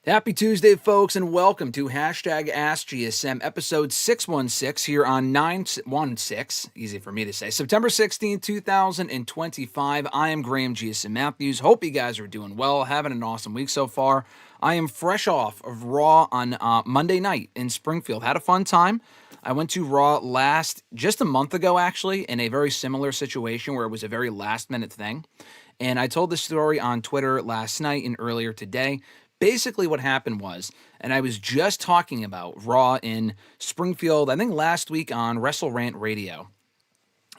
Happy Tuesday, folks, and welcome to #AskGSM episode 616 here on 916, easy for me to say, September 16th, 2025. I am Graham GSM Matthews. Hope you guys are doing well, having an awesome week so far. I am fresh off of Raw on Monday night in Springfield. Had a fun time. I went to Raw just a month ago, actually, in a very similar situation where it was a very last-minute thing. And I told the story on Twitter last night and earlier today. Basically, what happened was, and I was just talking about Raw in Springfield, I think last week on WrestleRant Radio,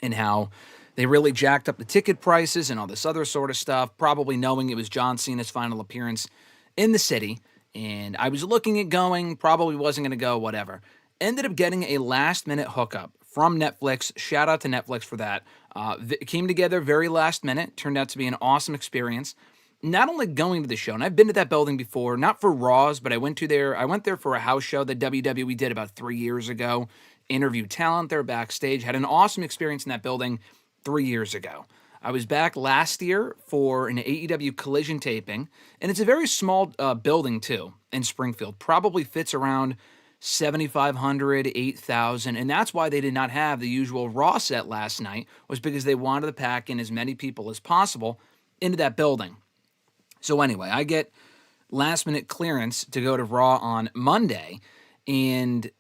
and how they really jacked up the ticket prices and all this other sort of stuff, probably knowing it was John Cena's final appearance in the city. And I was looking at going, probably wasn't going to go, whatever. Ended up getting a last-minute hookup from Netflix. Shout out to Netflix for that. It came together very last minute. Turned out to be an awesome experience. Not only going to the show, and I've been to that building before, not for Raws, but I went there for a house show that WWE did about 3 years ago, interviewed talent there backstage, had an awesome experience in that building 3 years ago. I was back last year for an AEW Collision taping, and it's a very small building too in Springfield, probably fits around 7,500, 8,000, and that's why they did not have the usual Raw set last night, was because they wanted to pack in as many people as possible into that building. So anyway, I get last-minute clearance to go to Raw on Monday, and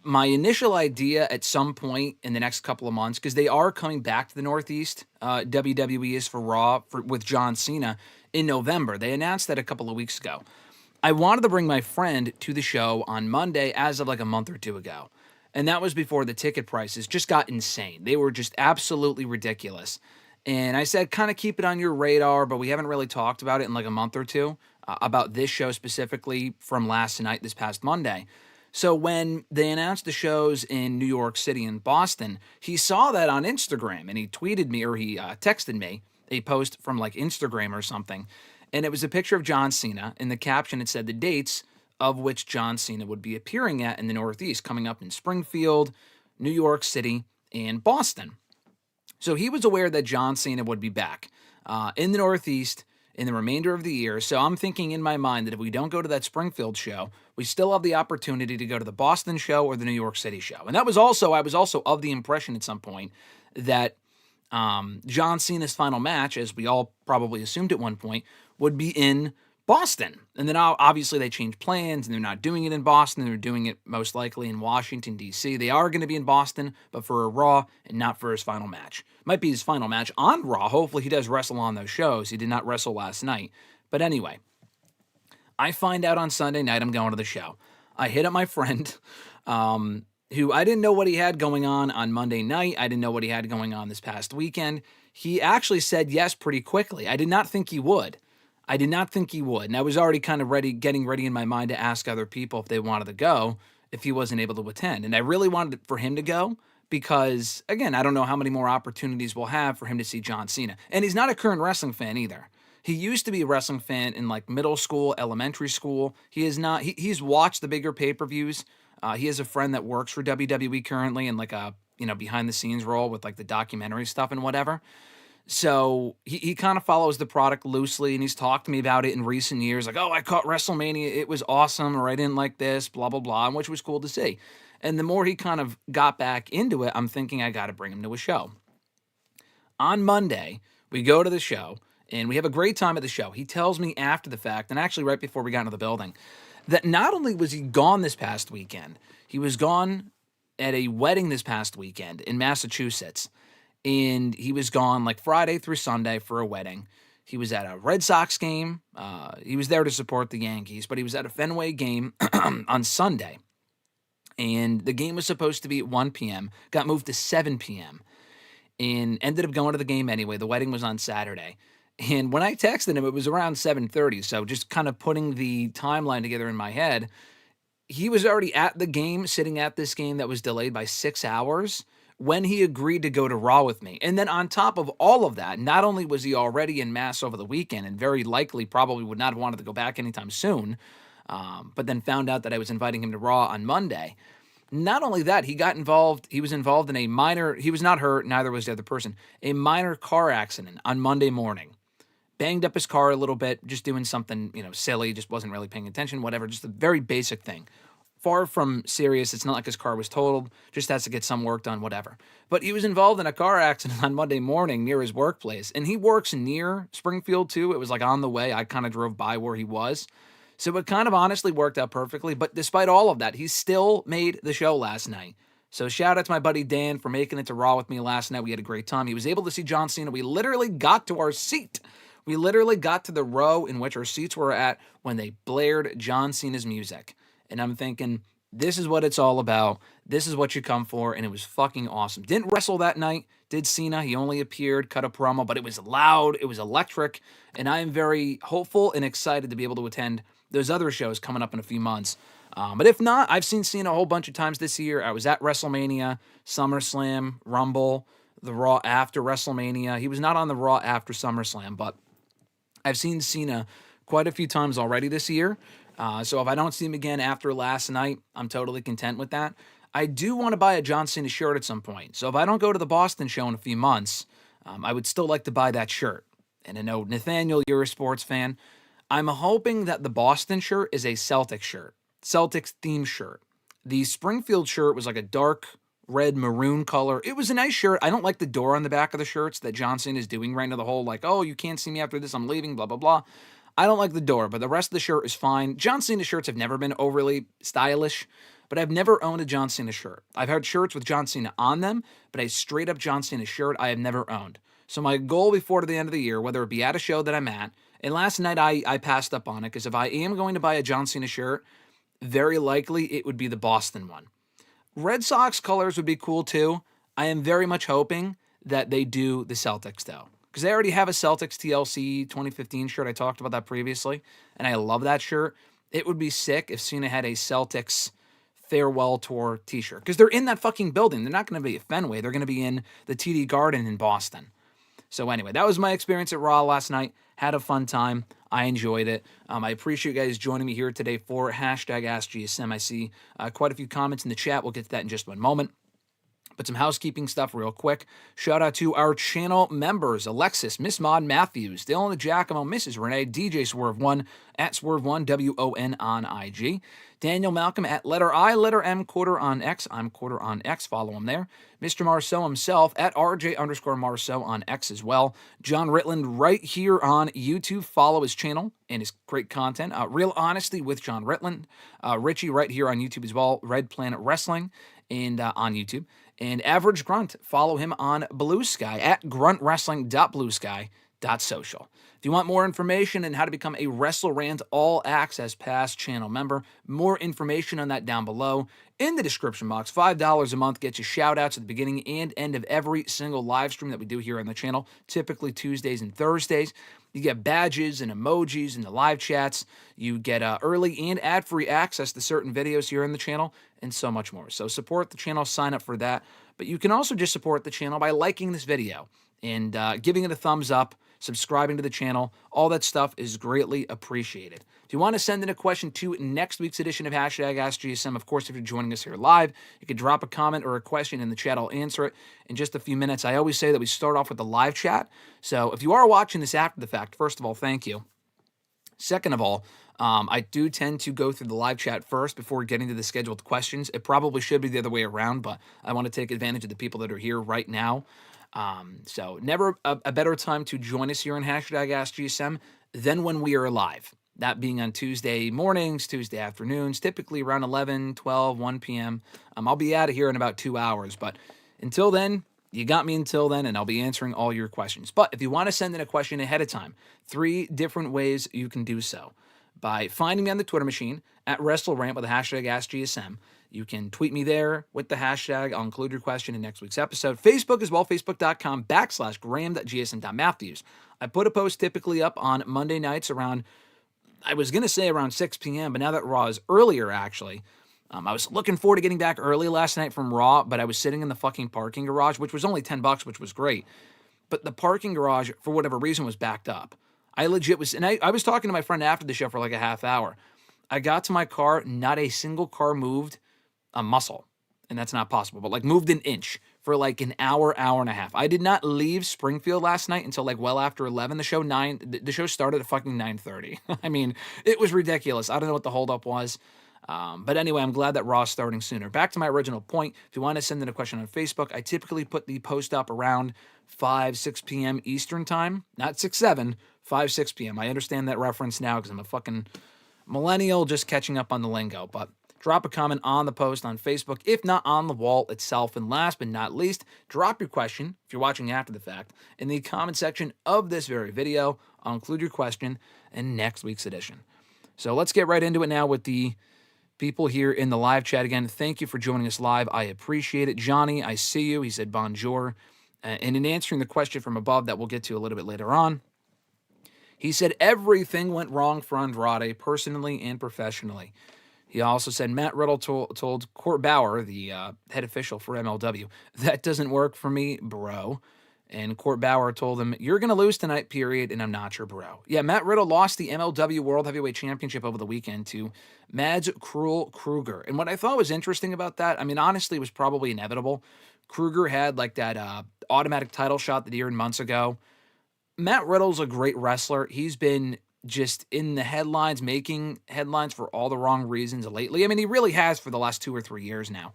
my initial idea at some point in the next couple of months, because they are coming back to the Northeast, WWE is for Raw with John Cena in November. They announced that a couple of weeks ago. I wanted to bring my friend to the show on Monday as of like a month or two ago, and that was before the ticket prices just got insane. They were just absolutely ridiculous. And I said, kind of keep it on your radar, but we haven't really talked about it in like a month or two, about this show specifically from last night, this past Monday. So when they announced the shows in New York City and Boston, he saw that on Instagram and he tweeted me, or he texted me a post from like Instagram or something. And it was a picture of John Cena. In the caption, it said the dates of which John Cena would be appearing at in the Northeast, coming up in Springfield, New York City, and Boston. So he was aware that John Cena would be back in the Northeast in the remainder of the year. So I'm thinking in my mind that if we don't go to that Springfield show, we still have the opportunity to go to the Boston show or the New York City show. And I was also of the impression at some point that John Cena's final match, as we all probably assumed at one point, would be in Boston. And then obviously they changed plans and they're not doing it in Boston. They're doing it most likely in Washington, D.C. They are going to be in Boston, but for a Raw and not for his final match. Might be his final match on Raw. Hopefully he does wrestle on those shows. He did not wrestle last night. But anyway, I find out on Sunday night I'm going to the show. I hit up my friend, who I didn't know what he had going on Monday night. I didn't know what he had going on this past weekend. He actually said yes pretty quickly. I did not think he would. And I was already kind of getting ready in my mind to ask other people if they wanted to go, if he wasn't able to attend. And I really wanted for him to go because, again, I don't know how many more opportunities we'll have for him to see John Cena. And he's not a current wrestling fan either. He used to be a wrestling fan in like middle school, elementary school. He is not, he's watched the bigger pay-per-views. He has a friend that works for WWE currently in like a, behind the scenes role with like the documentary stuff and whatever. So he kind of follows the product loosely, and he's talked to me about it in recent years. Like, oh, I caught WrestleMania. It was awesome, or I didn't like this, blah, blah, blah, which was cool to see. And the more he kind of got back into it, I'm thinking I got to bring him to a show. On Monday, we go to the show, and we have a great time at the show. He tells me after the fact, and actually right before we got into the building, that not only was he gone this past weekend, he was gone at a wedding this past weekend in Massachusetts. And he was gone like Friday through Sunday for a wedding. He was at a Red Sox game. He was there to support the Yankees, but he was at a Fenway game on Sunday. And the game was supposed to be at 1 p.m., got moved to 7 p.m., and ended up going to the game anyway. The wedding was on Saturday. And when I texted him, it was around 7:30, so just kind of putting the timeline together in my head, he was already at the game, sitting at this game that was delayed by 6 hours, when he agreed to go to Raw with me. And then on top of all of that, not only was he already in Mass over the weekend and very likely probably would not have wanted to go back anytime soon, but then found out that I was inviting him to Raw on Monday. Not only that, he was involved in a minor, he was not hurt, neither was the other person, a minor car accident on Monday morning. banged up his car a little bit, just doing something, silly, just wasn't really paying attention, whatever, just a very basic thing. Far from serious. It's not like his car was totaled, just has to get some work done, whatever. But he was involved in a car accident on Monday morning near his workplace, and he works near Springfield too. It was like on the way. I kind of drove by where he was. So it kind of honestly worked out perfectly, but despite all of that, he still made the show last night. So shout out to my buddy Dan for making it to Raw with me last night. We had a great time. He was able to see John Cena. We literally got to our seat. We literally got to the row in which our seats were at when they blared John Cena's music. And I'm thinking, this is what it's all about. This is what you come for, and it was fucking awesome. Didn't wrestle that night, did Cena. He only appeared, cut a promo, but it was loud, it was electric, and I am very hopeful and excited to be able to attend those other shows coming up in a few months. But if not, I've seen Cena a whole bunch of times this year. I was at WrestleMania, SummerSlam, Rumble, the Raw after WrestleMania. He was not on the Raw after SummerSlam, but I've seen Cena quite a few times already this year. So if I don't see him again after last night, I'm totally content with that. I do want to buy a John Cena shirt at some point. So if I don't go to the Boston show in a few months, I would still like to buy that shirt. And I know, Nathaniel, you're a sports fan. I'm hoping that the Boston shirt is a Celtics shirt, Celtics themed shirt. The Springfield shirt was like a dark red maroon color. It was a nice shirt. I don't like the door on the back of the shirts that John Cena is doing right now. The whole like, oh, you can't see me after this, I'm leaving, blah, blah, blah. I don't like the door, but the rest of the shirt is fine. John Cena shirts have never been overly stylish, but I've never owned a John Cena shirt. I've had shirts with John Cena on them, but a straight up John Cena shirt I have never owned. So my goal before the end of the year, whether it be at a show that I'm at, and last night I passed up on it, because if I am going to buy a John Cena shirt, very likely it would be the Boston one. Red Sox colors would be cool too. I am very much hoping that they do the Celtics though, because they already have a Celtics TLC 2015 shirt. I talked about that previously, and I love that shirt. It would be sick if Cena had a Celtics farewell tour t-shirt, because they're in that fucking building. They're not going to be at Fenway. They're going to be in the TD Garden in Boston. So anyway, that was my experience at Raw last night. Had a fun time. I enjoyed it. I appreciate you guys joining me here today for hashtag AskGSM. I see quite a few comments in the chat. We'll get to that in just one moment. But some housekeeping stuff real quick. Shout out to our channel members: Alexis, Miss Maud Matthews, Dillon, DiGiacomo, Mrs. Renee, DJ Swerve1, at Swerve1, WON on IG. Daniel Malcolm at letter I, letter M, quarter on X. I'm quarter on X. Follow him there. Mr. Marceau himself at RJ_Marceau on X as well. John Ritland right here on YouTube. Follow his channel and his great content. Real Honesty with John Ritland. Richie right here on YouTube as well. Red Planet Wrestling and on YouTube. And Average Grunt, follow him on Blue Sky at gruntwrestling.bluesky.social. If you want more information on how to become a WrestleRant All Access Pass channel member, more information on that down below in the description box. $5 a month gets you shout-outs at the beginning and end of every single live stream that we do here on the channel, typically Tuesdays and Thursdays. You get badges and emojis in the live chats. You get early and ad-free access to certain videos here on the channel, and so much more. So support the channel, sign up for that. But you can also just support the channel by liking this video and giving it a thumbs up, subscribing to the channel. All that stuff is greatly appreciated. If you want to send in a question to next week's edition of hashtag AskGSM, of course, if you're joining us here live, you can drop a comment or a question in the chat. I'll answer it in just a few minutes. I always say that we start off with the live chat. So if you are watching this after the fact, first of all, thank you. Second of all, I do tend to go through the live chat first before getting to the scheduled questions. It probably should be the other way around, but I want to take advantage of the people that are here right now. So never a better time to join us here on hashtag AskGSM than when we are live. That being on Tuesday mornings, Tuesday afternoons, typically around 11, 12, 1 p.m. I'll be out of here in about 2 hours, but until then, you got me until then, and I'll be answering all your questions. But if you want to send in a question ahead of time, 3 different ways you can do so. By finding me on the Twitter machine at WrestleRant with the hashtag AskGSM. You can tweet me there with the hashtag. I'll include your question in next week's episode. Facebook as well, facebook.com/graham.gsm.matthews. I put a post typically up on Monday nights around, I was going to say around 6 p.m., but now that Raw is earlier, actually. I was looking forward to getting back early last night from Raw, but I was sitting in the fucking parking garage, which was only $10, which was great. But the parking garage, for whatever reason, was backed up. I legit was, and I was talking to my friend after the show for like a half hour. I got to my car, not a single car moved a muscle, and that's not possible, but like moved an inch for like an hour, hour and a half. I did not leave Springfield last night until like well after 11. The show started at fucking 9:30. I mean, it was ridiculous. I don't know what the holdup was. But anyway, I'm glad that Raw's starting sooner. Back to my original point. If you want to send in a question on Facebook, I typically put the post up around 5, 6 p.m. Eastern time. Not 6, 7, 5, 6 p.m. I understand that reference now because I'm a fucking millennial just catching up on the lingo. But drop a comment on the post on Facebook, if not on the wall itself. And last but not least, drop your question, if you're watching after the fact, in the comment section of this very video. I'll include your question in next week's edition. So let's get right into it now with the people here in the live chat. Again, thank you for joining us live. I appreciate it. Johnny, I see you. He said bonjour. And in answering the question from above that we'll get to a little bit later on, he said everything went wrong for Andrade, personally and professionally. He also said Matt Riddle told Court Bauer, the head official for MLW, that doesn't work for me, bro. And Court Bauer told him, you're going to lose tonight, period, and I'm not your bro. Yeah, Matt Riddle lost the MLW World Heavyweight Championship over the weekend to Mads Kruger. And what I thought was interesting about that, I mean, honestly, it was probably inevitable. Kruger had like that automatic title shot that he earned months ago. Matt Riddle's a great wrestler. He's been just in the headlines, making headlines for all the wrong reasons lately. I mean, he really has for the last 2 or 3 years now.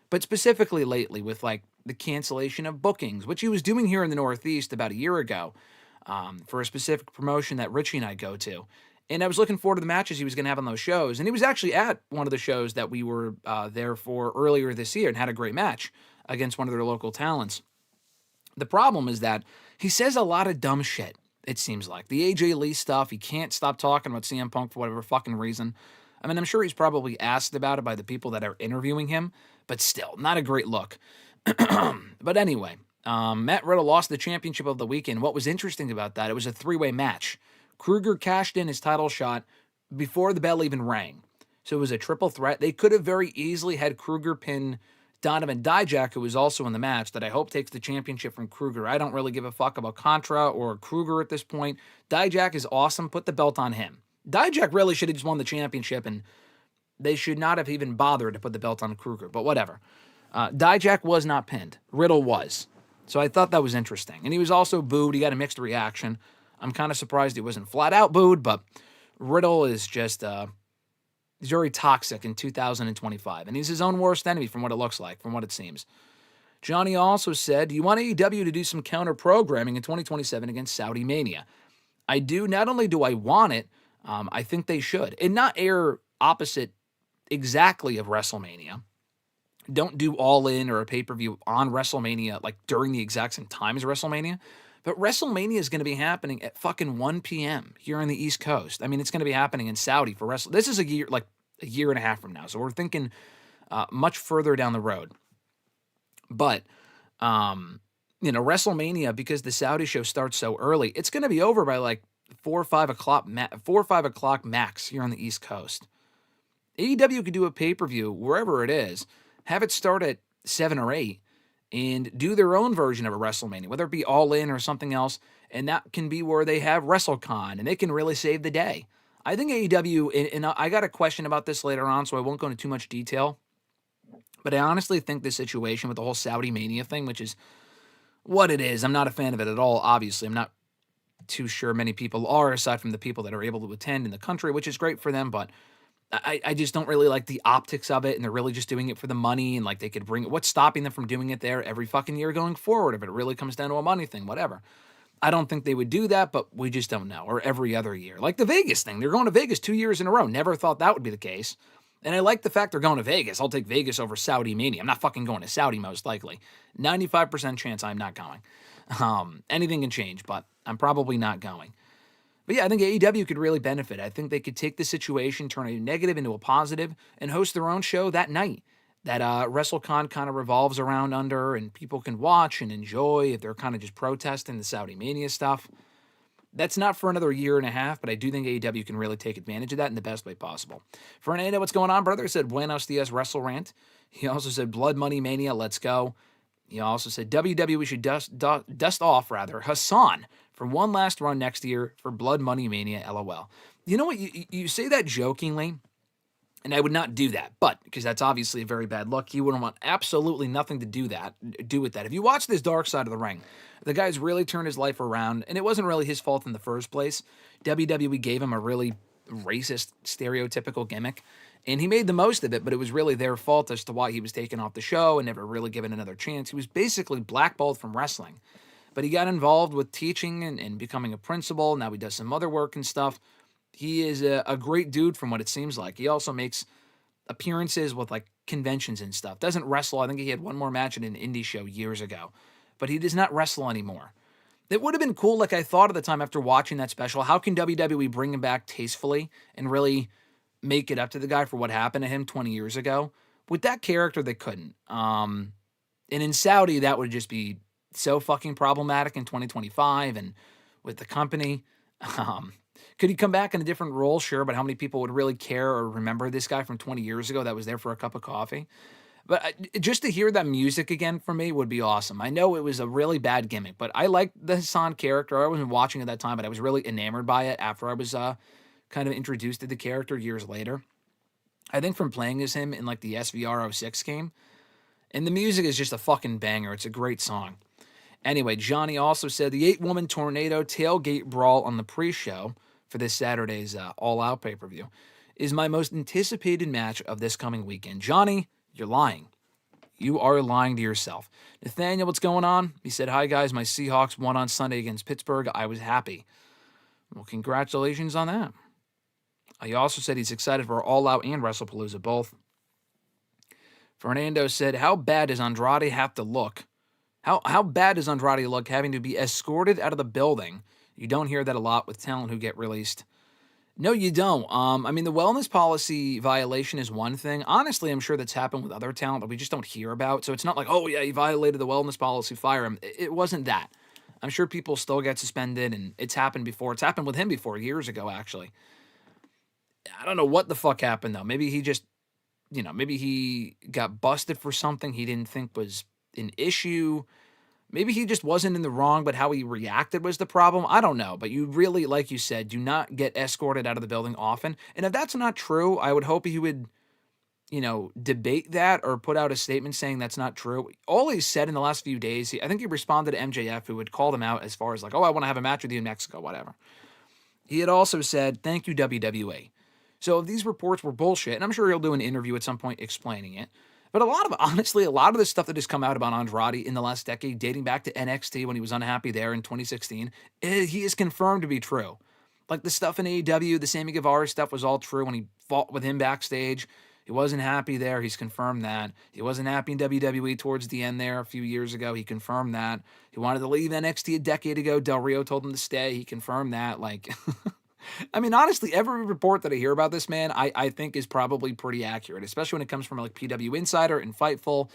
But specifically lately with like the cancellation of bookings, which he was doing here in the Northeast about a year ago for a specific promotion that Richie and I go to. And I was looking forward to the matches he was going to have on those shows. And he was actually at one of the shows that we were there for earlier this year and had a great match against one of their local talents. The problem is that he says a lot of dumb shit, it seems like. The AJ Lee stuff, he can't stop talking about CM Punk for whatever fucking reason. I mean, I'm sure he's probably asked about it by the people that are interviewing him, but still, not a great look. But anyway, Matt Riddle lost the championship of the weekend. What was interesting about that, it was a 3-way match. Kruger cashed in his title shot before the bell even rang. So it was a triple threat. They could have very easily had Kruger pin Donovan Dijak, who was also in the match, that I hope takes the championship from Kruger. I don't really give a fuck about Contra or Kruger at this point. Dijak is awesome. Put the belt on him. Dijak really should have just won the championship, and they should not have even bothered to put the belt on Kruger, but whatever. Dijak was not pinned. Riddle was. So I thought that was interesting. And he was also booed. He got a mixed reaction. I'm kind of surprised he wasn't flat out booed, but Riddle is just he's very toxic in 2025. And he's his own worst enemy from what it looks like, from what it seems. Johnny also said, do you want AEW to do some counter-programming in 2027 against Saudi Mania? I do. Not only do I want it, I think they should. And not air opposite exactly of WrestleMania. Don't do All In or a pay-per-view on WrestleMania, like during the exact same time as WrestleMania. But WrestleMania is going to be happening at fucking 1 p.m. here on the East Coast. I mean, it's going to be happening in Saudi for Wrestle. This is a year and a half from now. So we're thinking much further down the road. But, WrestleMania, because the Saudi show starts so early, it's going to be over by like 4 or 5 o'clock max here on the East Coast. AEW could do a pay-per-view wherever it is, have it start at 7 or 8, and do their own version of a WrestleMania, whether it be All In or something else, and that can be where they have WrestleCon, and they can really save the day. I think AEW, and I got a question about this later on, so I won't go into too much detail, but I honestly think this situation with the whole Saudi Mania thing, which is what it is, I'm not a fan of it at all, obviously. I'm not too sure many people are, aside from the people that are able to attend in the country, which is great for them, but I just don't really like the optics of it, and they're really just doing it for the money, and like they could bring it. What's stopping them from doing it there every fucking year going forward if it really comes down to a money thing, whatever. I don't think they would do that, but we just don't know. Or every other year. Like the Vegas thing. They're going to Vegas 2 years in a row. Never thought that would be the case. And I like the fact they're going to Vegas. I'll take Vegas over Saudi Mania. I'm not fucking going to Saudi most likely. 95% chance I'm not going. Anything can change, but I'm probably not going. But yeah, I think AEW could really benefit. I think they could take the situation, turn a negative into a positive, and host their own show that night that WrestleCon kind of revolves around under, and people can watch and enjoy if they're kind of just protesting the Saudi Mania stuff. That's not for another year and a half, but I do think AEW can really take advantage of that in the best way possible. For Renee, what's going on, brother? He said, Buenos Dias, WrestleRant. He also said, Blood Money Mania, let's go. He also said, WWE should dust off Hassan for one last run next year for Blood Money Mania, LOL. You know what? You say that jokingly, And I would not do that, but because that's obviously a very bad look, he wouldn't want absolutely nothing to do with that. If you watch this Dark Side of the Ring, the guy's really turned his life around, and it wasn't really his fault in the first place. WWE gave him a really racist, stereotypical gimmick, and he made the most of it, but it was really their fault as to why he was taken off the show and never really given another chance. He was basically blackballed from wrestling, but he got involved with teaching and becoming a principal. Now he does some other work and stuff. He is a great dude from what it seems like. He also makes appearances with like conventions and stuff. Doesn't wrestle. I think he had one more match in an indie show years ago, but he does not wrestle anymore. It would have been cool, like I thought at the time after watching that special, how can WWE bring him back tastefully and really make it up to the guy for what happened to him 20 years ago? With that character, they couldn't. And in Saudi, that would just be so fucking problematic in 2025 and with the company. Could he come back in a different role? Sure, but how many people would really care or remember this guy from 20 years ago that was there for a cup of coffee? But just to hear that music again for me would be awesome. I know it was a really bad gimmick, but I liked the Hassan character. I wasn't watching at that time, but I was really enamored by it after I was kind of introduced to the character years later. I think from playing as him in like the SVR06 game. And the music is just a fucking banger. It's a great song. Anyway, Johnny also said the 8-woman tornado tailgate brawl on the pre-show for this Saturday's All Out pay-per-view is my most anticipated match of this coming weekend. Johnny, you're lying. You are lying to yourself. Nathaniel, what's going on? He said, hi, guys. My Seahawks won on Sunday against Pittsburgh. I was happy. Well, congratulations on that. He also said he's excited for All Out and WrestlePalooza both. Fernando said, how bad does Andrade have to look? How bad does Andrade look having to be escorted out of the building? You don't hear that a lot with talent who get released. No, you don't. I mean, the wellness policy violation is one thing. Honestly, I'm sure that's happened with other talent that we just don't hear about. So it's not like, oh, yeah, he violated the wellness policy, fire him. It wasn't that. I'm sure people still get suspended, and it's happened before. It's happened with him before, years ago, actually. I don't know what the fuck happened, though. Maybe he just, maybe he got busted for something he didn't think was an issue. Maybe he just wasn't in the wrong, but how he reacted was the problem. I don't know. But you really, like you said, do not get escorted out of the building often. And if that's not true, I would hope he would, debate that or put out a statement saying that's not true. All he said in the last few days, I think he responded to MJF, who had called him out as far as like, oh, I want to have a match with you in Mexico, whatever. He had also said, thank you, WWE. So if these reports were bullshit, and I'm sure he'll do an interview at some point explaining it, but a lot of the stuff that has come out about Andrade in the last decade, dating back to NXT when he was unhappy there in 2016, he is confirmed to be true. Like the stuff in AEW, the Sammy Guevara stuff was all true when he fought with him backstage. He wasn't happy there. He's confirmed that. He wasn't happy in WWE towards the end there a few years ago. He confirmed that. He wanted to leave NXT a decade ago. Del Rio told him to stay. He confirmed that. Like... I mean, honestly, every report that I hear about this man, I think is probably pretty accurate, especially when it comes from like PW Insider and Fightful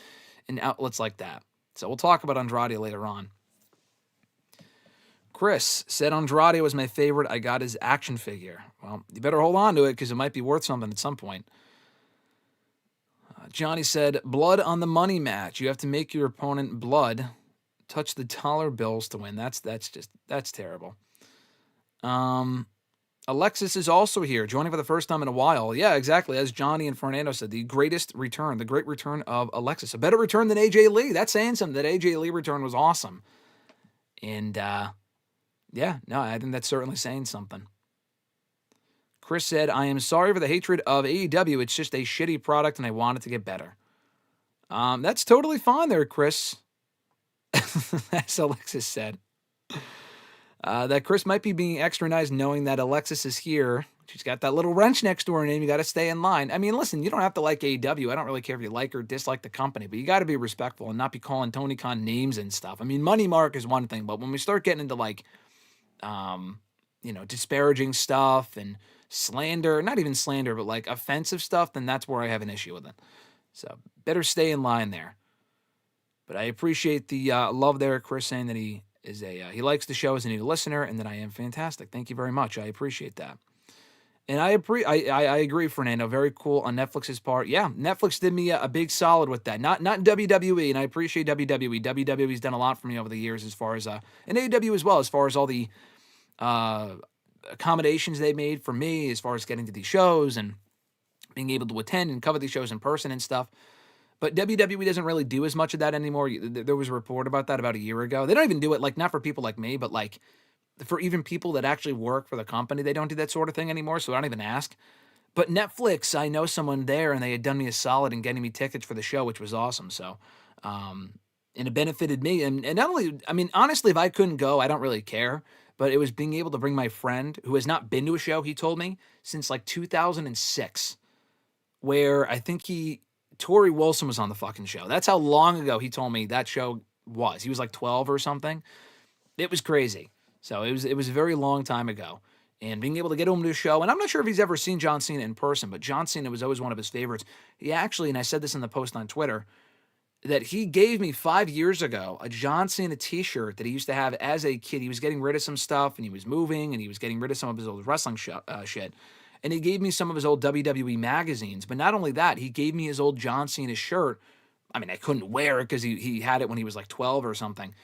and outlets like that. So we'll talk about Andrade later on. Chris said Andrade was my favorite. I got his action figure. Well, you better hold on to it because it might be worth something at some point. Johnny said, blood on the money match. You have to make your opponent blood touch the dollar bills to win. That's terrible. Alexis is also here, joining for the first time in a while. Yeah, exactly. As Johnny and Fernando said, the great return of Alexis. A better return than AJ Lee. That's saying something. That AJ Lee return was awesome. And, I think that's certainly saying something. Chris said, I am sorry for the hatred of AEW. It's just a shitty product, and I want it to get better. That's totally fine there, Chris. As Alexis said. That Chris might be being extra nice knowing that Alexis is here. She's got that little wrench next to her name. You got to stay in line. I mean, listen, you don't have to like AEW. I don't really care if you like or dislike the company, but you got to be respectful and not be calling Tony Khan names and stuff. I mean, Money Mark is one thing, but when we start getting into like, disparaging stuff and slander, not even slander, but like offensive stuff, then that's where I have an issue with it. So better stay in line there. But I appreciate the love there, Chris, saying that he he likes the show as a new listener, and that I am fantastic. Thank you very much. I appreciate that. And I agree, Fernando. Very cool on Netflix's part. Yeah, Netflix did me a big solid with that. Not WWE, and I appreciate WWE. WWE's done a lot for me over the years as far as, and AEW as well, as far as all the accommodations they made for me, as far as getting to these shows and being able to attend and cover these shows in person and stuff. But WWE doesn't really do as much of that anymore. There was a report about that about a year ago. They don't even do it, like, not for people like me, but like for even people that actually work for the company. They don't do that sort of thing anymore, so I don't even ask. But Netflix, I know someone there, and they had done me a solid in getting me tickets for the show, which was awesome. So, and it benefited me. And not only, I mean, honestly, if I couldn't go, I don't really care. But it was being able to bring my friend who has not been to a show, he told me, since like 2006, where I think Tori Wilson was on the fucking show. That's how long ago he told me that show was. He was like 12 or something. It was crazy. So it was a very long time ago. And being able to get him to a show, and I'm not sure if he's ever seen John Cena in person, but John Cena was always one of his favorites. He actually, and I said this in the post on Twitter, that he gave me 5 years ago a John Cena t-shirt that he used to have as a kid. He was getting rid of some stuff, and he was moving, and he was getting rid of some of his old wrestling shit. And he gave me some of his old WWE magazines. But not only that, he gave me his old John Cena shirt. I mean, I couldn't wear it because he had it when he was like 12 or something.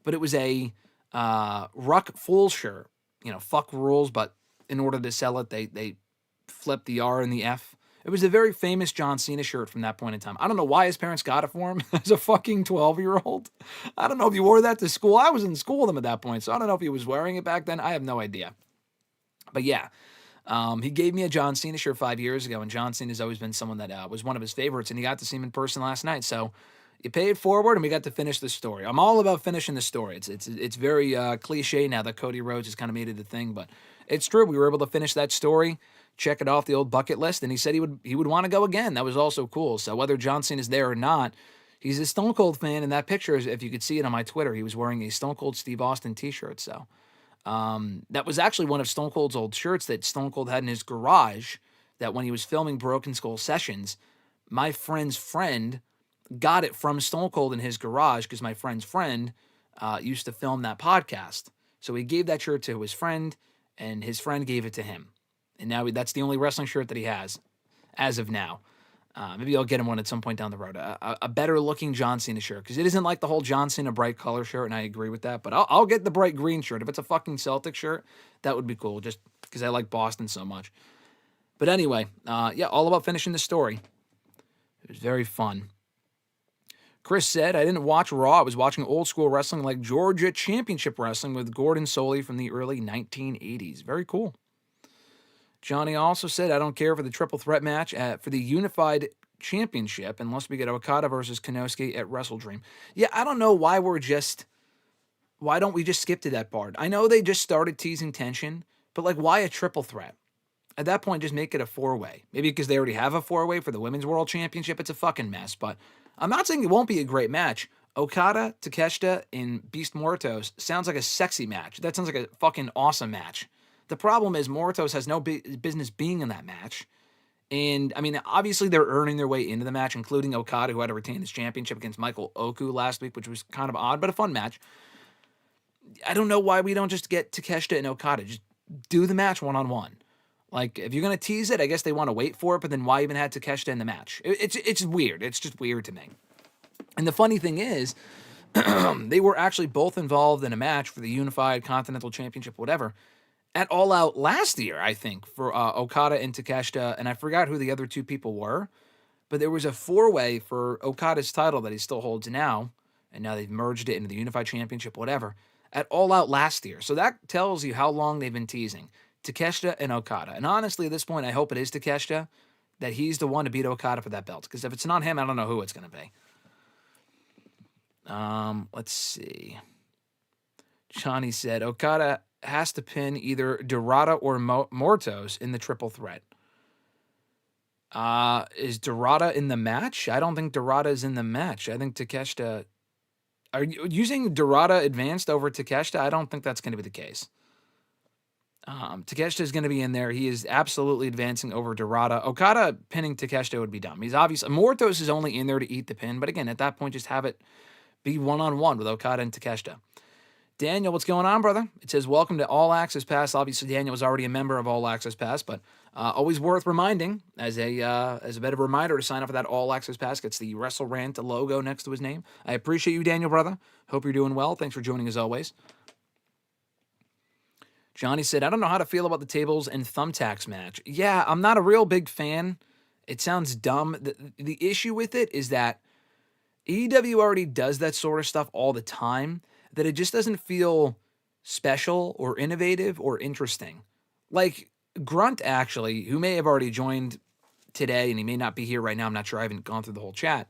But it was a Ruck Full shirt. You know, fuck rules, but in order to sell it, they flipped the R and the F. It was a very famous John Cena shirt from that point in time. I don't know why his parents got it for him as a fucking 12-year-old. I don't know if he wore that to school. I was in school with him at that point, so I don't know if he was wearing it back then. I have no idea. But yeah, he gave me a John Cena shirt 5 years ago, and John Cena's always been someone that was one of his favorites, and he got to see him in person last night. So you pay it forward, and we got to finish the story. I'm all about finishing the story. It's very cliche now that Cody Rhodes has kind of made it a thing, but it's true. We were able to finish that story, check it off the old bucket list, and he said he would want to go again. That was also cool. So whether John Cena is there or not, he's a Stone Cold fan, and that picture, if you could see it on my Twitter, he was wearing a Stone Cold Steve Austin t-shirt. So that was actually one of Stone Cold's old shirts that Stone Cold had in his garage, that when he was filming Broken Skull Sessions, my friend's friend got it from Stone Cold in his garage because my friend's friend used to film that podcast. So he gave that shirt to his friend, and his friend gave it to him. And now that's the only wrestling shirt that he has as of now. Maybe I'll get him one at some point down the road. A better looking John Cena shirt, because it isn't like the whole John Cena bright color shirt, and I agree with that. But I'll get the bright green shirt. If it's a fucking Celtic shirt, that would be cool, just because I like Boston so much. But anyway, yeah, all about finishing the story. It was very fun. Chris said, I didn't watch Raw. I was watching old school wrestling like Georgia Championship Wrestling with Gordon Soley from the early 1980s. Very cool. Johnny also said, I don't care for the triple threat match for the Unified Championship unless we get Okada versus Konosuke at WrestleDream. Yeah, I don't know why why don't we just skip to that part? I know they just started teasing tension, but like, why a triple threat? At that point, just make it a four-way. Maybe because they already have a four-way for the Women's World Championship. It's a fucking mess, but I'm not saying it won't be a great match. Okada, Takeshita, and Beast Muertos sounds like a sexy match. That sounds like a fucking awesome match. The problem is Muertos has no business being in that match. And, I mean, obviously they're earning their way into the match, including Okada, who had to retain his championship against Michael Oku last week, which was kind of odd, but a fun match. I don't know why we don't just get Takeshita and Okada. Just do the match one-on-one. Like, if you're going to tease it, I guess they want to wait for it, but then why even have Takeshita in the match? It's weird. It's just weird to me. And the funny thing is, they were actually both involved in a match for the Unified Continental Championship, whatever, at All Out last year, I think, for Okada and Takeshita, and I forgot who the other two people were, but there was a four-way for Okada's title that he still holds now, and now they've merged it into the Unified Championship, whatever, at All Out last year. So that tells you how long they've been teasing Takeshita and Okada. And honestly, at this point, I hope it is Takeshita, that he's the one to beat Okada for that belt, because if it's not him, I don't know who it's going to be. Let's see. Johnny said, Okada has to pin either Dorada or Muertos in the triple threat. Is Dorada in the match? I don't think Dorada is in the match. I think Takeshita... Are you using Dorada advanced over Takeshita? I don't think that's going to be the case. Takeshita is going to be in there. He is absolutely advancing over Dorada. Okada pinning Takeshita would be dumb. He's obviously... Muertos is only in there to eat the pin, but again, at that point, just have it be one-on-one with Okada and Takeshita. Daniel, what's going on, brother? It says, welcome to All Access Pass. Obviously, Daniel was already a member of All Access Pass, but always worth reminding as a bit of a reminder to sign up for that All Access Pass. Gets the WrestleRant logo next to his name. I appreciate you, Daniel, brother. Hope you're doing well. Thanks for joining as always. Johnny said, I don't know how to feel about the tables and thumbtacks match. Yeah, I'm not a real big fan. It sounds dumb. The issue with it is that AEW already does that sort of stuff all the time, that it just doesn't feel special or innovative or interesting. Like Grunt, actually, who may have already joined today and he may not be here right now. I'm not sure. I haven't gone through the whole chat.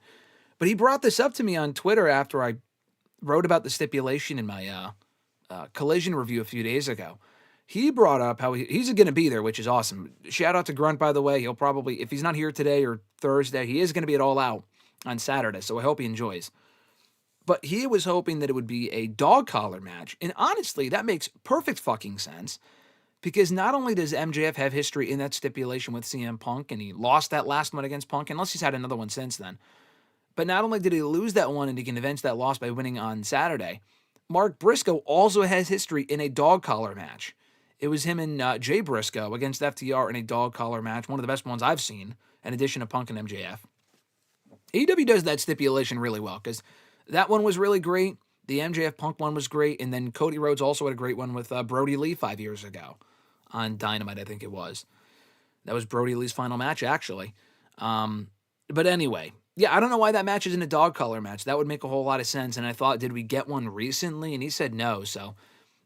But he brought this up to me on Twitter after I wrote about the stipulation in my Collision review a few days ago. He brought up how he's going to be there, which is awesome. Shout out to Grunt, by the way. He'll probably, if he's not here today or Thursday, he is going to be at All Out on Saturday, so I hope he enjoys. But he was hoping that it would be a dog collar match. And honestly, that makes perfect fucking sense. Because not only does MJF have history in that stipulation with CM Punk, and he lost that last one against Punk, unless he's had another one since then. But not only did he lose that one and he can avenge that loss by winning on Saturday, Mark Briscoe also has history in a dog collar match. It was him and Jay Briscoe against FTR in a dog collar match, one of the best ones I've seen, in addition to Punk and MJF. AEW does that stipulation really well, because that one was really great. The MJF Punk one was great, and then Cody Rhodes also had a great one with Brody Lee 5 years ago on Dynamite, I think it was. That was Brody Lee's final match, actually. But anyway, yeah, I don't know why that match isn't a dog collar match. That would make a whole lot of sense, and I thought, did we get one recently? And he said no, so...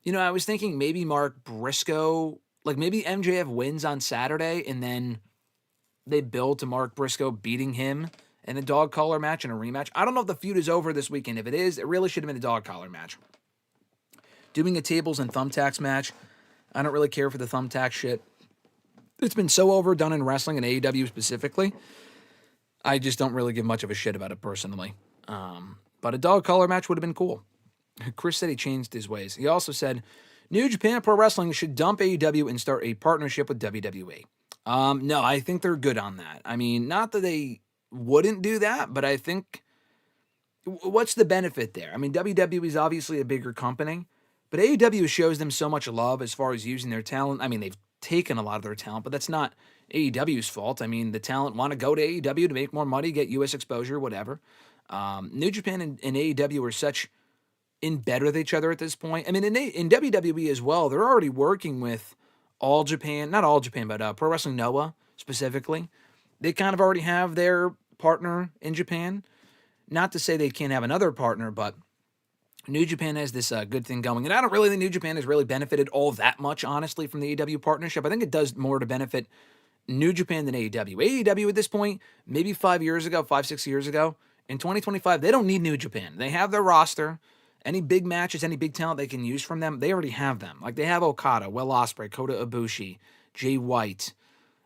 I was thinking maybe Mark Briscoe, like maybe MJF wins on Saturday and then they build to Mark Briscoe beating him in a dog collar match and a rematch. I don't know if the feud is over this weekend. If it is, it really should have been a dog collar match. Doing a tables and thumbtacks match, I don't really care for the thumbtack shit. It's been so overdone in wrestling and AEW specifically. I just don't really give much of a shit about it personally. But a dog collar match would have been cool. Chris said he changed his ways. He also said, New Japan Pro Wrestling should dump AEW and start a partnership with WWE. No, I think they're good on that. I mean, not that they wouldn't do that, but I think, what's the benefit there? I mean, WWE is obviously a bigger company, but AEW shows them so much love as far as using their talent. I mean, they've taken a lot of their talent, but that's not AEW's fault. I mean, the talent want to go to AEW to make more money, get U.S. exposure, whatever. New Japan and AEW are such in bed with each other at this point. I mean, in WWE as well, they're already working with All Japan, not All Japan, but Pro Wrestling Noah specifically. They kind of already have their partner in Japan. Not to say they can't have another partner, but New Japan has this good thing going. And I don't really think New Japan has really benefited all that much, honestly, from the AEW partnership. I think it does more to benefit New Japan than AEW. AEW at this point, maybe 5 years ago, 6 years ago, in 2025, they don't need New Japan. They have their roster. Any big matches, any big talent they can use from them, they already have them. Like, they have Okada, Will Ospreay, Kota Ibushi, Jay White.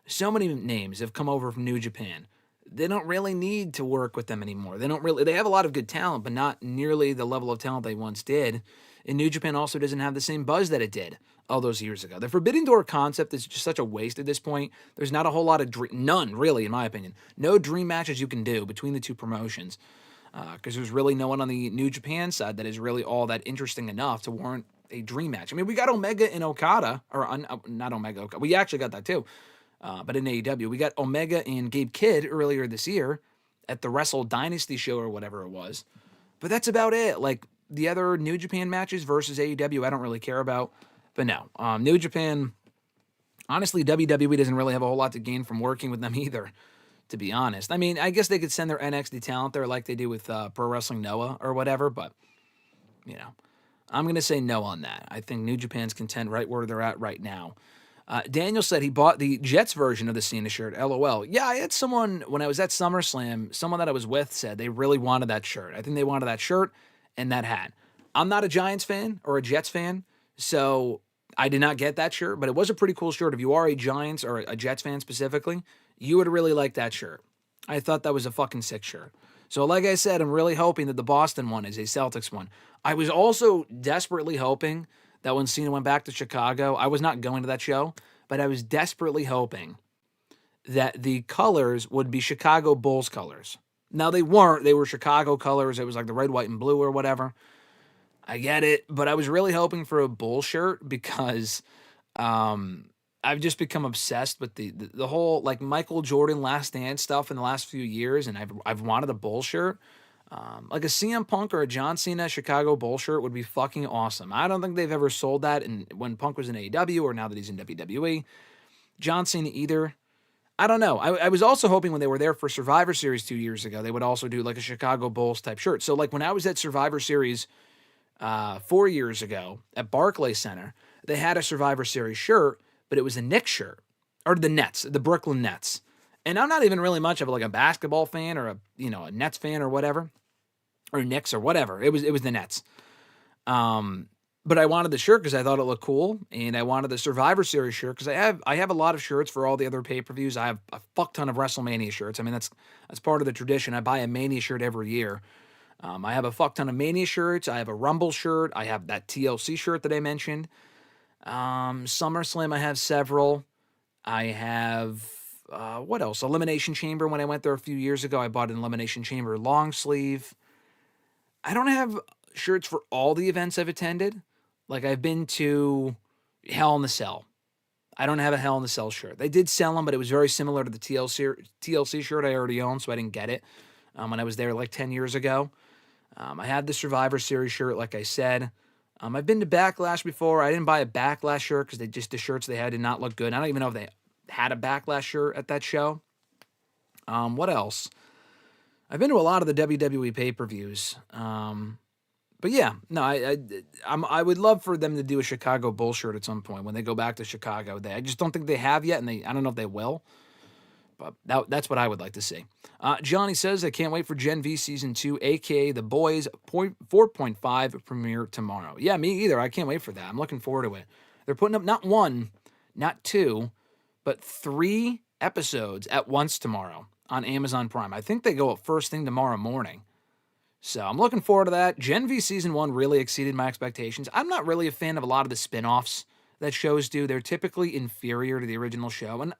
So many names have come over from New Japan. They don't really need to work with them anymore. They have a lot of good talent, but not nearly the level of talent they once did. And New Japan also doesn't have the same buzz that it did all those years ago. The Forbidden Door concept is just such a waste at this point. There's not a whole lot of none, really, in my opinion. No dream matches you can do between the two promotions. Because there's really no one on the New Japan side that is really all that interesting enough to warrant a dream match. I mean, we got Omega and Okada, or not Omega, Okada. We actually got that too. But in AEW, we got Omega and Gabe Kidd earlier this year at the Wrestle Dynasty show or whatever it was. But that's about it. Like, the other New Japan matches versus AEW, I don't really care about. But no, New Japan, honestly, WWE doesn't really have a whole lot to gain from working with them either, to be honest. I mean, I guess they could send their NXT talent there like they do with Pro Wrestling Noah or whatever, but, I'm going to say no on that. I think New Japan's content right where they're at right now. Daniel said he bought the Jets version of the Cena shirt, LOL. Yeah, I had someone, when I was at SummerSlam, someone that I was with said they really wanted that shirt. I think they wanted that shirt and that hat. I'm not a Giants fan or a Jets fan, so I did not get that shirt, but it was a pretty cool shirt. If you are a Giants or a Jets fan specifically, you would really like that shirt. I thought that was a fucking sick shirt. So like I said, I'm really hoping that the Boston one is a Celtics one. I was also desperately hoping that when Cena went back to Chicago, I was not going to that show, but I was desperately hoping that the colors would be Chicago Bulls colors. Now, they weren't. They were Chicago colors. It was like the red, white, and blue or whatever. I get it, but I was really hoping for a Bull shirt because I've just become obsessed with the whole like Michael Jordan Last Dance stuff in the last few years, and I've wanted a Bull shirt. Like a CM Punk or a John Cena Chicago Bull shirt would be fucking awesome. I don't think they've ever sold that when Punk was in AEW or now that he's in WWE. John Cena either. I don't know. I was also hoping when they were there for Survivor Series 2 years ago, they would also do like a Chicago Bulls type shirt. So like when I was at Survivor Series 4 years ago at Barclays Center, they had a Survivor Series shirt, but it was a Knicks shirt, or the Nets, the Brooklyn Nets. And I'm not even really much of like a basketball fan or a Nets fan or whatever, or Knicks or whatever. It was the Nets. But I wanted the shirt because I thought it looked cool, and I wanted the Survivor Series shirt because I have a lot of shirts for all the other pay-per-views. I have a fuck ton of WrestleMania shirts. I mean, that's part of the tradition. I buy a Mania shirt every year. I have a fuck ton of Mania shirts. I have a Rumble shirt. I have that TLC shirt that I mentioned. SummerSlam, I have several. I have, what else? Elimination Chamber. When I went there a few years ago, I bought an Elimination Chamber long sleeve. I don't have shirts for all the events I've attended. Like, I've been to Hell in the Cell. I don't have a Hell in the Cell shirt. They did sell them, but it was very similar to the TLC shirt I already owned, so I didn't get it when I was there like 10 years ago. I had the Survivor Series shirt, like I said. I've been to Backlash before. I didn't buy a Backlash shirt because the shirts they had did not look good. I don't even know if they had a Backlash shirt at that show. What else? I've been to a lot of the WWE pay-per-views. But yeah, no, I would love for them to do a Chicago Bull shirt at some point when they go back to Chicago. I just don't think they have yet, and I don't know if they will. But that's what I would like to see. Johnny says, I can't wait for Gen V Season 2, a.k.a. The Boys 4.5 premiere tomorrow. Yeah, me either. I can't wait for that. I'm looking forward to it. They're putting up not one, not two, but 3 episodes at once tomorrow on Amazon Prime. I think they go up first thing tomorrow morning. So I'm looking forward to that. Gen V Season 1 really exceeded my expectations. I'm not really a fan of a lot of the spin-offs that shows do. They're typically inferior to the original show. And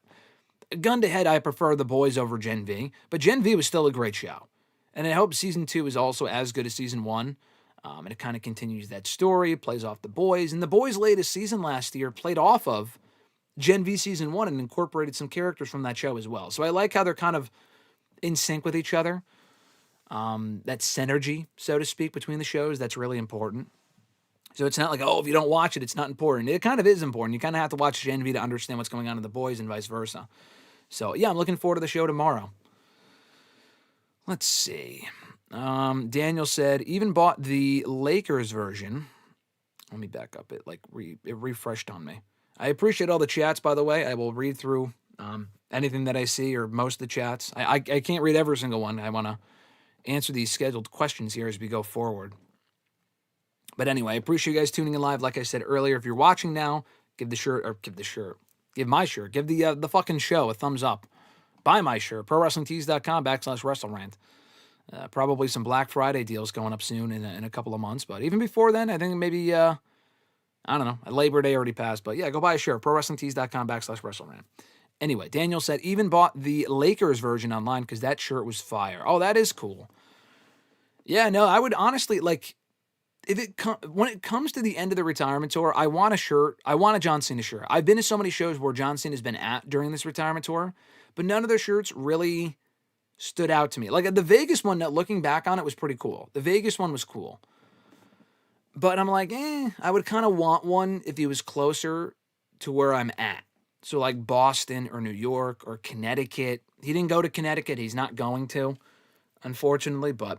gun to head, I prefer The Boys over Gen V. But Gen V was still a great show. And I hope Season 2 is also as good as Season 1. And it kind of continues that story, plays off The Boys. And The Boys' latest season last year played off of Gen V Season 1 and incorporated some characters from that show as well. So I like how they're kind of in sync with each other. That synergy, so to speak, between the shows, that's really important. So it's not like, if you don't watch it, it's not important. It kind of is important. You kind of have to watch Gen V to understand what's going on in The Boys and vice versa. So, yeah, I'm looking forward to the show tomorrow. Let's see. Daniel said, even bought the Lakers version. Let me back up. It refreshed on me. I appreciate all the chats, by the way. I will read through anything that I see or most of the chats. I can't read every single one. I want to answer these scheduled questions here as we go forward. But anyway, I appreciate you guys tuning in live. Like I said earlier, if you're watching now, give my shirt, give the fucking show a thumbs up. Buy my shirt, ProWrestlingTees.com/WrestleRant. Probably some Black Friday deals going up soon in a couple of months. But even before then, I think maybe, I don't know, Labor Day already passed. But yeah, go buy a shirt, ProWrestlingTees.com/WrestleRant. Anyway, Daniel said, even bought the Lakers version online because that shirt was fire. Oh, that is cool. Yeah, no, I would honestly, like, when it comes to the end of the retirement tour, I want a shirt. I want a John Cena shirt. I've been to so many shows where John Cena has been at during this retirement tour, but none of their shirts really stood out to me. Like, the Vegas one, looking back on it, was pretty cool. The Vegas one was cool. But I'm like, I would kind of want one if he was closer to where I'm at. So like Boston or New York or Connecticut. He didn't go to Connecticut. He's not going to, unfortunately. But,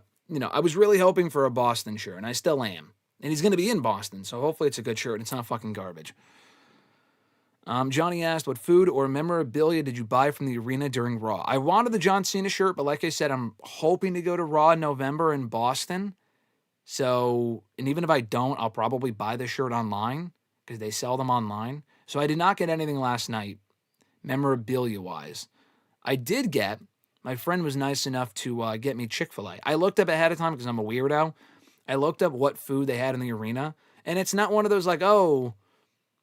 I was really hoping for a Boston shirt, and I still am. And he's going to be in Boston, so hopefully it's a good shirt and it's not fucking garbage. Johnny asked, what food or memorabilia did you buy from the arena during Raw? I wanted the John Cena shirt, but like I said, I'm hoping to go to Raw in November in Boston. So, and even if I don't, I'll probably buy the shirt online because they sell them online. So I did not get anything last night, memorabilia-wise. I did get, my friend was nice enough to get me Chick-fil-A. I looked up ahead of time because I'm a weirdo. I looked up what food they had in the arena, and it's not one of those like,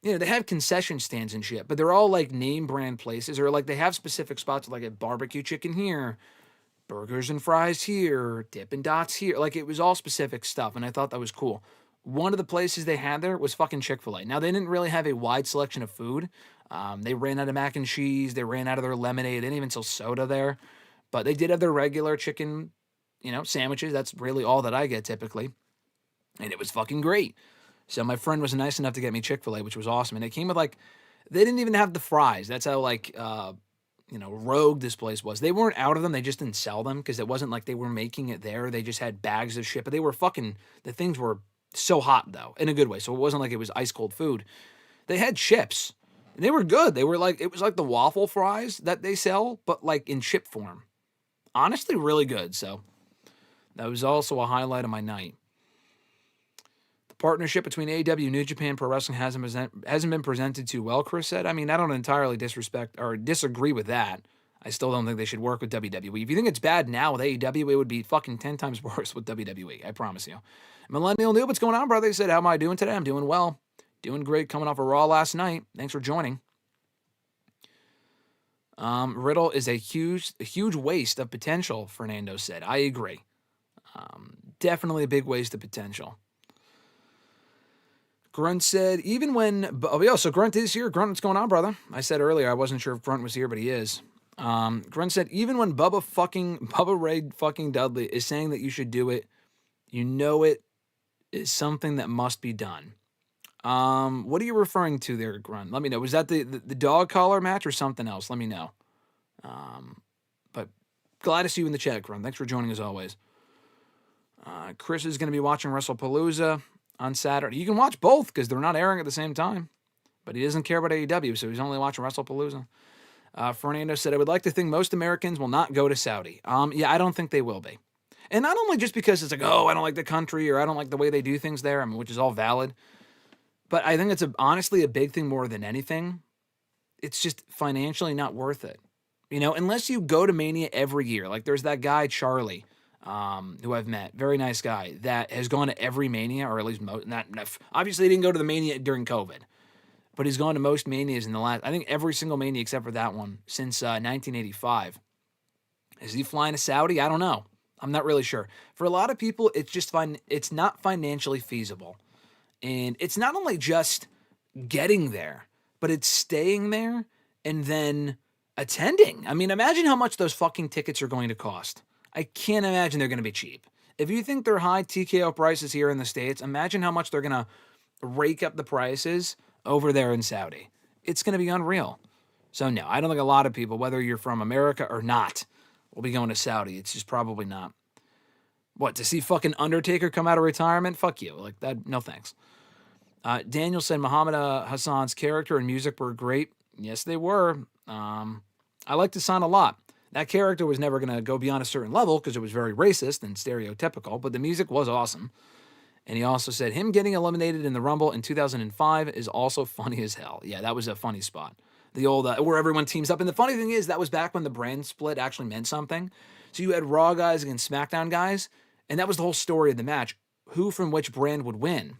they have concession stands and shit, but they're all like name brand places, or like they have specific spots like a barbecue chicken here, burgers and fries here, Dippin' Dots here. Like, it was all specific stuff, and I thought that was cool. One of the places they had there was fucking Chick-fil-A. Now, they didn't really have a wide selection of food. They ran out of mac and cheese. They ran out of their lemonade. They didn't even sell soda there. But they did have their regular chicken, sandwiches. That's really all that I get typically. And it was fucking great. So my friend was nice enough to get me Chick-fil-A, which was awesome. And it came with, like, they didn't even have the fries. That's how, like, rogue this place was. They weren't out of them. They just didn't sell them because it wasn't like they were making it there. They just had bags of shit, but they were the things were so hot though, in a good way. So it wasn't like it was ice cold food. They had chips and they were good. It was like the waffle fries that they sell, but like in chip form. Honestly, really good. So that was also a highlight of my night. The partnership between AEW and New Japan Pro Wrestling hasn't been presented too well, Chris said. I mean, I don't entirely disrespect or disagree with that. I still don't think they should work with WWE. If you think it's bad now with AEW, it would be fucking 10 times worse with WWE. I promise you. Millennial Noob, what's going on, brother? He said, how am I doing today? I'm doing well. Doing great coming off a Raw last night. Thanks for joining. Riddle is a huge waste of potential, Fernando said. I agree. Definitely a big waste of potential. Grunt said, even when... so Grunt is here. Grunt, what's going on, brother? I said earlier I wasn't sure if Grunt was here, but he is. Grunt said, even when Bubba Ray fucking Dudley is saying that you should do it, you know it is something that must be done. What are you referring to there, Grunt? Let me know. Was that the dog collar match or something else? Let me know. But glad to see you in the chat, Grunt. Thanks for joining as always. Chris is going to be watching WrestlePalooza on Saturday. You can watch both because they're not airing at the same time. But he doesn't care about AEW, so he's only watching WrestlePalooza. Fernando said, I would like to think most Americans will not go to Saudi. Yeah, I don't think they will be. And not only just because it's like, oh, I don't like the country or I don't like the way they do things there, which is all valid. But I think it's honestly a big thing more than anything. It's just financially not worth it. Unless you go to Mania every year. Like there's that guy, Charlie, who I've met. Very nice guy that has gone to every Mania, or at least most. Obviously, he didn't go to the Mania during COVID. But he's gone to most Manias in the last, I think every single Mania except for that one, since 1985. Is he flying to Saudi? I don't know. I'm not really sure. For a lot of people, it's just it's not financially feasible. And it's not only just getting there, but it's staying there and then attending. I mean, imagine how much those fucking tickets are going to cost. I can't imagine they're going to be cheap. If you think they're high TKO prices here in the States, imagine how much they're going to rake up the prices over there in Saudi. It's going to be unreal. So no, I don't think a lot of people, whether you're from America or not, will be going to Saudi. It's just probably not. What, to see fucking Undertaker come out of retirement? Fuck you. Like that, no thanks. Daniel said Muhammad Hassan's character and music were great. Yes, they were. I liked Hassan a lot. That character was never going to go beyond a certain level because it was very racist and stereotypical, but the music was awesome. And he also said him getting eliminated in the Rumble in 2005 is also funny as hell. Yeah, that was a funny spot. The old, where everyone teams up. And the funny thing is, that was back when the brand split actually meant something. So you had Raw guys against SmackDown guys, and that was the whole story of the match. Who from which brand would win?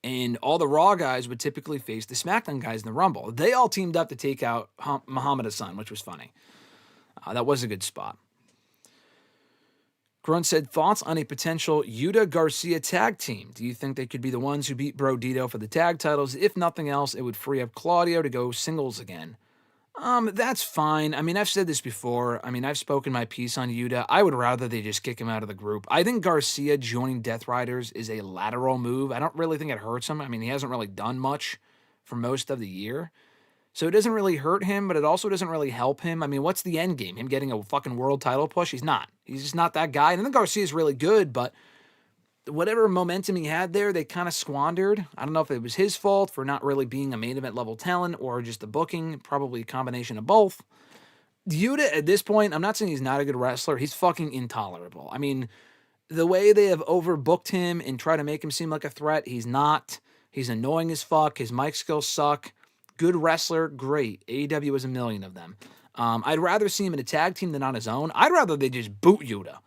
And all the Raw guys would typically face the SmackDown guys in the Rumble. They all teamed up to take out Muhammad Hassan, which was funny. That was a good spot. Grunt said, thoughts on a potential Yuta Garcia tag team? Do you think they could be the ones who beat Bro Dito for the tag titles? If nothing else, it would free up Claudio to go singles again. That's fine. I mean, I've said this before. I mean, I've spoken my piece on Yuta. I would rather they just kick him out of the group. I think Garcia joining Death Riders is a lateral move. I don't really think it hurts him. I mean, he hasn't really done much for most of the year. So it doesn't really hurt him, but it also doesn't really help him. I mean, what's the end game? Him getting a fucking world title push? He's not. He's just not that guy. And I think Garcia's really good, but whatever momentum he had there, they kind of squandered. I don't know if it was his fault for not really being a main event level talent or just the booking, probably a combination of both. Yuta, at this point, I'm not saying he's not a good wrestler. He's fucking intolerable. I mean, the way they have overbooked him and try to make him seem like a threat, he's not. He's annoying as fuck. His mic skills suck. Good wrestler, great. AEW has a million of them. I'd rather see him in a tag team than on his own. I'd rather they just boot Yuta.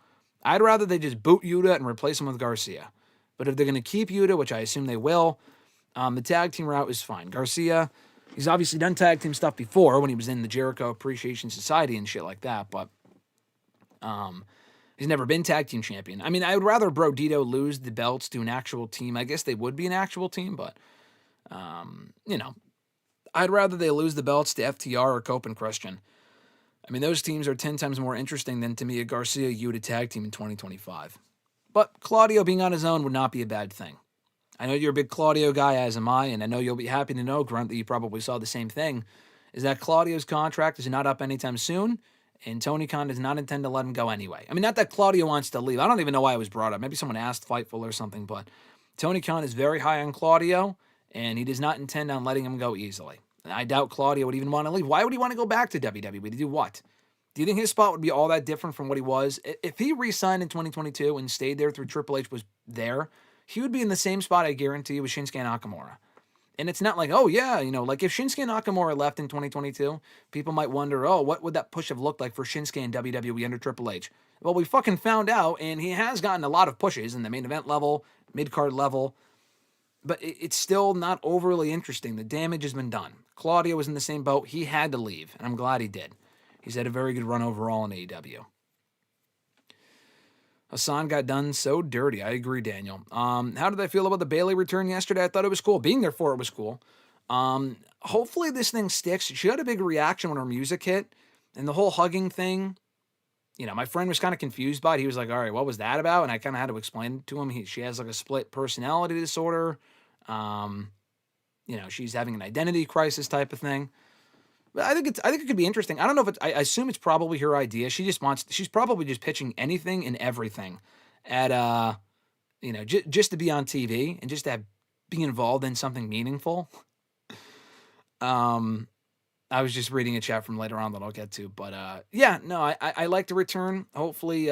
And replace him with Garcia. But if they're going to keep Yuta, which I assume they will, the tag team route is fine. Garcia, he's obviously done tag team stuff before when he was in the Jericho Appreciation Society and shit like that, but he's never been tag team champion. I mean, I would rather Bro Dito lose the belts to an actual team. I guess they would be an actual team, but, I'd rather they lose the belts to FTR or Cope and Christian. I mean, those teams are 10 times more interesting than, to me, a Garcia-Yuta tag team in 2025. But Claudio being on his own would not be a bad thing. I know you're a big Claudio guy, as am I, and I know you'll be happy to know, Grunt, that you probably saw the same thing is that Claudio's contract is not up anytime soon, and Tony Khan does not intend to let him go anyway. I mean, not that Claudio wants to leave. I don't even know why it was brought up. Maybe someone asked Fightful or something, but Tony Khan is very high on Claudio, and he does not intend on letting him go easily. I doubt Claudio would even want to leave. Why would he want to go back to WWE? To do what? Do you think his spot would be all that different from what he was? If he re-signed in 2022 and stayed there through Triple H was there, he would be in the same spot, I guarantee you, with Shinsuke Nakamura. And it's not like, oh, yeah, like if Shinsuke Nakamura left in 2022, people might wonder, oh, what would that push have looked like for Shinsuke in WWE under Triple H? Well, we fucking found out, and he has gotten a lot of pushes in the main event level, mid-card level, but it's still not overly interesting. The damage has been done. Claudio was in the same boat. He had to leave, and I'm glad he did. He's had a very good run overall in AEW. Hassan got done so dirty. I agree, Daniel. How did I feel about the Bayley return yesterday? I thought it was cool. Being there for it was cool. Hopefully this thing sticks. She had a big reaction when her music hit, and the whole hugging thing, my friend was kind of confused by it. He was like, all right, what was that about? And I kind of had to explain to him. She has like a split personality disorder. She's having an identity crisis type of thing. But I think it could be interesting. I don't know if I assume it's probably her idea. She's probably just pitching anything and everything at, just to be on TV and just to be involved in something meaningful. I was just reading a chat from later on that I'll get to, but I like the return. Hopefully,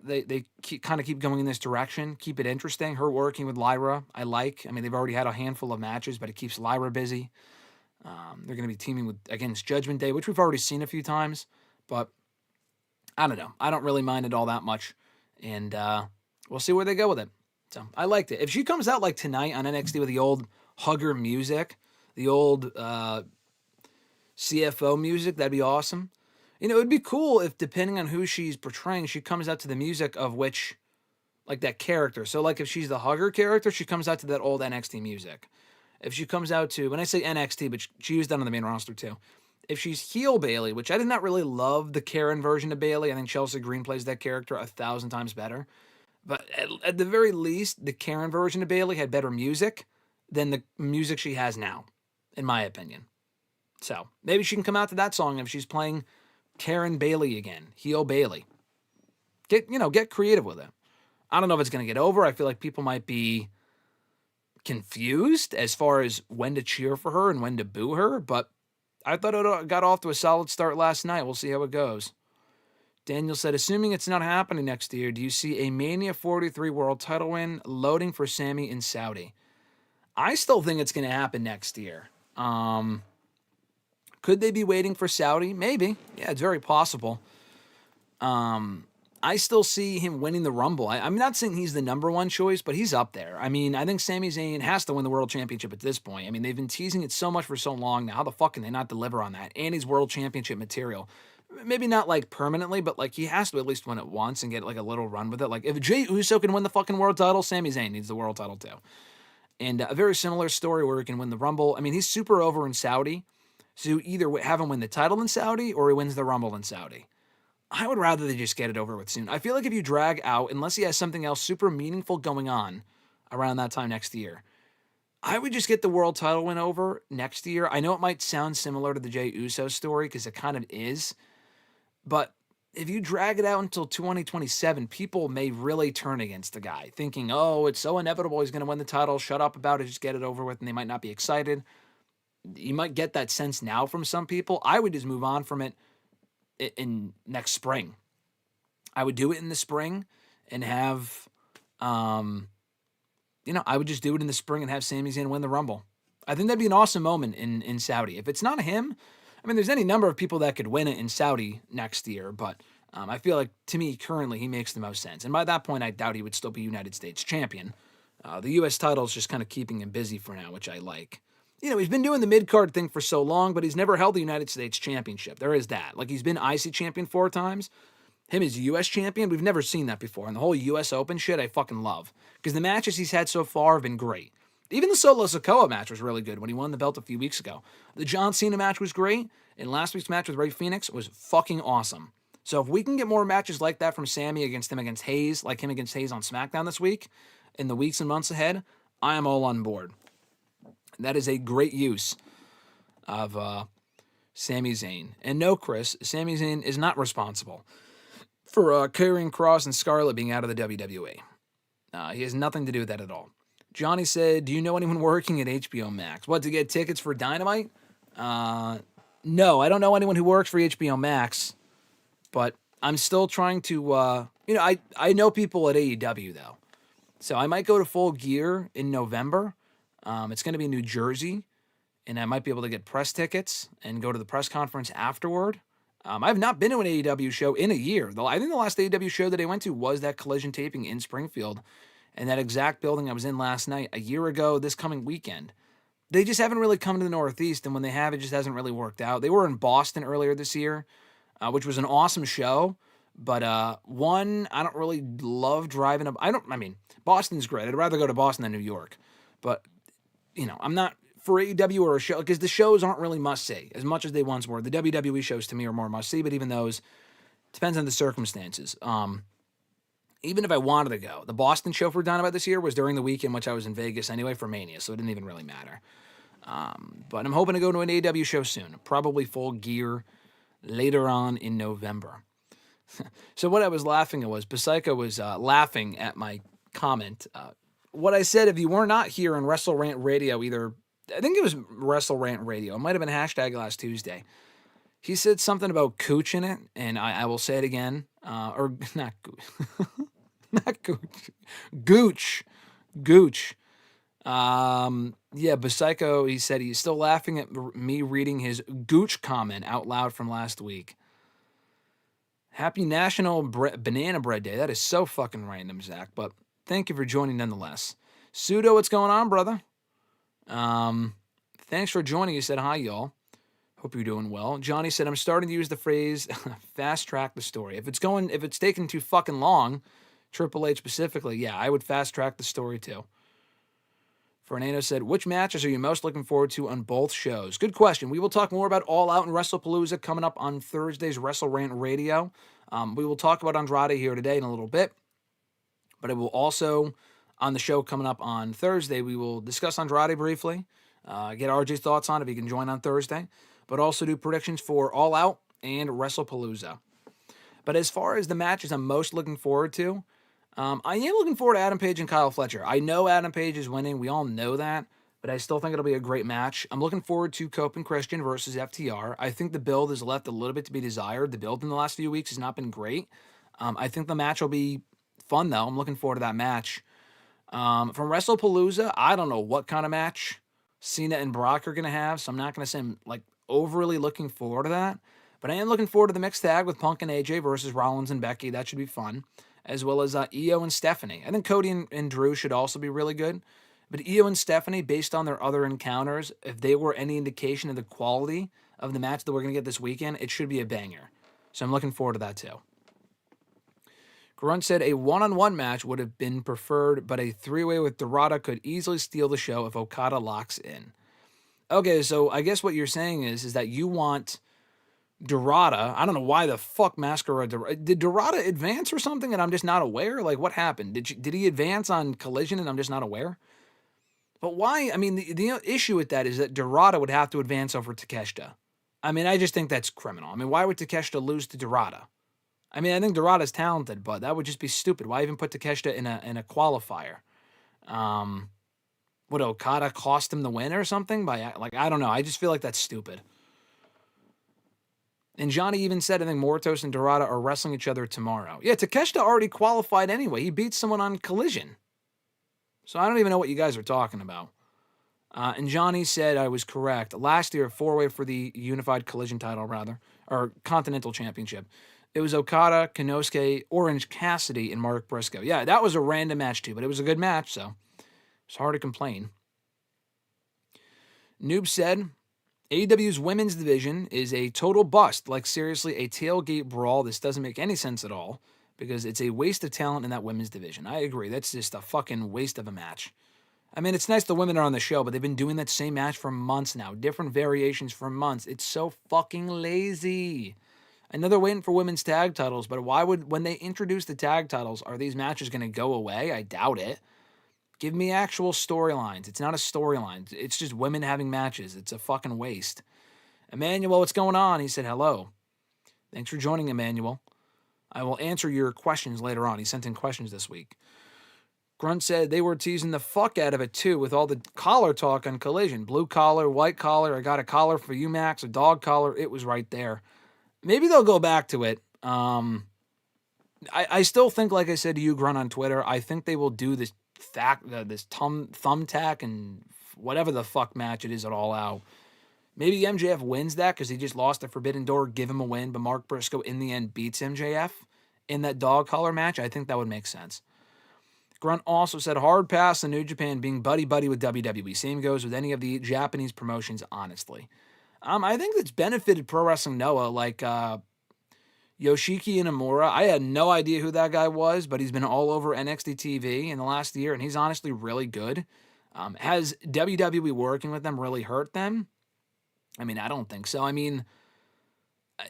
they kind of keep going in this direction, keep it interesting. Her working with Lyra, I mean, they've already had a handful of matches, but it keeps Lyra busy. They're going to be teaming against Judgment Day, which we've already seen a few times, but I don't know. I don't really mind it all that much, and we'll see where they go with it. So I liked it. If she comes out like tonight on NXT with the old hugger music, the old CFO music, that'd be awesome. It would be cool if, depending on who she's portraying, she comes out to the music of which, like that character. So like if she's the hugger character, she comes out to that old NXT music. If she comes out to, when I say NXT, but she used that on the main roster too. If she's heel Bayley, which I did not really love the Karen version of Bayley. I think Chelsea Green plays that character 1,000 times better. But at the very least, the Karen version of Bayley had better music than the music she has now, in my opinion. So maybe she can come out to that song if she's playing Karen Bayley again, heel Bayley. Get creative with it. I don't know if it's going to get over. I feel like people might be confused as far as when to cheer for her and when to boo her, but I thought it got off to a solid start last night. We'll see how it goes. Daniel said, assuming it's not happening next year, do you see a Mania 43 world title win loading for Sami in Saudi? I still think it's going to happen next year. Could they be waiting for Saudi? Maybe. Yeah, it's very possible. I still see him winning the Rumble. I'm not saying he's the number one choice, but he's up there. I mean, I think Sami Zayn has to win the World Championship at this point. I mean, they've been teasing it so much for so long now. How the fuck can they not deliver on that? And he's World Championship material. Maybe not like permanently, but like he has to at least win it once and get like a little run with it. Like if Jey Uso can win the fucking world title, Sami Zayn needs the world title too. And a very similar story where he can win the Rumble. I mean, he's super over in Saudi. So either have him win the title in Saudi or he wins the Rumble in Saudi. I would rather they just get it over with soon. I feel like if you drag out, unless he has something else super meaningful going on around that time next year, I would just get the world title win over next year. I know it might sound similar to the Jey Uso story because it kind of is, but if you drag it out until 2027, people may really turn against the guy, thinking, oh, it's so inevitable he's going to win the title, shut up about it, just get it over with, and they might not be excited. You might get that sense now from some people. I would just move on from it in next spring. I would do it in the spring and have, I would just do it in the spring and have Sami Zayn win the Rumble. I think that'd be an awesome moment in Saudi. If it's not him, I mean, there's any number of people that could win it in Saudi next year, but I feel like, to me, currently, he makes the most sense. And by that point, I doubt he would still be United States champion. The U.S. title is just kind of keeping him busy for now, which I like. He's been doing the mid-card thing for so long, but he's never held the United States championship. There is that. Like, he's been IC champion 4 times. Him as U.S. champion, we've never seen that before. And the whole U.S. Open shit, I fucking love. Because the matches he's had so far have been great. Even the Solo Sikoa match was really good when he won the belt a few weeks ago. The John Cena match was great, and last week's match with Rey Fenix was fucking awesome. So if we can get more matches like that from Sami against Hayes, like him against Hayes on SmackDown this week, in the weeks and months ahead, I am all on board. That is a great use of Sami Zayn. And no, Chris, Sami Zayn is not responsible for Karrion Kross and Scarlett being out of the WWE. He has nothing to do with that at all. Johnny said, do you know anyone working at HBO Max? What, to get tickets for Dynamite? No, I don't know anyone who works for HBO Max, but I'm still trying to, I know people at AEW, though. So I might go to Full Gear in November. It's going to be in New Jersey, and I might be able to get press tickets and go to the press conference afterward. I've not been to an AEW show in a year. I think the last AEW show that I went to was that Collision taping in Springfield, and that exact building I was in last night, a year ago, this coming weekend. They just haven't really come to the Northeast, and when they have, it just hasn't really worked out. They were in Boston earlier this year, which was an awesome show, but I don't really love driving up. Boston's great. I'd rather go to Boston than New York, but, I'm not for AEW or a show, because the shows aren't really must-see as much as they once were. The WWE shows to me are more must-see, but even those, depends on the circumstances. Even if I wanted to go, the Boston show for Dynamite this year was during the weekend, which I was in Vegas anyway for Mania, so it didn't even really matter. But I'm hoping to go to an AEW show soon, probably Full Gear later on in November. So what I was laughing at was, Psycho was laughing at my comment. What I said, if you were not here on WrestleRant Radio, I think it was WrestleRant Radio, it might have been hashtag last Tuesday, he said something about Cooch in it, and I will say it again, or not Gooch, not Gooch, Gooch. Psycho, he said he's still laughing at me reading his Gooch comment out loud from last week. Happy National Banana Bread Day. That is so fucking random, Zach, but thank you for joining nonetheless. Pseudo, what's going on, brother? Thanks for joining. You said hi, y'all. Hope you're doing well. Johnny said, I'm starting to use the phrase fast track the story. If it's taking too fucking long, Triple H specifically, yeah, I would fast track the story too. Fernando said, which matches are you most looking forward to on both shows? Good question. We will talk more about All Out and WrestlePalooza coming up on Thursday's WrestleRant Radio. We will talk about Andrade here today in a little bit, but it will also, on the show coming up on Thursday, we will discuss Andrade briefly, get RJ's thoughts on it if he can join on Thursday, but also do predictions for All Out and WrestlePalooza. But as far as the matches I'm most looking forward to, I am looking forward to Adam Page and Kyle Fletcher. I know Adam Page is winning. We all know that, but I still think it'll be a great match. I'm looking forward to Cope and Christian versus FTR. I think the build has left a little bit to be desired. The build in the last few weeks has not been great. I think the match will be fun, though. I'm looking forward to that match. From WrestlePalooza, I don't know what kind of match Cena and Brock are going to have, so I'm not going to say I'm overly looking forward to that. But I am looking forward to the mixed tag with Punk and AJ versus Rollins and Becky. That should be fun. As well as Io and Stephanie. I think Cody and Drew should also be really good. But Io and Stephanie, based on their other encounters, if they were any indication of the quality of the match that we're going to get this weekend, it should be a banger. So I'm looking forward to that too. Grunt said a one-on-one match would have been preferred, but a three-way with Dorada could easily steal the show if Okada locks in. Okay, so I guess what you're saying is that you want Dorada. I don't know why the fuck Masquerade. Did Dorada advance or something and I'm just not aware? What happened? Did he advance on Collision and I'm just not aware? But why? I mean, the issue with that is that Dorada would have to advance over Takeshita. I mean, I just think that's criminal. I mean, why would Takeshita lose to Dorada? I mean, I think Dorada's talented, but that would just be stupid. Why even put Takeshita in a qualifier? Would Okada cost him the win or something? I don't know. I just feel like that's stupid. And Johnny even said, I think Mortos and Dorada are wrestling each other tomorrow. Yeah, Takeshita already qualified anyway. He beat someone on Collision. So I don't even know what you guys are talking about. And Johnny said I was correct. Last year, four-way for the Unified Collision title, or Continental Championship. It was Okada, Konosuke, Orange Cassidy, and Mark Briscoe. Yeah, that was a random match too, but it was a good match, so it's hard to complain. Noob said, AEW's women's division is a total bust, seriously a tailgate brawl. This doesn't make any sense at all because it's a waste of talent in that women's division. I agree. That's just a fucking waste of a match. I mean, it's nice the women are on the show, but they've been doing that same match for months now. Different variations for months. It's so fucking lazy. I know they're waiting for women's tag titles, but when they introduce the tag titles, are these matches going to go away? I doubt it. Give me actual storylines. It's not a storyline. It's just women having matches. It's a fucking waste. Emmanuel, what's going on? He said, hello. Thanks for joining, Emmanuel. I will answer your questions later on. He sent in questions this week. Grunt said they were teasing the fuck out of it, too, with all the collar talk on Collision. Blue collar, white collar. I got a collar for you, Max. A dog collar. It was right there. Maybe they'll go back to it. I still think, like I said to you, Grunt, on Twitter, I think they will do this thumbtack and whatever the fuck match it is at All Out. Maybe MJF wins that because he just lost the Forbidden Door, give him a win, but Mark Briscoe in the end beats MJF in that dog collar match. I think that would make sense. Grunt also said hard pass on New Japan being buddy-buddy with WWE. Same goes with any of the Japanese promotions, honestly. I think it's benefited Pro Wrestling Noah, like Yoshiki Inamura. I had no idea who that guy was, but he's been all over NXT TV in the last year, and he's honestly really good. Has WWE working with them really hurt them? I mean, I don't think so. I mean,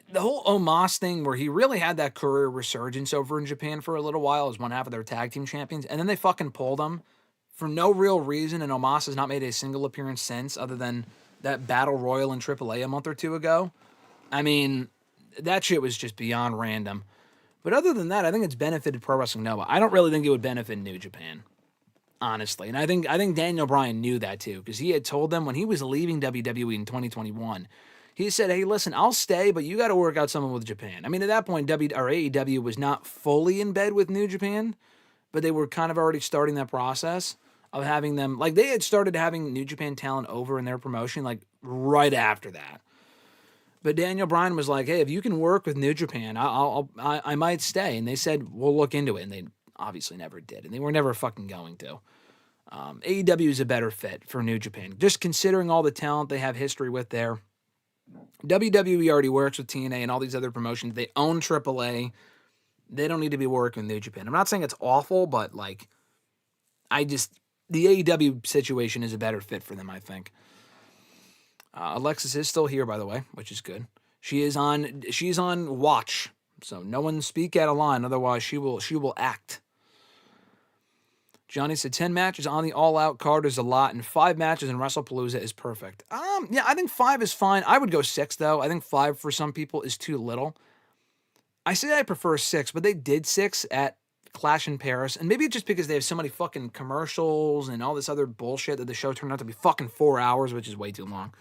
the whole Omos thing where he really had that career resurgence over in Japan for a little while as one half of their tag team champions, and then they fucking pulled him for no real reason, and Omos has not made a single appearance since other than that Battle Royal in AAA a month or two ago. I mean, that shit was just beyond random. But other than that, I think it's benefited Pro Wrestling Noah. I don't really think it would benefit New Japan, honestly. And I think Daniel Bryan knew that too, because he had told them when he was leaving WWE in 2021, he said, hey, listen, I'll stay, but you got to work out something with Japan. I mean, at that point, AEW was not fully in bed with New Japan, but they were kind of already starting that process of having them, like they had started having New Japan talent over in their promotion, like right after that. But Daniel Bryan was like, hey, if you can work with New Japan, I might stay. And they said, we'll look into it. And they obviously never did. And they were never fucking going to. AEW is a better fit for New Japan. Just considering all the talent they have history with there. WWE already works with TNA and all these other promotions. They own AAA. They don't need to be working with New Japan. I'm not saying it's awful, but like, the AEW situation is a better fit for them, I think. Alexis is still here, by the way, which is good. She's on watch, so no one speak out of line. Otherwise, she will act. Johnny said 10 matches on the All Out card is a lot, and 5 matches in WrestlePalooza is perfect. Yeah, I think 5 is fine. I would go 6 though. I think 5 for some people is too little. I say I prefer 6, but they did 6 at Clash in Paris, and maybe it's just because they have so many fucking commercials and all this other bullshit that the show turned out to be fucking 4 hours, which is way too long.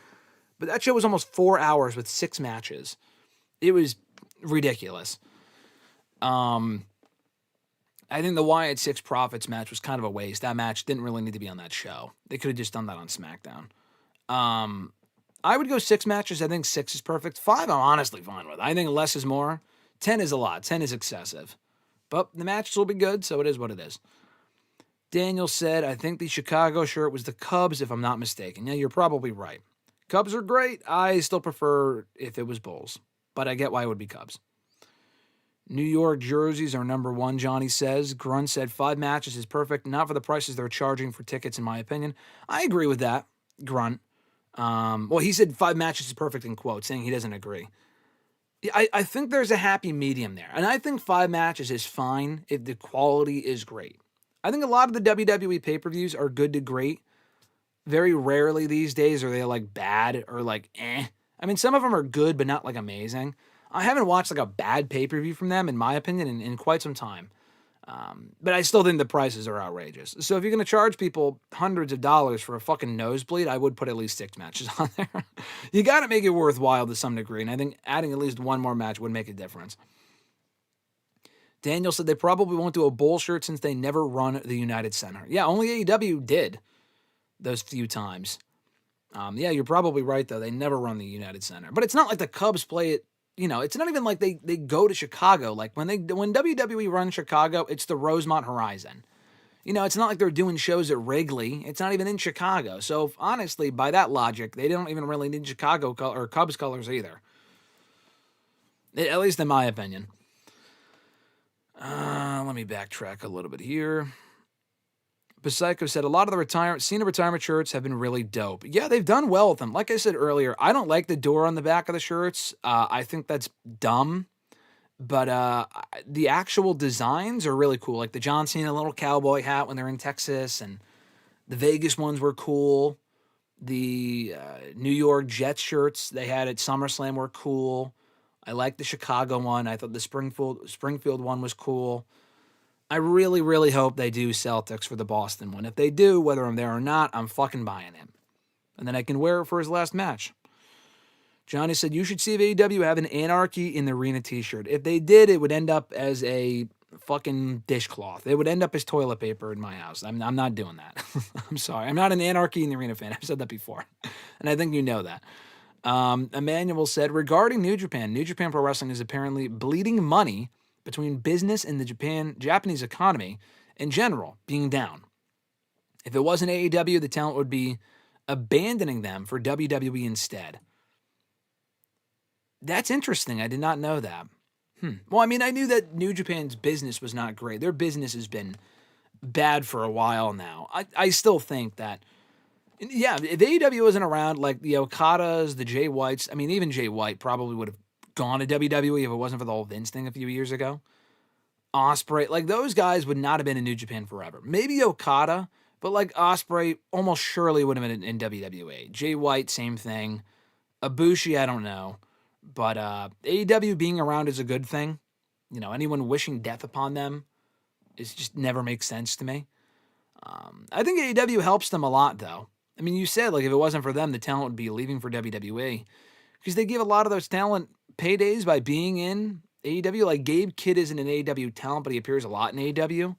But that show was almost 4 hours with 6 matches. It was ridiculous. I think the Wyatt 6 Profits match was kind of a waste. That match didn't really need to be on that show. They could have just done that on SmackDown. I would go 6 matches. I think 6 is perfect. 5 I'm honestly fine with. I think less is more. 10 is a lot. 10 is excessive. But the matches will be good, so it is what it is. Daniel said, I think the Chicago shirt was the Cubs, if I'm not mistaken. Yeah, you're probably right. Cubs are great. I still prefer if it was Bulls, but I get why it would be Cubs. New York jerseys are number 1, Johnny says. Grunt said 5 matches is perfect, not for the prices they're charging for tickets, in my opinion. I agree with that, Grunt. Well, he said 5 matches is perfect in quotes, saying he doesn't agree. I think there's a happy medium there, and I think 5 matches is fine if the quality is great. I think a lot of the WWE pay-per-views are good to great. Very rarely these days are they like bad or like eh. I mean, some of them are good, but not like amazing. I haven't watched like a bad pay-per-view from them, in my opinion, in quite some time. But I still think the prices are outrageous. So if you're going to charge people hundreds of dollars for a fucking nosebleed, I would put at least 6 matches on there. You got to make it worthwhile to some degree, and I think adding at least one more match would make a difference. Daniel said they probably won't do a Bull shirt since they never run the United Center. Yeah, only AEW did those few times. Yeah, you're probably right, though. They never run the United Center. But it's not like the Cubs play it, it's not even like they go to Chicago. Like when WWE runs Chicago, it's the Rosemont Horizon. It's not like they're doing shows at Wrigley. It's not even in Chicago. So honestly, by that logic, they don't even really need Chicago or Cubs colors either. At least in my opinion. Let me backtrack a little bit here. Psycho said a lot of the Cena retirement shirts have been really dope. Yeah, they've done well with them. Like I said earlier, I don't like the door on the back of the shirts. I think that's dumb. But the actual designs are really cool. Like the John Cena little cowboy hat when they're in Texas, and the Vegas ones were cool. The New York Jets shirts they had at SummerSlam were cool. I like the Chicago one. I thought the Springfield one was cool. I really, really hope they do Celtics for the Boston one. If they do, whether I'm there or not, I'm fucking buying it. And then I can wear it for his last match. Johnny said, you should see if AEW have an Anarchy in the Arena t-shirt. If they did, it would end up as a fucking dishcloth. It would end up as toilet paper in my house. I'm not doing that. I'm sorry. I'm not an Anarchy in the Arena fan. I've said that before. And I think you know that. Emmanuel said, regarding New Japan Pro Wrestling is apparently bleeding money between business and the Japanese economy in general being down. If it wasn't AEW, the talent would be abandoning them for WWE instead. That's interesting. I did not know that. Well, I mean, I knew that New Japan's business was not great. Their business has been bad for a while now. I still think that, yeah, if AEW wasn't around, like the Okadas, the Jay Whites, I mean, even Jay White probably would have gone to WWE if it wasn't for the whole Vince thing a few years ago. Ospreay, like those guys would not have been in New Japan forever. Maybe Okada, but like Ospreay almost surely would have been in WWE. Jay White, same thing. Ibushi, I don't know. But AEW being around is a good thing. You know, anyone wishing death upon them is just never makes sense to me. I think AEW helps them a lot, though. I mean, you said, like, if it wasn't for them, the talent would be leaving for WWE. Because they give a lot of those talent paydays by being in AEW. Like, Gabe Kidd isn't an AEW talent, but he appears a lot in AEW.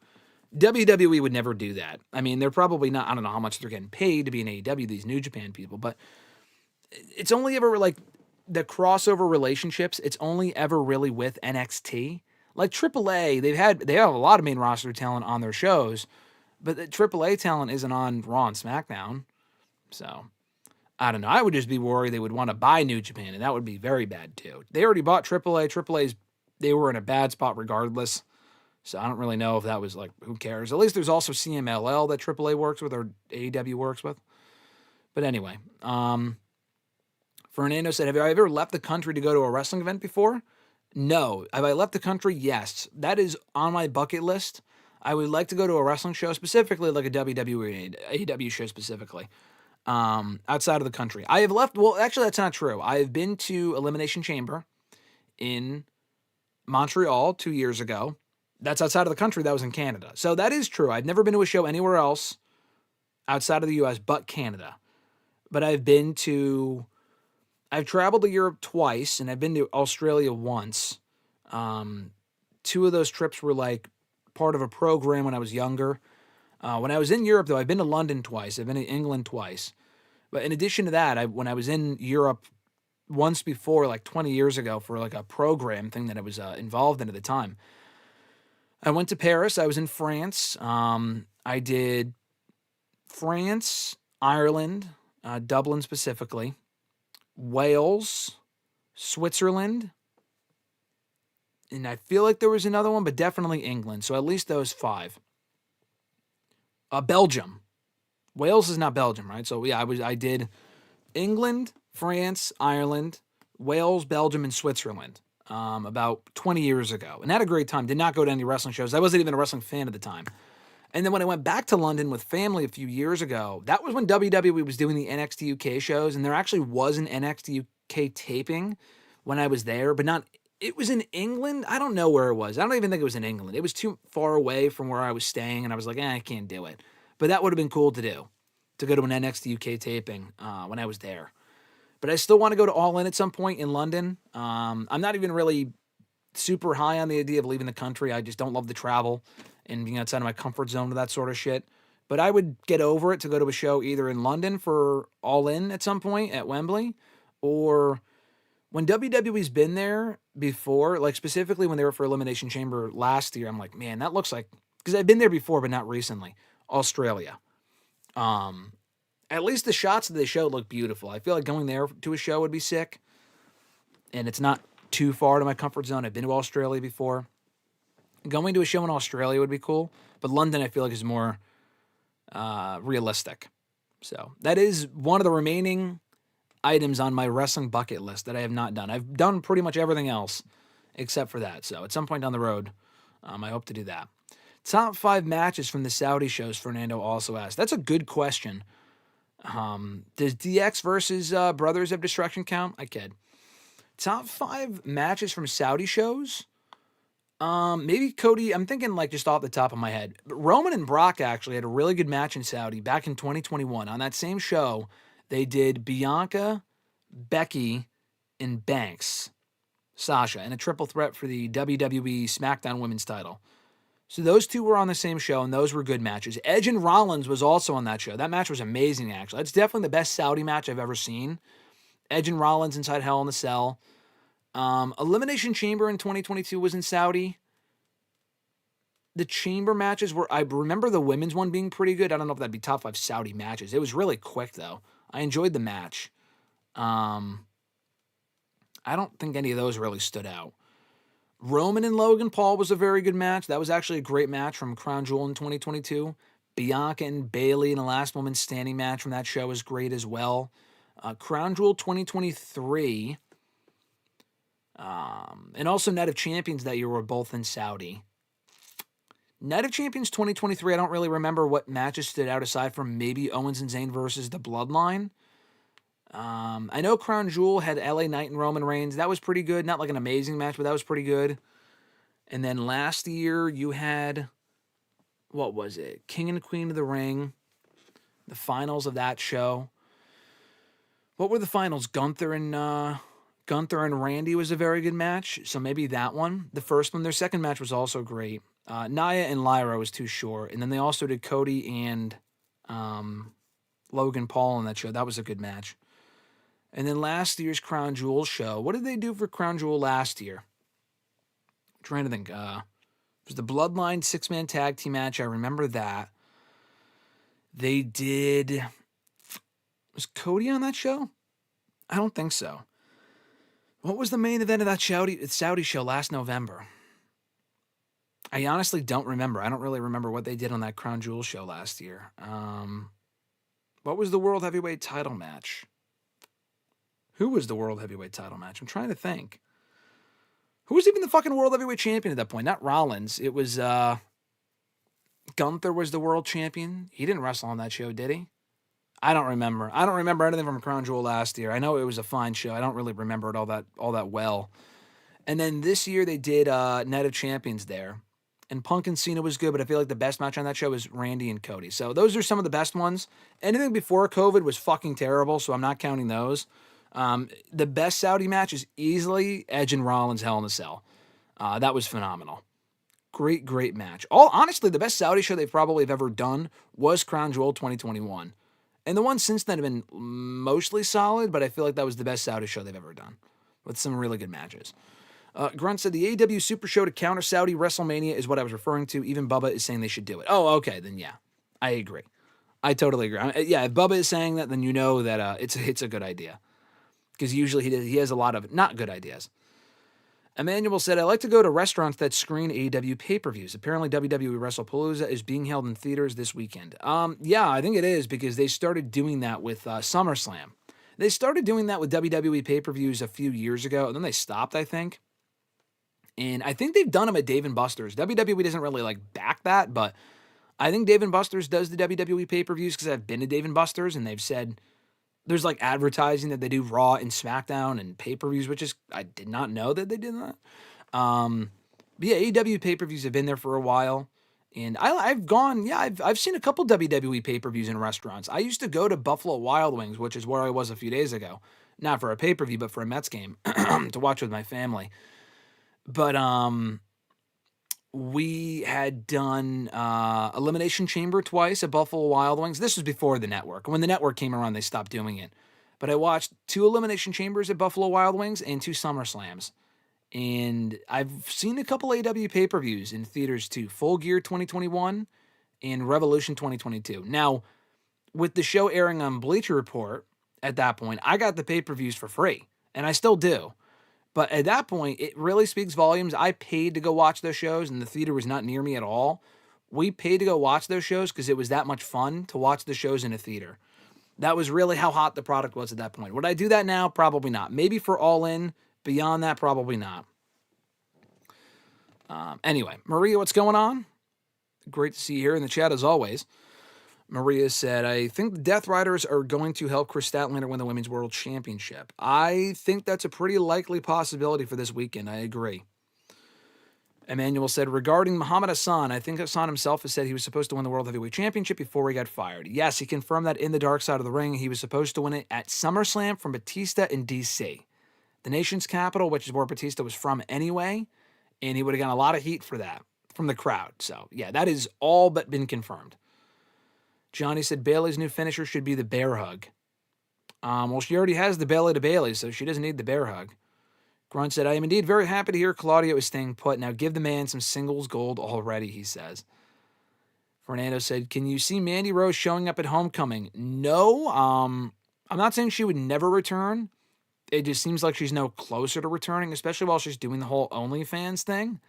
WWE would never do that. I mean, they're probably not, I don't know how much they're getting paid to be in AEW, these New Japan people, but it's only ever, like, the crossover relationships, it's only ever really with NXT. Like AAA, they have a lot of main roster talent on their shows, but the AAA talent isn't on Raw and SmackDown. So, I don't know. I would just be worried they would want to buy New Japan, and that would be very bad too. They already bought AAA. AAA's, they were in a bad spot regardless. So I don't really know if that was like, who cares? At least there's also CMLL that AAA works with or AEW works with. But anyway, Fernando said, have I ever left the country to go to a wrestling event before? No. Have I left the country? Yes. That is on my bucket list. I would like to go to a wrestling show, specifically like a WWE, AEW show specifically, outside of the country. I have left, well, actually, that's not true. I have been to Elimination Chamber in Montreal 2 years ago. That's outside of the country. That was in Canada. So that is true. I've never been to a show anywhere else outside of the U.S. but Canada. But I've traveled to Europe twice, and I've been to Australia once. Two of those trips were like part of a program when I was younger. When I was in Europe, though, I've been to London twice. I've been to England twice. But in addition to that, when I was in Europe once before, like 20 years ago, for like a program thing that I was involved in at the time, I went to Paris. I was in France. I did France, Ireland, Dublin specifically, Wales, Switzerland, and I feel like there was another one, but definitely England. So at least those 5. Belgium. Wales is not Belgium, right? So yeah, I did England, France, Ireland, Wales, Belgium, and Switzerland about 20 years ago. And had a great time. Did not go to any wrestling shows. I wasn't even a wrestling fan at the time. And then when I went back to London with family a few years ago, that was when WWE was doing the NXT UK shows, and there actually was an NXT UK taping when I was there, but not, it was in England. I don't know where it was. I don't even think it was in England. It was too far away from where I was staying, and I was like, I can't do it. But that would have been cool to do, to go to an NXT UK taping when I was there. But I still want to go to All In at some point in London. I'm not even really super high on the idea of leaving the country. I just don't love the travel and being outside of my comfort zone to that sort of shit. But I would get over it to go to a show either in London for All In at some point at Wembley, or when WWE's been there before, like specifically when they were for Elimination Chamber last year, I'm like, man, that looks like, because I've been there before, but not recently, Australia. At least the shots that they showed look beautiful. I feel like going there to a show would be sick, and it's not too far to my comfort zone. I've been to Australia before. Going to a show in Australia would be cool, but London I feel like is more realistic. So that is one of the remaining items on my wrestling bucket list that I have not done. I've done pretty much everything else except for that. So at some point down the road, I hope to do that. Top 5 matches from the Saudi shows, Fernando also asked. That's a good question. Does DX versus Brothers of Destruction count? I kid. Top 5 matches from Saudi shows? Maybe Cody. I'm thinking like just off the top of my head. But Roman and Brock actually had a really good match in Saudi back in 2021. On that same show, they did Bianca, Becky, and Banks, Sasha, in a triple threat for the WWE SmackDown Women's title. So those two were on the same show, and those were good matches. Edge and Rollins was also on that show. That match was amazing, actually. That's definitely the best Saudi match I've ever seen. Edge and Rollins inside Hell in the Cell. Elimination Chamber in 2022 was in Saudi. The Chamber matches were, I remember the women's one being pretty good. I don't know if that'd be top 5 Saudi matches. It was really quick, though. I enjoyed the match. I don't think any of those really stood out. Roman and Logan Paul was a very good match. That was actually a great match from Crown Jewel in 2022. Bianca and Bayley in the Last Woman Standing match from that show was great as well. Crown Jewel 2023 and also Night of Champions that year were both in Saudi. Night of Champions 2023, I don't really remember what matches stood out aside from maybe Owens and Zayn versus the Bloodline. I know Crown Jewel had LA Knight and Roman Reigns. That was pretty good. Not like an amazing match, but that was pretty good. And then last year you had, what was it? King and Queen of the Ring. The finals of that show. What were the finals? Gunther and Randy was a very good match. So maybe that one. The first one. Their second match was also great. Nia and Lyra was too short. And then they also did Cody and Logan Paul on that show. That was a good match. And then last year's Crown Jewel show. What did they do for Crown Jewel last year? I'm trying to think. It was the Bloodline 6-man tag team match. I remember that. They did... Was Cody on that show? I don't think so. What was the main event of that Saudi show last November? I honestly don't remember. I don't really remember what they did on that Crown Jewel show last year. What was the World Heavyweight title match? Who was the World Heavyweight title match? I'm trying to think. Who was even the fucking World Heavyweight champion at that point? Not Rollins. It was, Gunther was the world champion. He didn't wrestle on that show, did he? I don't remember. I don't remember anything from Crown Jewel last year. I know it was a fine show. I don't really remember it all that well. And then this year they did Night of Champions there. And Punk and Cena was good, but I feel like the best match on that show was Randy and Cody. So those are some of the best ones. Anything before COVID was fucking terrible, so I'm not counting those. The best Saudi match is easily Edge and Rollins Hell in a Cell. That was phenomenal. Great match. Honestly, the best Saudi show they probably have ever done was Crown Jewel 2021. And the ones since then have been mostly solid, but I feel like that was the best Saudi show they've ever done with some really good matches. Grunt said the AEW Super Show to counter Saudi WrestleMania is what I was referring to. Even Bubba is saying they should do it. Oh, okay, then yeah. I agree. I totally agree. Yeah, if Bubba is saying that, then you know that it's a good idea. Because usually he has a lot of not good ideas. Emmanuel said, I like to go to restaurants that screen AEW pay-per-views. Apparently WWE WrestlePalooza is being held in theaters this weekend. Yeah, I think it is because they started doing that with SummerSlam. They started doing that with WWE pay-per-views a few years ago, and then they stopped, I think. And I think they've done them at Dave & Buster's. WWE doesn't really back that, but I think Dave & Buster's does the WWE pay-per-views because I've been to Dave & Buster's and they've said there's advertising that they do Raw and SmackDown and pay-per-views, which is, I did not know that they did that. But yeah, AEW pay-per-views have been there for a while. And I've seen a couple WWE pay-per-views in restaurants. I used to go to Buffalo Wild Wings, which is where I was a few days ago. Not for a pay-per-view, but for a Mets game to watch with my family. But we had done Elimination Chamber twice at Buffalo Wild Wings. This was before the network. When the network came around, they stopped doing it. But I watched 2 Elimination Chambers at Buffalo Wild Wings and 2 SummerSlams. And I've seen a couple AEW pay-per-views in theaters too. Full Gear 2021 and Revolution 2022. Now, with the show airing on Bleacher Report at that point, I got the pay-per-views for free. And I still do. But at that point, it really speaks volumes. I paid to go watch those shows, and the theater was not near me at all. We paid to go watch those shows because it was that much fun to watch the shows in a theater. That was really how hot the product was at that point. Would I do that now? Probably not. Maybe for All In. Beyond that, probably not. Anyway, Maria, what's going on? Great to see you here in the chat as always. Maria said, I think the Death Riders are going to help Chris Statlander win the Women's World Championship. I think that's a pretty likely possibility for this weekend. I agree. Emmanuel said, regarding Muhammad Hassan, I think Hassan himself has said he was supposed to win the World Heavyweight Championship before he got fired. Yes, he confirmed that in the Dark Side of the Ring. He was supposed to win it at SummerSlam from Batista in D.C., the nation's capital, which is where Batista was from anyway, and he would have gotten a lot of heat for that from the crowd. So, yeah, that is all but been confirmed. Johnny said Bayley's new finisher should be the bear hug. Well, she already has the belly to Bayley, so she doesn't need the bear hug. Grunt said, I am indeed very happy to hear Claudio is staying put. Now give the man some singles gold already, he says. Fernando said, can you see Mandy Rose showing up at Homecoming? No. I'm not saying she would never return. It just seems like she's no closer to returning, especially while she's doing the whole OnlyFans thing.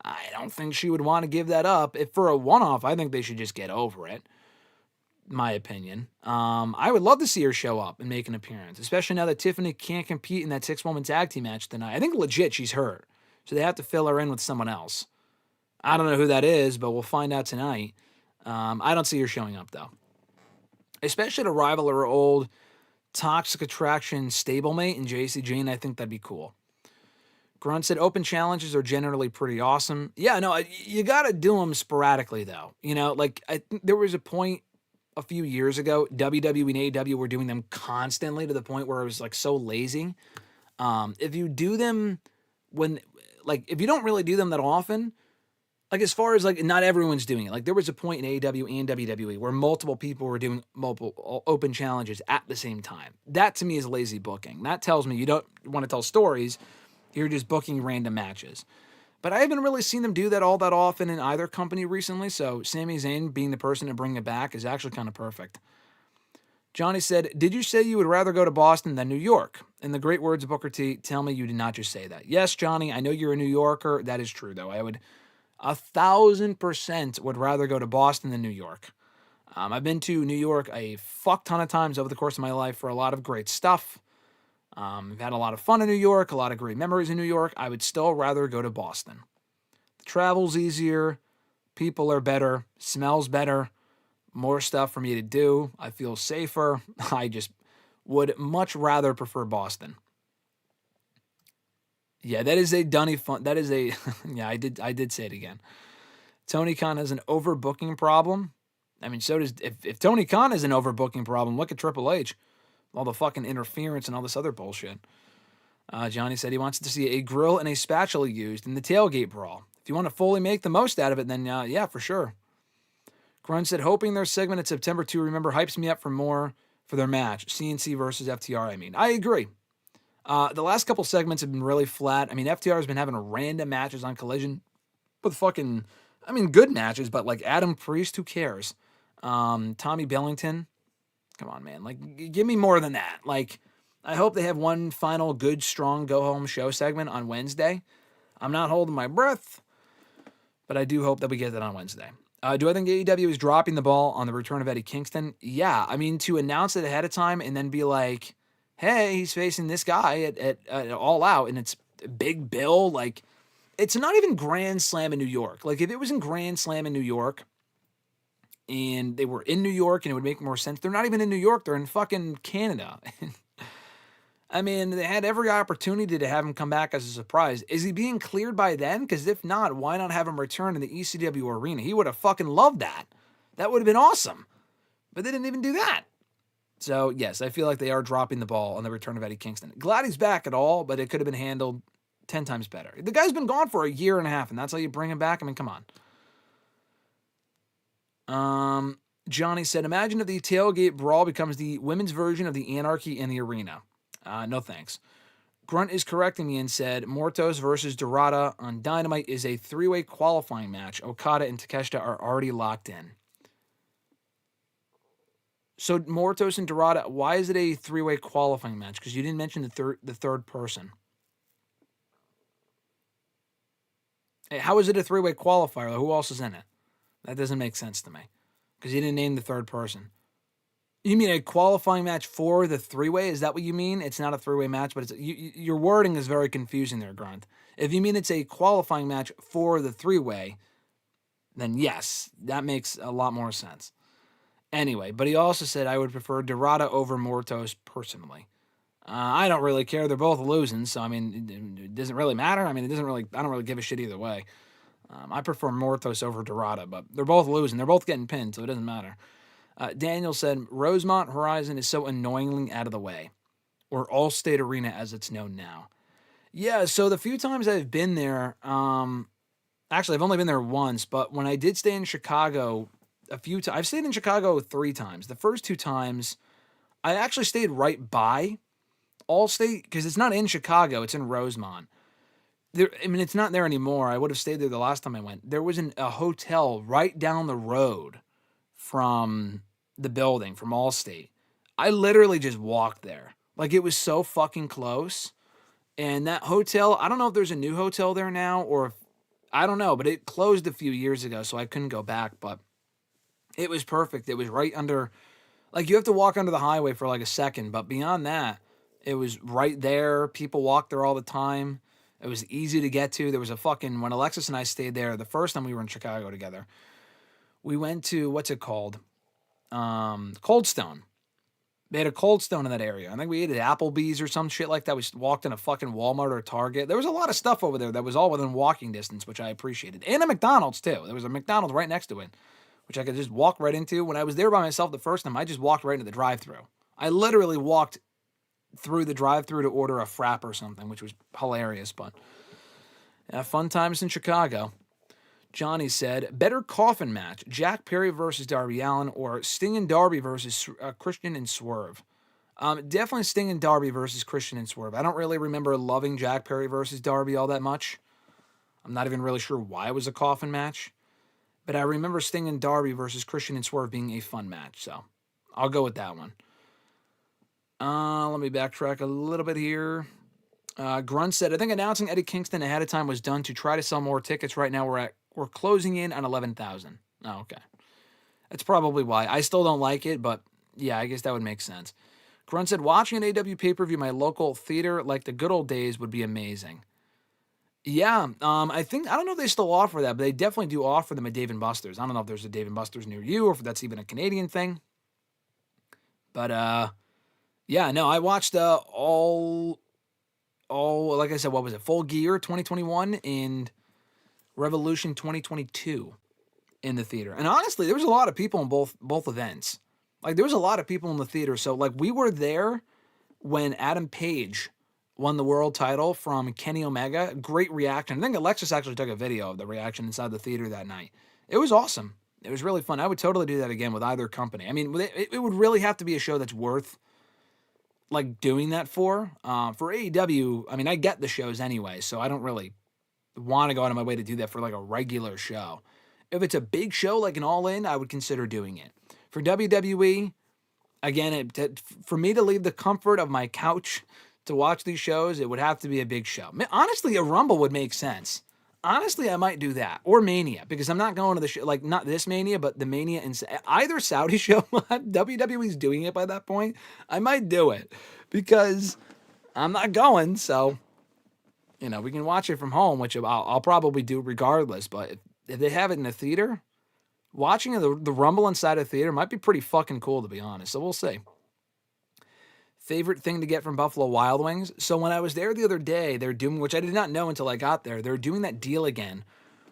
I don't think she would want to give that up. If for a one-off, I think they should just get over it. My opinion. I would love to see her show up and make an appearance, especially now that Tiffany can't compete in that 6-woman tag team match tonight. I think legit she's hurt, so they have to fill her in with someone else. I don't know who that is, but we'll find out tonight. I don't see her showing up, though. Especially to rival her old Toxic Attraction stablemate in JC Jane, I think that'd be cool. Grunt said open challenges are generally pretty awesome. Yeah, no, you got to do them sporadically, though. You know, like, I think there was a point a few years ago, WWE and AEW were doing them constantly to the point where it was like so lazy. If you do them if you don't really do them that often, like as far as like not everyone's doing it. Like there was a point in AEW and WWE where multiple people were doing multiple open challenges at the same time. That to me is lazy booking. That tells me you don't want to tell stories. You're just booking random matches. But I haven't really seen them do that all that often in either company recently, so Sami Zayn being the person to bring it back is actually kind of perfect. Johnny said, did you say you would rather go to Boston than New York? In the great words of Booker T, tell me you did not just say that. Yes, Johnny, I know you're a New Yorker. That is true, though. I would 1,000% would rather go to Boston than New York. I've been to New York a fuck ton of times over the course of my life for a lot of great stuff. I've had a lot of fun in New York, a lot of great memories in New York. I would still rather go to Boston. The travel's easier, people are better, smells better, more stuff for me to do. I feel safer. I just would much rather prefer Boston. Yeah, that is a dunny fun. That is a yeah. I did say it again. Tony Khan has an overbooking problem. I mean, so does if Tony Khan has an overbooking problem, look at Triple H. All the fucking interference and all this other bullshit. Johnny said he wants to see a grill and a spatula used in the tailgate brawl. If you want to fully make the most out of it, then yeah, for sure. Grunt said, hoping their segment at September 2, remember, hypes me up for more for their match. CNC versus FTR, I mean. I agree. The last couple segments have been really flat. I mean, FTR has been having random matches on Collision with fucking, I mean, good matches, but like Adam Priest, who cares? Tommy Billington. Come on, man. Like, give me more than that. Like, I hope they have one final good, strong go-home show segment on Wednesday. I'm not holding my breath, but I do hope that we get that on Wednesday. Do I think AEW is dropping the ball on the return of Eddie Kingston? Yeah. I mean, to announce it ahead of time and then be like, hey, he's facing this guy at All Out, and it's Big Bill. Like, it's not even Grand Slam in New York. Like, if it was in Grand Slam in New York, and they were in New York, and it would make more sense. They're not even in New York. They're in fucking Canada. I mean, they had every opportunity to have him come back as a surprise. Is he being cleared by then? Because if not, why not have him return in the ECW arena? He would have fucking loved that. That would have been awesome. But they didn't even do that. So, yes, I feel like they are dropping the ball on the return of Eddie Kingston. Glad he's back at all, but it could have been handled 10 times better. The guy's been gone for a year and a half, and that's how you bring him back? I mean, come on. Johnny said, imagine if the tailgate brawl becomes the women's version of the Anarchy in the arena. No thanks. Grunt is correcting me and said, Mortos versus Dorada on Dynamite is a 3-way qualifying match. Okada and Takeshita are already locked in. So Mortos and Dorada, why is it a 3-way qualifying match? Because you didn't mention the third person. Hey, how is it a 3-way qualifier? Who else is in it? That doesn't make sense to me. Because you didn't name the third person. You mean a qualifying match for the 3-way? Is that what you mean? It's not a 3-way match, but your wording is very confusing there, Grunt. If you mean it's a qualifying match for the 3-way, then yes, that makes a lot more sense. Anyway, but he also said I would prefer Dorada over Mortos personally. I don't really care. They're both losing, so I mean, it doesn't really matter. I mean, it doesn't really. I don't really give a shit either way. I prefer Mortos over Dorada, but they're both losing. They're both getting pinned, so it doesn't matter. Daniel said Rosemont Horizon is so annoyingly out of the way, or Allstate Arena as it's known now. Yeah, so the few times I've been there, actually I've only been there once, but when I did stay in Chicago a few times, I've stayed in Chicago 3 times. The first 2 times, I actually stayed right by Allstate because it's not in Chicago, it's in Rosemont. I mean, it's not there anymore. I would have stayed there the last time I went. There was a hotel right down the road from the building, from Allstate. I literally just walked there. Like, it was so fucking close. And that hotel, I don't know if there's a new hotel there now or if, I don't know, but it closed a few years ago, so I couldn't go back. But it was perfect. It was right under, like, you have to walk under the highway for like a second, but beyond that, it was right there. People walk there all the time. It was easy to get to. There was when Alexis and I stayed there the first time we were in Chicago together, we went to, what's it called? Cold Stone. They had a Cold Stone in that area. I think we ate at Applebee's or some shit like that. We walked in a fucking Walmart or Target. There was a lot of stuff over there that was all within walking distance, which I appreciated. And a McDonald's, too. There was a McDonald's right next to it, which I could just walk right into. When I was there by myself the first time, I just walked right into the drive-thru. I literally walked through the drive-thru to order a frap or something, which was hilarious. But yeah, fun times in Chicago. Johnny said, better coffin match, Jack Perry versus Darby Allin or Sting and Darby versus Christian and Swerve. Definitely Sting and Darby versus Christian and Swerve. I don't really remember loving Jack Perry versus Darby all that much. I'm not even really sure why it was a coffin match. But I remember Sting and Darby versus Christian and Swerve being a fun match. So I'll go with that one. Let me backtrack a little bit here. Grunt said, I think announcing Eddie Kingston ahead of time was done to try to sell more tickets. Right now we're closing in on 11,000. Oh, okay. That's probably why. I still don't like it, but yeah, I guess that would make sense. Grunt said, watching an AW pay-per-view in my local theater like the good old days would be amazing. Yeah, I don't know if they still offer that, but they definitely do offer them at Dave & Buster's. I don't know if there's a Dave & Buster's near you or if that's even a Canadian thing. But, yeah, no, I watched all, like I said, what was it, Full Gear 2021 and Revolution 2022 in the theater. And honestly, there was a lot of people in both events. Like, there was a lot of people in the theater. So, like, we were there when Adam Page won the world title from Kenny Omega. Great reaction. I think Alexis actually took a video of the reaction inside the theater that night. It was awesome. It was really fun. I would totally do that again with either company. I mean, it would really have to be a show that's worth, like, doing that for. For AEW, I mean, I get the shows anyway, so I don't really want to go out of my way to do that for, like, a regular show. If it's a big show, like an All In, I would consider doing it. For WWE, again, for me to leave the comfort of my couch to watch these shows, it would have to be a big show. Honestly, a Rumble would make sense. Honestly, I might do that. Or Mania, because I'm not going to the show, like, not this Mania, but the Mania in either Saudi show. WWE's doing it by that point. I might do it because I'm not going, so, you know, we can watch it from home, which I'll probably do regardless. But if they have it in the theater, watching the Rumble inside a theater might be pretty fucking cool, to be honest. So we'll see. Favorite thing to get from Buffalo Wild Wings? So when I was there the other day, they're doing, which I did not know until I got there, they're doing that deal again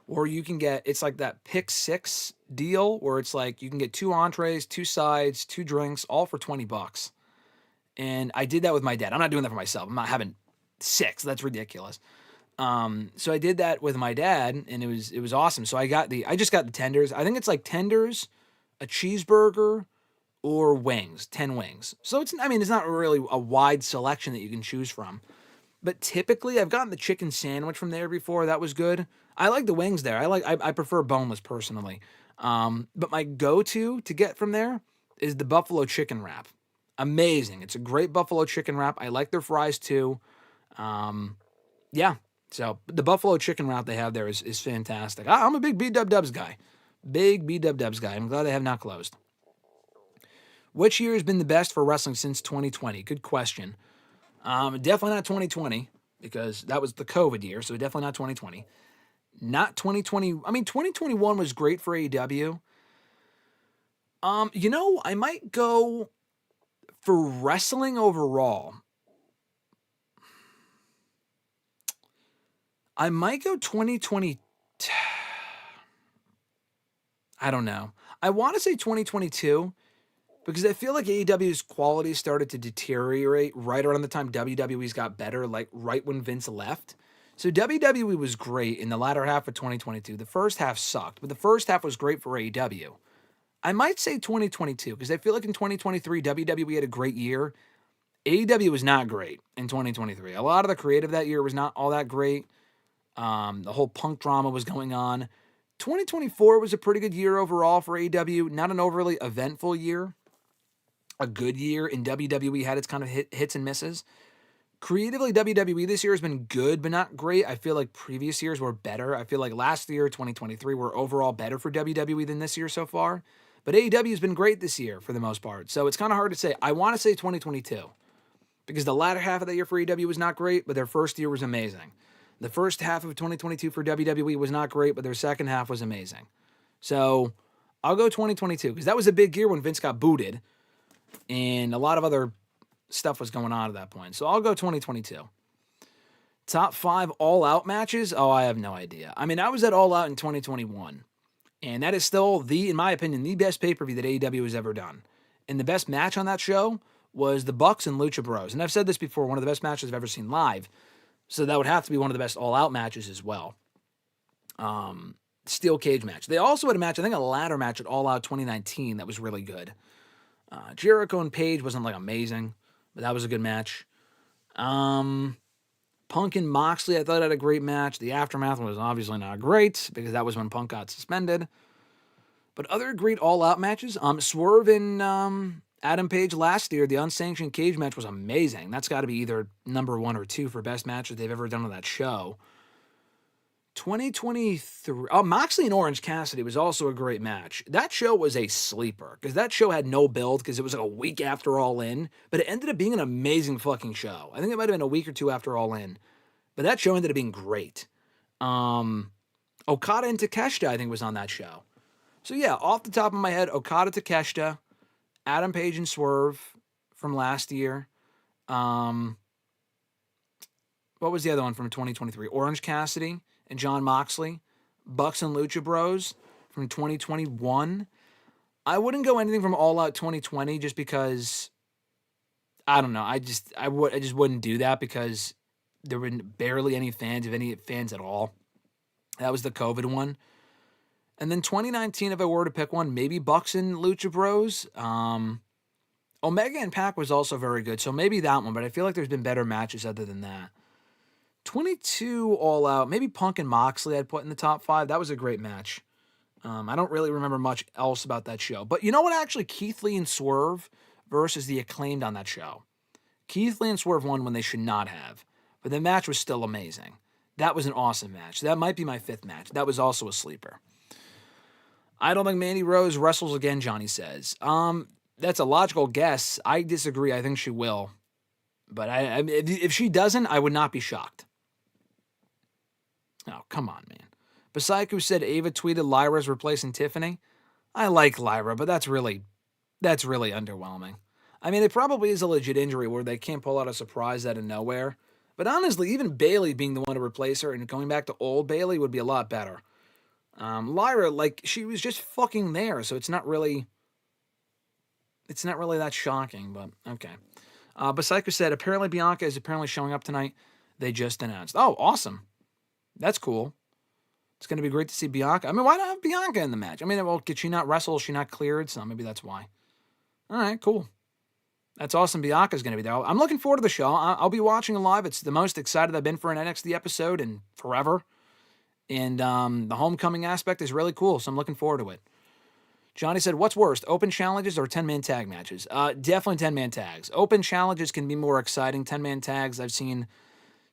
where you can get, it's like that pick six deal where it's like you can get 2 entrees, 2 sides, 2 drinks, all for $20. And I did that with my dad. I'm not doing that for myself. I'm not having 6. That's ridiculous. So I did that with my dad, and it was awesome. So I just got the tenders. I think it's like tenders, a cheeseburger, or wings, 10 wings. So it's not really a wide selection that you can choose from. But typically, I've gotten the chicken sandwich from there before. That was good. I like the wings there. I prefer boneless personally. But my go-to to get from there is the buffalo chicken wrap. Amazing. It's a great buffalo chicken wrap. I like their fries too. Yeah. So the buffalo chicken wrap they have there is fantastic. I'm a big B-dub-dubs guy. Big B-dub-dubs guy. I'm glad they have not closed. Which year has been the best for wrestling since 2020? Good question. Definitely not 2020 because that was the COVID year, so definitely not 2020. Not 2020. I mean, 2021 was great for AEW, I might go for wrestling overall. I might go 2020. I don't know. I want to say 2022 because I feel like AEW's quality started to deteriorate right around the time WWE's got better, like right when Vince left. So WWE was great in the latter half of 2022. The first half sucked, but the first half was great for AEW. I might say 2022 because I feel like in 2023, WWE had a great year. AEW was not great in 2023. A lot of the creative that year was not all that great. The whole Punk drama was going on. 2024 was a pretty good year overall for AEW. Not an overly eventful year. A good year, and WWE had its kind of hits and misses. Creatively, WWE this year has been good, but not great. I feel like previous years were better. I feel like last year, 2023, were overall better for WWE than this year so far. But AEW has been great this year for the most part. So it's kind of hard to say. I want to say 2022 because the latter half of that year for AEW was not great, but their first year was amazing. The first half of 2022 for WWE was not great, but their second half was amazing. So I'll go 2022 because that was a big year when Vince got booted and a lot of other stuff was going on at that point. So I'll go 2022. Top 5 all-out matches? Oh, I have no idea. I mean, I was at All Out in 2021, and that is still, in my opinion, the best pay-per-view that AEW has ever done. And the best match on that show was the Bucks and Lucha Bros. And I've said this before, one of the best matches I've ever seen live. So that would have to be one of the best all-out matches as well. Steel cage match. They also had a match, I think a ladder match at All Out 2019 that was really good. Jericho and Page wasn't like amazing, but that was a good match. Punk and Moxley, I thought had a great match. The Aftermath was obviously not great because that was when Punk got suspended. But other great all-out matches, Swerve and Adam Page last year, the unsanctioned cage match was amazing. That's got to be either number 1 or 2 for best matches they've ever done on that show. 2023, Moxley and Orange Cassidy was also a great match. That show was a sleeper because that show had no build because it was like a week after All In, but it ended up being an amazing fucking show. I think it might have been a week or 2 after All In, but that show ended up being great. Okada and Takeshita, I think, was on that show. So yeah, off the top of my head, Okada, Takeshita, Adam Page and Swerve from last year. What was the other one from 2023? Orange Cassidy and John Moxley. Bucks and Lucha Bros from 2021. I wouldn't go anything from All Out 2020 just because, I don't know. I just wouldn't do that because there were barely any fans at all. That was the COVID one. And then 2019, if I were to pick one, maybe Bucks and Lucha Bros. Omega and Pac was also very good, so maybe that one, but I feel like there's been better matches other than that. 22 All Out, maybe Punk and Moxley I'd put in the top 5. That was a great match. I don't really remember much else about that show. But you know what, actually? Keith Lee and Swerve versus the Acclaimed on that show. Keith Lee and Swerve won when they should not have, but the match was still amazing. That was an awesome match. That might be my 5th match. That was also a sleeper. I don't think Mandy Rose wrestles again, Johnny says. That's a logical guess. I disagree. I think she will. But if she doesn't, I would not be shocked. Oh, come on, man. Psycho said Ava tweeted Lyra's replacing Tiffany. I like Lyra, but that's really underwhelming. I mean, it probably is a legit injury where they can't pull out a surprise out of nowhere. But honestly, even Bayley being the one to replace her and going back to old Bayley would be a lot better. Lyra, like, she was just fucking there, so it's not really that shocking, but okay. Psycho said, apparently Bianca is apparently showing up tonight. They just announced. Oh, awesome. That's cool. It's going to be great to see Bianca. I mean, why not have Bianca in the match? I mean, well, did she not wrestle? Is she not cleared? So maybe that's why. All right, cool. That's awesome. Bianca's going to be there. I'm looking forward to the show. I'll be watching it live. It's the most excited I've been for an NXT episode in forever. And the homecoming aspect is really cool, so I'm looking forward to it. Johnny said, what's worst, open challenges or 10-man tag matches? Definitely 10-man tags. Open challenges can be more exciting. 10-man tags, I've seen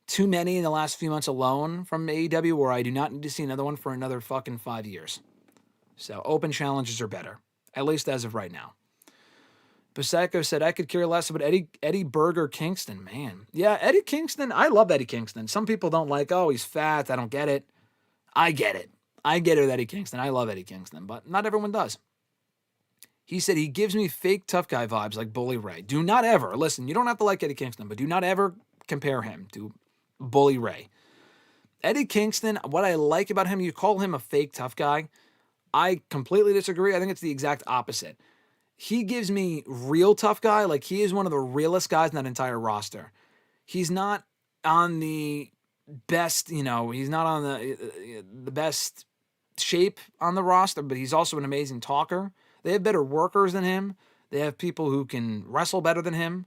too many in the last few months alone from AEW where I do not need to see another one for another fucking 5 years. So open challenges are better, at least as of right now. Psycho said, I could care less about Eddie Berger Kingston. Man. Yeah, Eddie Kingston, I love Eddie Kingston. Some people don't like, oh, he's fat, I don't get it. I get it. I get it with Eddie Kingston. I love Eddie Kingston, but not everyone does. He said he gives me fake tough guy vibes like Bully Ray. Do not ever, listen, you don't have to like Eddie Kingston, but do not ever compare him to Bully Ray. Eddie Kingston, what I like about him, you call him a fake tough guy. I completely disagree. I think it's the exact opposite. He gives me real tough guy. Like, he is one of the realest guys in that entire roster. He's not on the best, he's not on the best shape on the roster, but he's also an amazing talker. They have better workers than him. They have people who can wrestle better than him,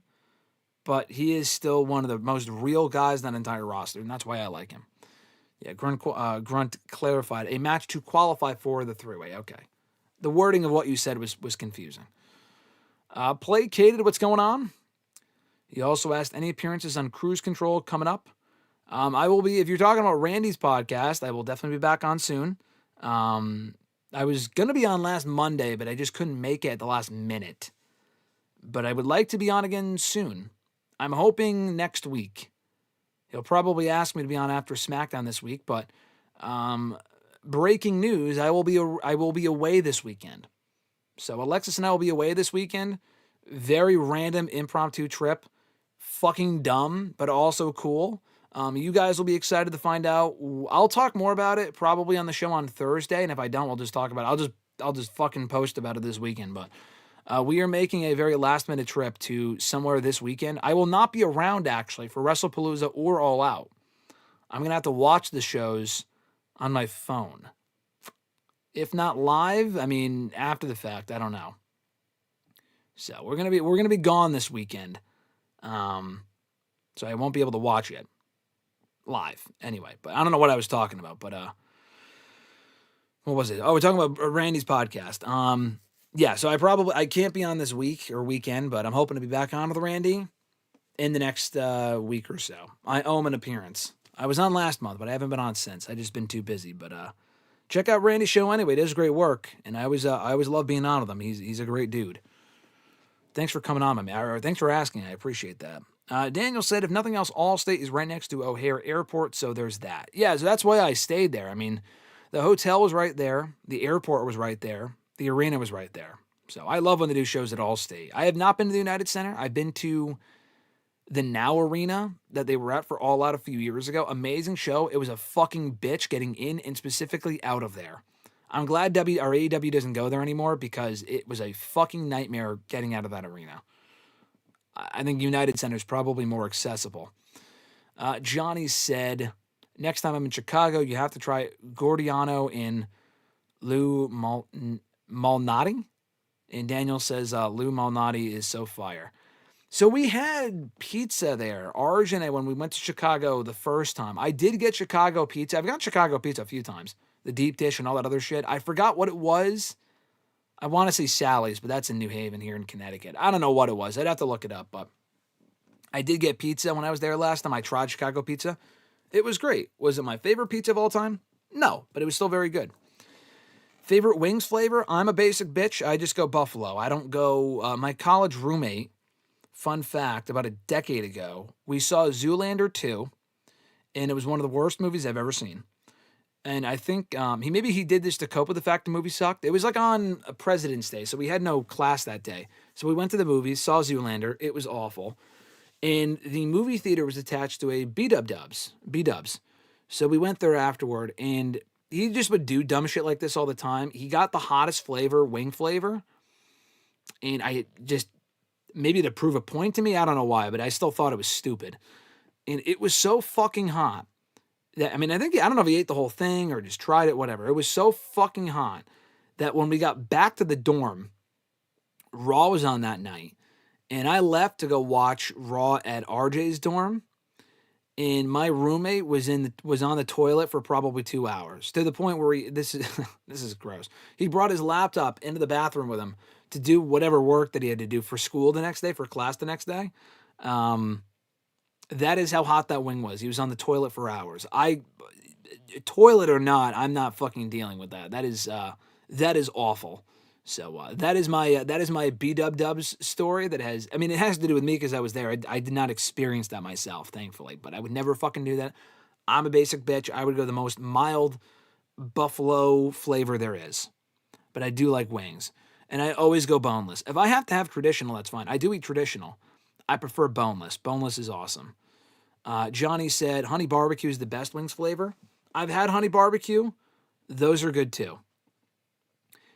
but he is still one of the most real guys in that entire roster, and that's why I like him. Yeah, Grunt clarified, a match to qualify for the three-way. Okay. The wording of what you said was confusing. Placated, what's going on? He also asked, any appearances on Cruise Control coming up? I will be, if you're talking about Randy's podcast, I will definitely be back on soon. I was going to be on last Monday, but I just couldn't make it at the last minute. But I would like to be on again soon. I'm hoping next week. He'll probably ask me to be on after SmackDown this week, but breaking news, I will be away this weekend. So Alexis and I will be away this weekend. Very random impromptu trip. Fucking dumb, but also cool. You guys will be excited to find out. I'll talk more about it probably on the show on Thursday, and if I don't, we'll just talk about it. I'll just fucking post about it this weekend. But we are making a very last-minute trip to somewhere this weekend. I will not be around, actually, for WrestlePalooza or All Out. I'm going to have to watch the shows on my phone. If not live, I mean, after the fact, I don't know. So we're gonna be gone this weekend. So I won't be able to watch it live anyway. But I don't know what I was talking about. But what was it? Oh, we're talking about Randy's podcast. Yeah. So I can't be on this week or weekend, but I'm hoping to be back on with Randy in the next week or so. I owe him an appearance. I was on last month, but I haven't been on since. I just been too busy. But check out Randy's show anyway. It does great work, and I always love being on with him. He's a great dude. Thanks for coming on, my man. Or thanks for asking. I appreciate that. Daniel said, if nothing else, Allstate is right next to O'Hare Airport, so there's that. Yeah, so that's why I stayed there. I mean, the hotel was right there. The airport was right there. The arena was right there. So I love when they do shows at Allstate. I have not been to the United Center. I've been to the Now Arena that they were at for All Out a few years ago. Amazing show. It was a fucking bitch getting in and specifically out of there. I'm glad AEW doesn't go there anymore because it was a fucking nightmare getting out of that arena. I think United Center is probably more accessible. Johnny said, next time I'm in Chicago, you have to try Gordiano in Lou Malnati. And Daniel says, Lou Malnati is so fire. So we had pizza there, Arj and I, when we went to Chicago the first time. I did get Chicago pizza. I've got Chicago pizza a few times. The deep dish and all that other shit. I forgot what it was. I want to say Sally's, but that's in New Haven here in Connecticut. I don't know what it was. I'd have to look it up, but I did get pizza when I was there last time. I tried Chicago pizza. It was great. Was it my favorite pizza of all time? No, but it was still very good. Favorite wings flavor? I'm a basic bitch. I just go buffalo. I don't go... my college roommate, fun fact, about a decade ago, we saw Zoolander 2, and it was one of the worst movies I've ever seen. And I think he did this to cope with the fact the movie sucked. It was like on a President's Day, so we had no class that day. So we went to the movies, saw Zoolander. It was awful. And the movie theater was attached to a B-Dubs. So we went there afterward, and he just would do dumb shit like this all the time. He got the hottest flavor, wing flavor. And I just, maybe to prove a point to me, I don't know why, but I still thought it was stupid. And it was so fucking hot. I don't know if he ate the whole thing or just tried it, whatever. It was so fucking hot that when we got back to the dorm, Raw was on that night. And I left to go watch Raw at RJ's dorm. And my roommate was on the toilet for probably 2 hours. To the point where this is gross. He brought his laptop into the bathroom with him to do whatever work that he had to do for school the next day, for class the next day. That is how hot that wing was. He was on the toilet for hours. Toilet or not, I'm not fucking dealing with that. That is awful. So that is my B-Dubs story that has, it has to do with me because I was there. I did not experience that myself, thankfully, but I would never fucking do that. I'm a basic bitch. I would go the most mild buffalo flavor there is, but I do like wings. And I always go boneless. If I have to have traditional, that's fine. I do eat traditional. I prefer boneless. Boneless is awesome. Johnny said, honey barbecue is the best wings flavor. I've had honey barbecue. Those are good too.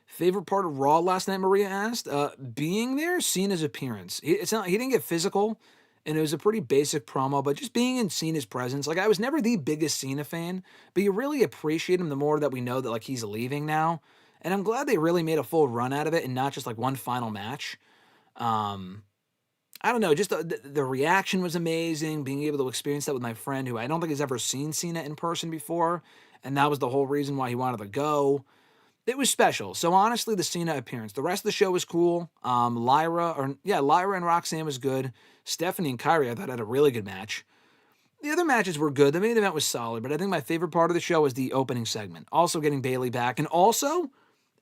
Favorite part of Raw last night, Maria asked? Being there, Cena's appearance. He didn't get physical, and it was a pretty basic promo, but just being in Cena's presence. Like, I was never the biggest Cena fan, but you really appreciate him the more that we know that, like, he's leaving now. And I'm glad they really made a full run out of it and not just, like, one final match. I don't know, just the reaction was amazing, being able to experience that with my friend who I don't think has ever seen Cena in person before, and that was the whole reason why he wanted to go. It was special. So honestly, the Cena appearance. The rest of the show was cool. Lyra and Roxanne was good. Stephanie and Kyrie, I thought, had a really good match. The other matches were good. The main event was solid, but I think my favorite part of the show was the opening segment. Also getting Bayley back, and also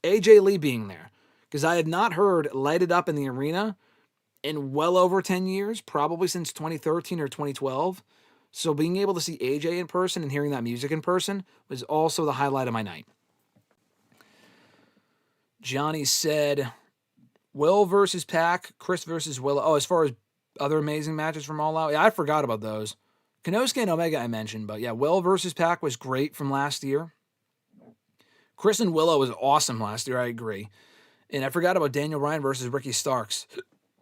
AJ Lee being there. Because I had not heard Light It Up in the arena in well over 10 years, probably since 2013 or 2012. So being able to see AJ in person and hearing that music in person was also the highlight of my night. Johnny said, Will versus Pac, Chris versus Willow. Oh, as far as other amazing matches from All Out, yeah, I forgot about those. Konosuke and Omega I mentioned, but yeah, Will versus Pac was great from last year. Chris and Willow was awesome last year, I agree. And I forgot about Daniel Bryan versus Ricky Starks.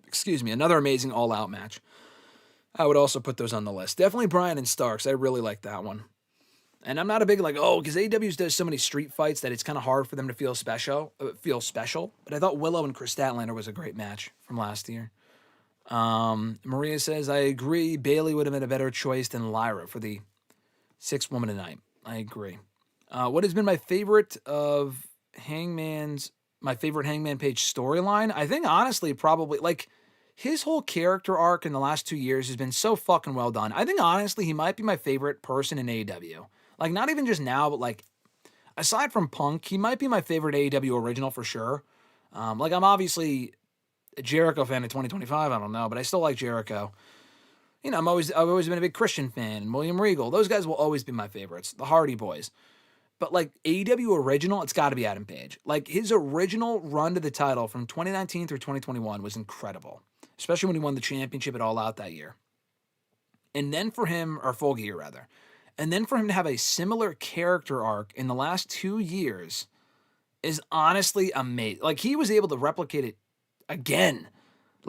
Excuse me, another amazing All Out match. I would also put those on the list. Definitely Bryan and Starks. I really like that one. And I'm not a big because AEW does so many street fights that it's kind of hard for them to feel special. But I thought Willow and Chris Statlander was a great match from last year. Maria says, I agree. Bayley would have been a better choice than Lyra for the 6th woman tonight. I agree. What has been my favorite Hangman Page storyline? I think honestly, probably his whole character arc in the last 2 years has been so fucking well done. I think honestly, he might be my favorite person in AEW. Not even just now, but aside from Punk, he might be my favorite AEW original for sure. I'm obviously a Jericho fan of 2025, I don't know, but I still like Jericho. You know, I've always been a big Christian fan, and William Regal. Those guys will always be my favorites, the Hardy Boys. But AEW original, it's got to be Adam Page. His original run to the title from 2019 through 2021 was incredible, especially when he won the championship at All Out that year. And then for him, or full gear rather, and then for him to have a similar character arc in the last 2 years is honestly amazing. He was able to replicate it again.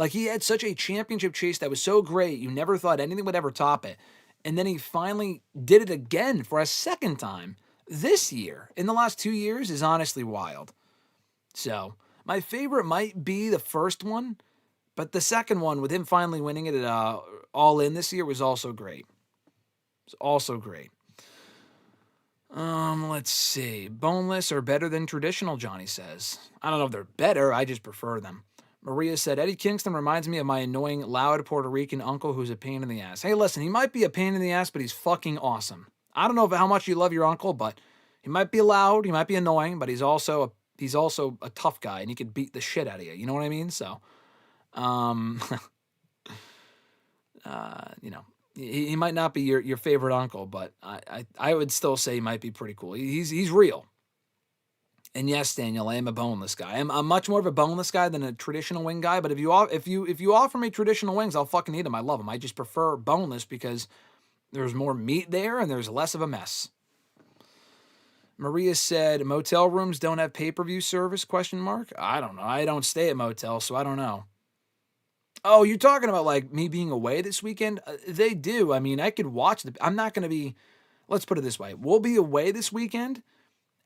He had such a championship chase that was so great, you never thought anything would ever top it. And then he finally did it again for a second time this year. In the last 2 years is honestly wild. So, my favorite might be the first one, but the second one, with him finally winning it at All In this year, was also great. It's also great. Let's see. Boneless are better than traditional, Johnny says. I don't know if they're better, I just prefer them. Maria said, Eddie Kingston reminds me of my annoying, loud Puerto Rican uncle who's a pain in the ass. Hey, listen, he might be a pain in the ass, but he's fucking awesome. I don't know how much you love your uncle, but he might be loud, he might be annoying, but he's also a tough guy, and he could beat the shit out of you. You know what I mean? So, he might not be your favorite uncle, but I would still say he might be pretty cool. He's real. And yes, Daniel, I am a boneless guy. I'm much more of a boneless guy than a traditional wing guy. But if you offer me traditional wings, I'll fucking eat them. I love them. I just prefer boneless because there's more meat there and there's less of a mess. Maria said, motel rooms don't have pay-per-view service, ? I don't know. I don't stay at motels, so I don't know. Oh, you're talking about me being away this weekend? They do. I mean, I could watch I'm not going to be, let's put it this way. We'll be away this weekend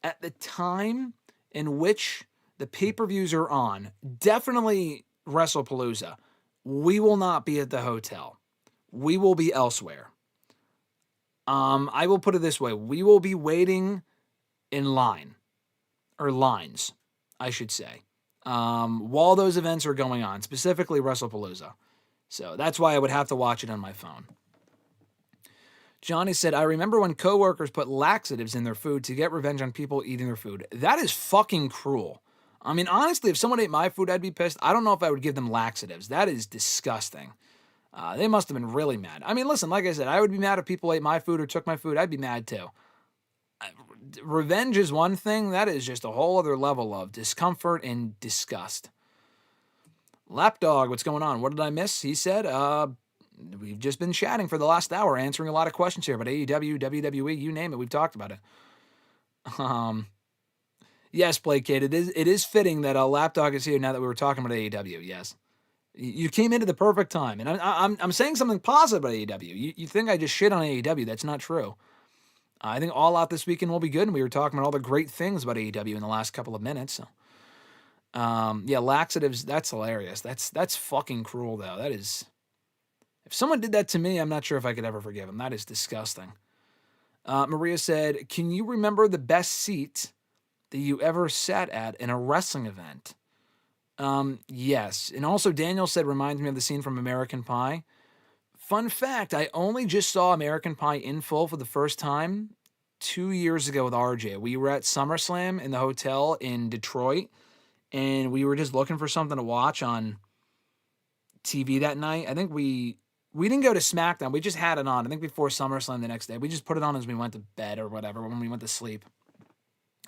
at the time in which the pay-per-views are on. Definitely WrestlePalooza. We will not be at the hotel. We will be elsewhere. I will put it this way. We will be waiting in line, or lines, I should say, while those events are going on, specifically WrestlePalooza. So that's why I would have to watch it on my phone. Johnny said, I remember when coworkers put laxatives in their food to get revenge on people eating their food. That is fucking cruel. I mean, honestly, if someone ate my food, I'd be pissed. I don't know if I would give them laxatives. That is disgusting. They must have been really mad. I mean, listen, like I said, I would be mad if people ate my food or took my food. I'd be mad too. revenge is one thing. That is just a whole other level of discomfort and disgust. Lapdog, what's going on? What did I miss? He said, we've just been chatting for the last hour, answering a lot of questions here about AEW, WWE, you name it. We've talked about it. Yes, Blake Kate, it is fitting that Lapdog is here now that we were talking about AEW. Yes, you came into the perfect time, and I'm saying something positive about AEW. You think I just shit on AEW? That's not true. I think All Out this weekend will be good, and we were talking about all the great things about AEW in the last couple of minutes. So, yeah, laxatives. That's hilarious. That's fucking cruel, though. That is. If someone did that to me, I'm not sure if I could ever forgive him. That is disgusting. Maria said, "Can you remember the best seat that you ever sat at in a wrestling event?" Yes. And also Daniel said, reminds me of the scene from American Pie. Fun fact, I only just saw American Pie in full for the first time 2 years ago with RJ. We were at SummerSlam in the hotel in Detroit, and we were just looking for something to watch on TV that night. I think we didn't go to SmackDown. We just had it on. I think before SummerSlam the next day. We just put it on as we went to bed or whatever, when we went to sleep.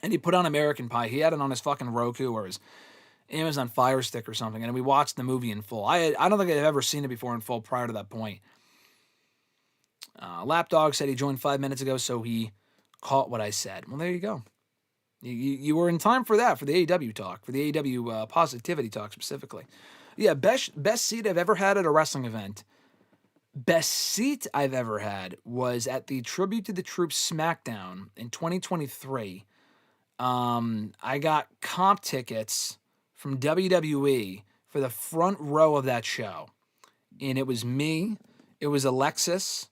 And he put on American Pie. He had it on his fucking Roku or his Amazon Fire Stick or something, and we watched the movie in full. I don't think I've ever seen it before in full prior to that point. Lapdog said he joined 5 minutes ago, so he caught what I said. Well, there you go. You were in time for that, for the AEW talk, for the AEW positivity talk specifically. Yeah, best seat I've ever had at a wrestling event. Best seat I've ever had was at the Tribute to the Troops SmackDown in 2023. I got comp tickets from WWE for the front row of that show. And it was me, it was Alexis,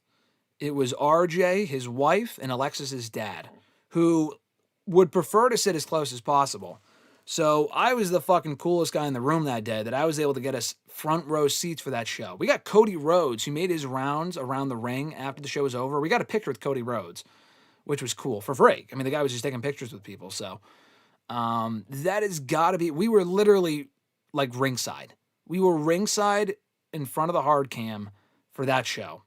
it was RJ, his wife, and Alexis's dad, who would prefer to sit as close as possible. So I was the fucking coolest guy in the room that day that I was able to get us front row seats for that show. We got Cody Rhodes, who made his rounds around the ring after the show was over. We got a picture with Cody Rhodes, which was cool, for free. I mean, the guy was just taking pictures with people, so that has got to be. We were literally like ringside. We were ringside in front of the hard cam for that show.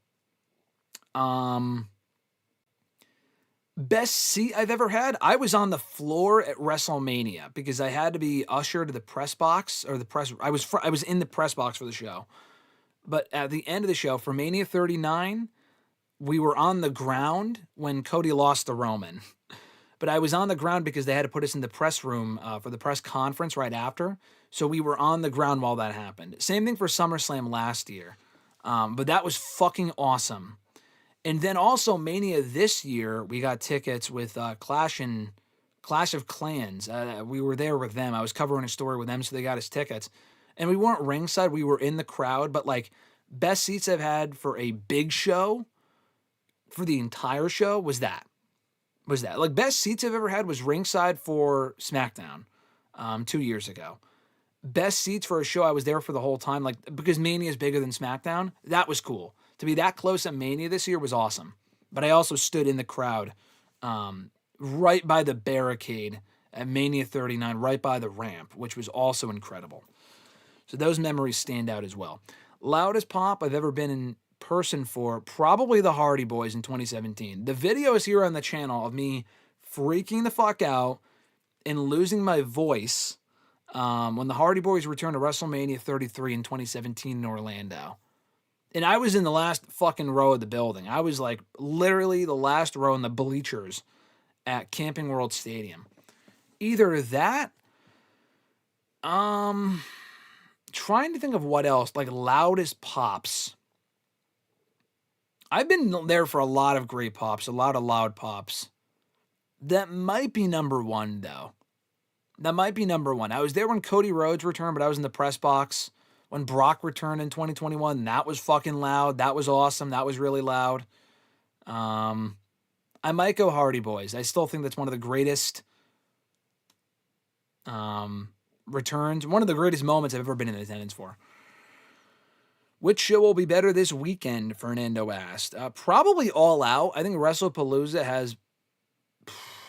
Best seat I've ever had. I was on the floor at WrestleMania because I had to be ushered to the press box or the press. I was in the press box for the show, but at the end of the show for Mania 39, we were on the ground when Cody lost to Roman. But I was on the ground because they had to put us in the press room for the press conference right after. So we were on the ground while that happened. Same thing for SummerSlam last year. But that was fucking awesome. And then also Mania this year, we got tickets with Clash of Clans. We were there with them. I was covering a story with them, so they got us tickets. And we weren't ringside. We were in the crowd. But like, best seats I've had for a big show, for the entire show, was that. Like, best seats I've ever had was ringside for SmackDown 2 years ago. Best seats for a show I was there for the whole time, like, because Mania is bigger than SmackDown. That was cool. To be that close at Mania this year was awesome. But I also stood in the crowd right by the barricade at Mania 39, right by the ramp, which was also incredible. So those memories stand out as well. Loudest pop I've ever been in person for, probably the Hardy Boys in 2017. The video is here on the channel of me freaking the fuck out and losing my voice when the Hardy Boys returned to WrestleMania 33 in 2017 in Orlando. And I was in the last fucking row of the building. I was like literally the last row in the bleachers at Camping World Stadium. Either that, trying to think of what else, like loudest pops. I've been there for a lot of great pops, a lot of loud pops. That might be number one, though. That might be number one. I was there when Cody Rhodes returned, but I was in the press box when Brock returned in 2021. That was fucking loud. That was awesome. That was really loud. I might go Hardy Boys. I still think that's one of the greatest returns, one of the greatest moments I've ever been in attendance for. Which show will be better this weekend, Fernando asked. Probably All Out. I think WrestlePalooza has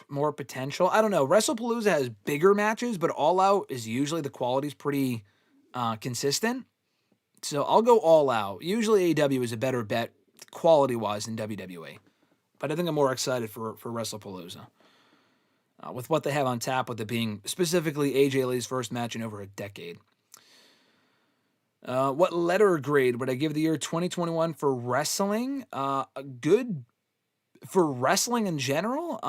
more potential. I don't know. WrestlePalooza has bigger matches, but All Out is usually the quality's pretty consistent. So I'll go All Out. Usually AEW is a better bet quality-wise than WWE. But I think I'm more excited for WrestlePalooza. with what they have on tap, with it being specifically AJ Lee's first match in over a decade. What letter grade would I give the year 2021 for wrestling? A good for wrestling in general.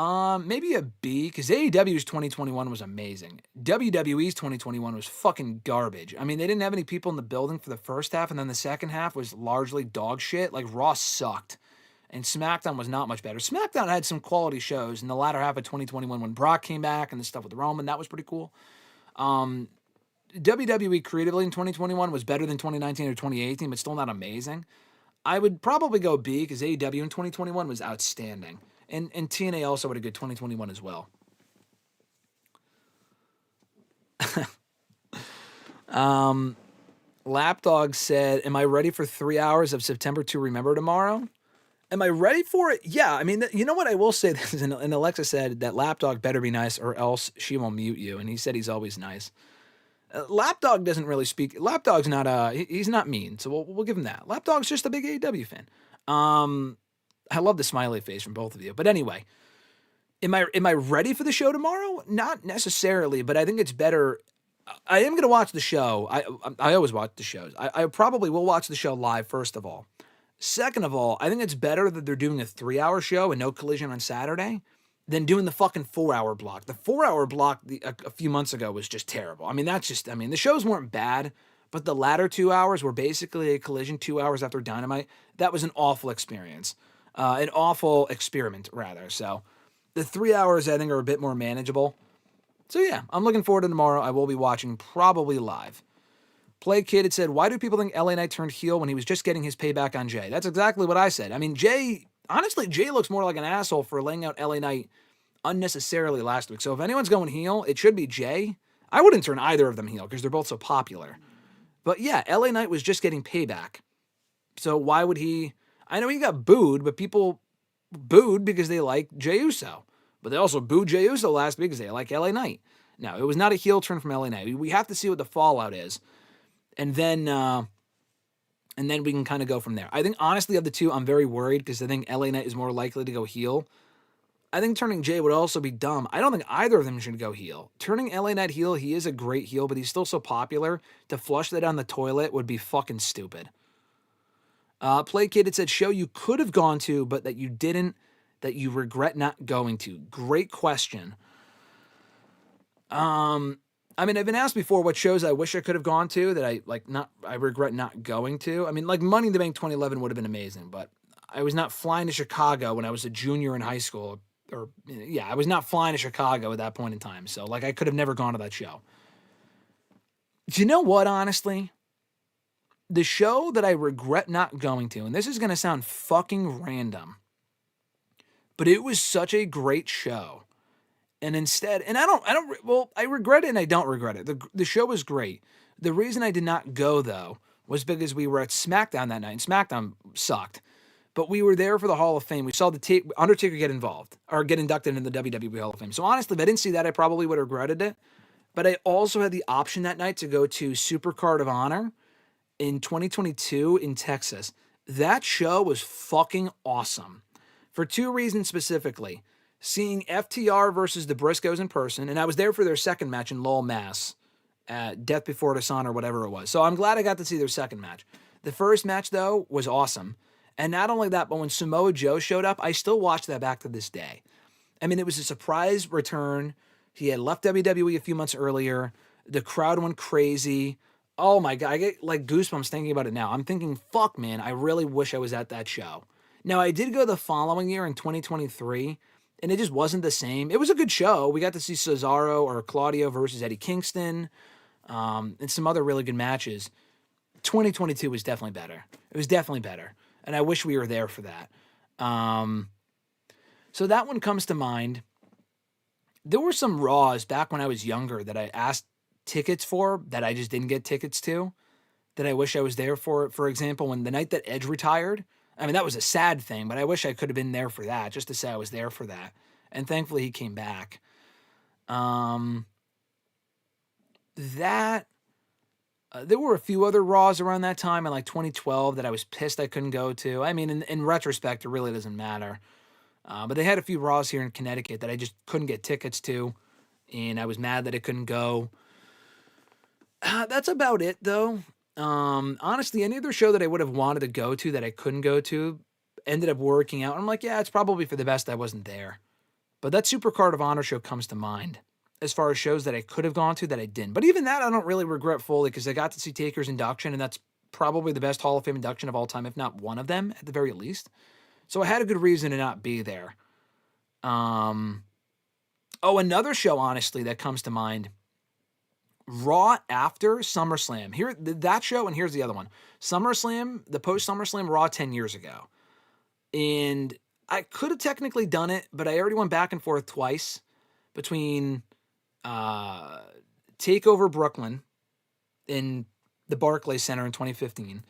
Maybe a B, because AEW's 2021 was amazing. WWE's 2021 was fucking garbage. I mean, they didn't have any people in the building for the first half, and then the second half was largely dog shit. Like, Raw sucked, and SmackDown was not much better. SmackDown had some quality shows in the latter half of 2021 when Brock came back and the stuff with Roman. That was pretty cool. WWE creatively in 2021 was better than 2019 or 2018, but still not amazing. I would probably go B, because AEW in 2021 was outstanding. And TNA also had a good 2021 as well. Lapdog said, am I ready for 3 hours of September to Remember tomorrow? Am I ready for it? Yeah, I mean, you know what I will say this, and Alexa said that Lapdog better be nice or else she will mute you, and he said he's always nice. Lapdog doesn't really speak. Lapdog's not he's not mean, so we'll give him that. Lapdog's just a big AEW fan. I love the smiley face from both of you. But anyway, am I ready for the show tomorrow? Not necessarily, but I think it's better. I am going to watch the show. I always watch the shows. I probably will watch the show live, first of all. Second of all, I think it's better that they're doing a 3-hour show and no collision on Saturday than doing the fucking 4-hour block. The 4-hour block a few months ago was just terrible. I mean, the shows weren't bad, but the latter 2 hours were basically a collision 2 hours after Dynamite. That was an awful experience. An awful experiment, rather. So the 3 hours, I think, are a bit more manageable. So yeah, I'm looking forward to tomorrow. I will be watching probably live. Play Kid had said, why do people think LA Knight turned heel when he was just getting his payback on Jay? That's exactly what I said. I mean, honestly, Jay looks more like an asshole for laying out LA Knight unnecessarily last week. So if anyone's going heel, it should be Jay. I wouldn't turn either of them heel because they're both so popular. But yeah, LA Knight was just getting payback. So why would he? I know he got booed, but people booed because they like Jey Uso. But they also booed Jey Uso last week because they like LA Knight. No, it was not a heel turn from LA Knight. We have to see what the fallout is. And then we can kind of go from there. I think, honestly, of the two, I'm very worried because I think LA Knight is more likely to go heel. I think turning Jay would also be dumb. I don't think either of them should go heel. Turning LA Knight heel, he is a great heel, but he's still so popular. To flush that down the toilet would be fucking stupid. Play Kid had said, show you could have gone to, but that you didn't, that you regret not going to. Great question. I mean, I've been asked before what shows I wish I could have gone to that I regret not going to. I mean, like Money in the Bank 2011 would have been amazing, but I was not flying to Chicago when I was a junior in high school. I was not flying to Chicago at that point in time. So, I could have never gone to that show. Do you know what, honestly? The show that I regret not going to, and this is going to sound fucking random, but it was such a great show. And instead, and I regret it and I don't regret it. The show was great. The reason I did not go, though, was because we were at SmackDown that night, and SmackDown sucked. But we were there for the Hall of Fame. We saw the Undertaker get inducted into the WWE Hall of Fame. So honestly, if I didn't see that, I probably would have regretted it. But I also had the option that night to go to Supercard of Honor in 2022 in Texas. That show was fucking awesome. For two reasons specifically. Seeing FTR versus the Briscoes in person, and I was there for their second match in Lowell, Mass. Death Before Dishonor, whatever it was. So I'm glad I got to see their second match. The first match, though, was awesome. And not only that, but when Samoa Joe showed up, I still watch that back to this day. I mean, it was a surprise return. He had left WWE a few months earlier. The crowd went crazy. Oh my God, I get goosebumps thinking about it now. I'm thinking, fuck, man, I really wish I was at that show. Now, I did go the following year in 2023, and it just wasn't the same. It was a good show. We got to see Cesaro or Claudio versus Eddie Kingston, and some other really good matches. 2022 was definitely better. It was definitely better. And I wish we were there for that. So that one comes to mind. There were some Raws back when I was younger that I asked tickets for that I just didn't get tickets to, that I wish I was there for. For example, when the night that Edge retired, I mean, that was a sad thing, but I wish I could have been there for that, just to say I was there for that. And thankfully he came back. There were a few other Raws around that time in 2012 that I was pissed I couldn't go to. I mean, in retrospect, it really doesn't matter. But they had a few Raws here in Connecticut that I just couldn't get tickets to, and I was mad that I couldn't go. That's about it, though. Honestly, any other show that I would have wanted to go to that I couldn't go to ended up working out. I'm like, yeah, it's probably for the best I wasn't there. But that Supercard of Honor show comes to mind as far as shows that I could have gone to that I didn't. But even that, I don't really regret fully because I got to see Taker's induction, and that's probably the best Hall of Fame induction of all time, if not one of them, at the very least. So I had a good reason to not be there. Another show, honestly, that comes to mind. Raw after SummerSlam. Here, that show, and here's the other one. SummerSlam, the post-SummerSlam Raw 10 years ago. And I could have technically done it, but I already went back and forth twice between TakeOver Brooklyn in the Barclays Center in 2015.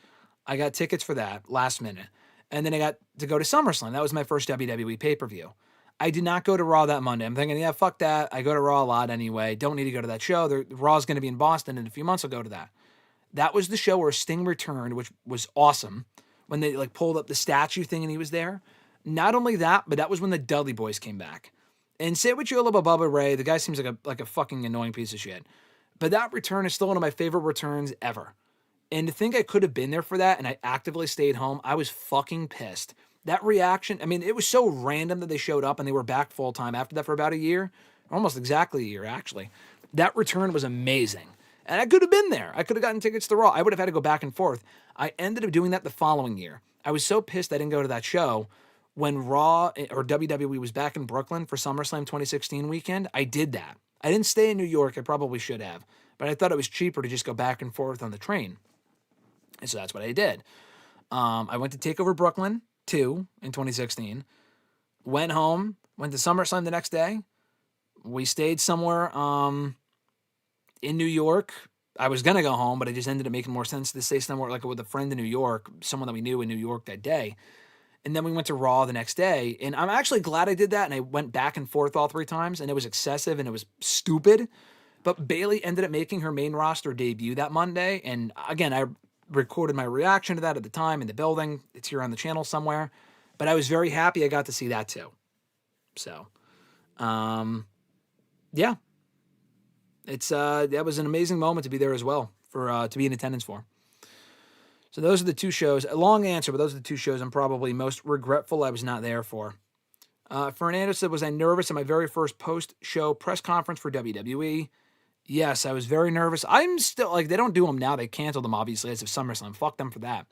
I got tickets for that last minute. And then I got to go to SummerSlam. That was my first WWE pay-per-view. I did not go to Raw that Monday. I'm thinking, yeah, fuck that. I go to Raw a lot anyway. Don't need to go to that show. Raw's going to be in Boston in a few months. I'll go to that. That was the show where Sting returned, which was awesome. When they pulled up the statue thing and he was there. Not only that, but that was when the Dudley Boys came back. And say what you will about Bubba Ray, the guy seems like a fucking annoying piece of shit. But that return is still one of my favorite returns ever. And to think I could have been there for that and I actively stayed home, I was fucking pissed. That reaction, I mean, it was so random that they showed up and they were back full time after that for about a year. Almost exactly a year, actually. That return was amazing. And I could have been there. I could have gotten tickets to Raw. I would have had to go back and forth. I ended up doing that the following year. I was so pissed I didn't go to that show. When Raw or WWE was back in Brooklyn for SummerSlam 2016 weekend, I did that. I didn't stay in New York. I probably should have. But I thought it was cheaper to just go back and forth on the train. And so that's what I did. I went to TakeOver Brooklyn 2 in 2016. Went home. Went to SummerSlam the next day. We stayed somewhere in New York. I was going to go home, but it just ended up making more sense to stay somewhere like with a friend in New York, someone that we knew in New York that day. And then we went to Raw the next day. And I'm actually glad I did that. And I went back and forth all 3 times. And it was excessive and it was stupid. But Bayley ended up making her main roster debut that Monday. And again, I recorded my reaction to that at the time in the building. It's here on the channel somewhere. But I was very happy I got to see that too. So, yeah. It's that was an amazing moment to be there as well, for to be in attendance for. So those are the 2 shows. A long answer, but those are the 2 shows I'm probably most regretful I was not there for. Fernando said, was I nervous at my very first post-show press conference for WWE? Yes, I was very nervous. I'm still, they don't do them now. They canceled them, obviously, as of SummerSlam. Fuck them for that.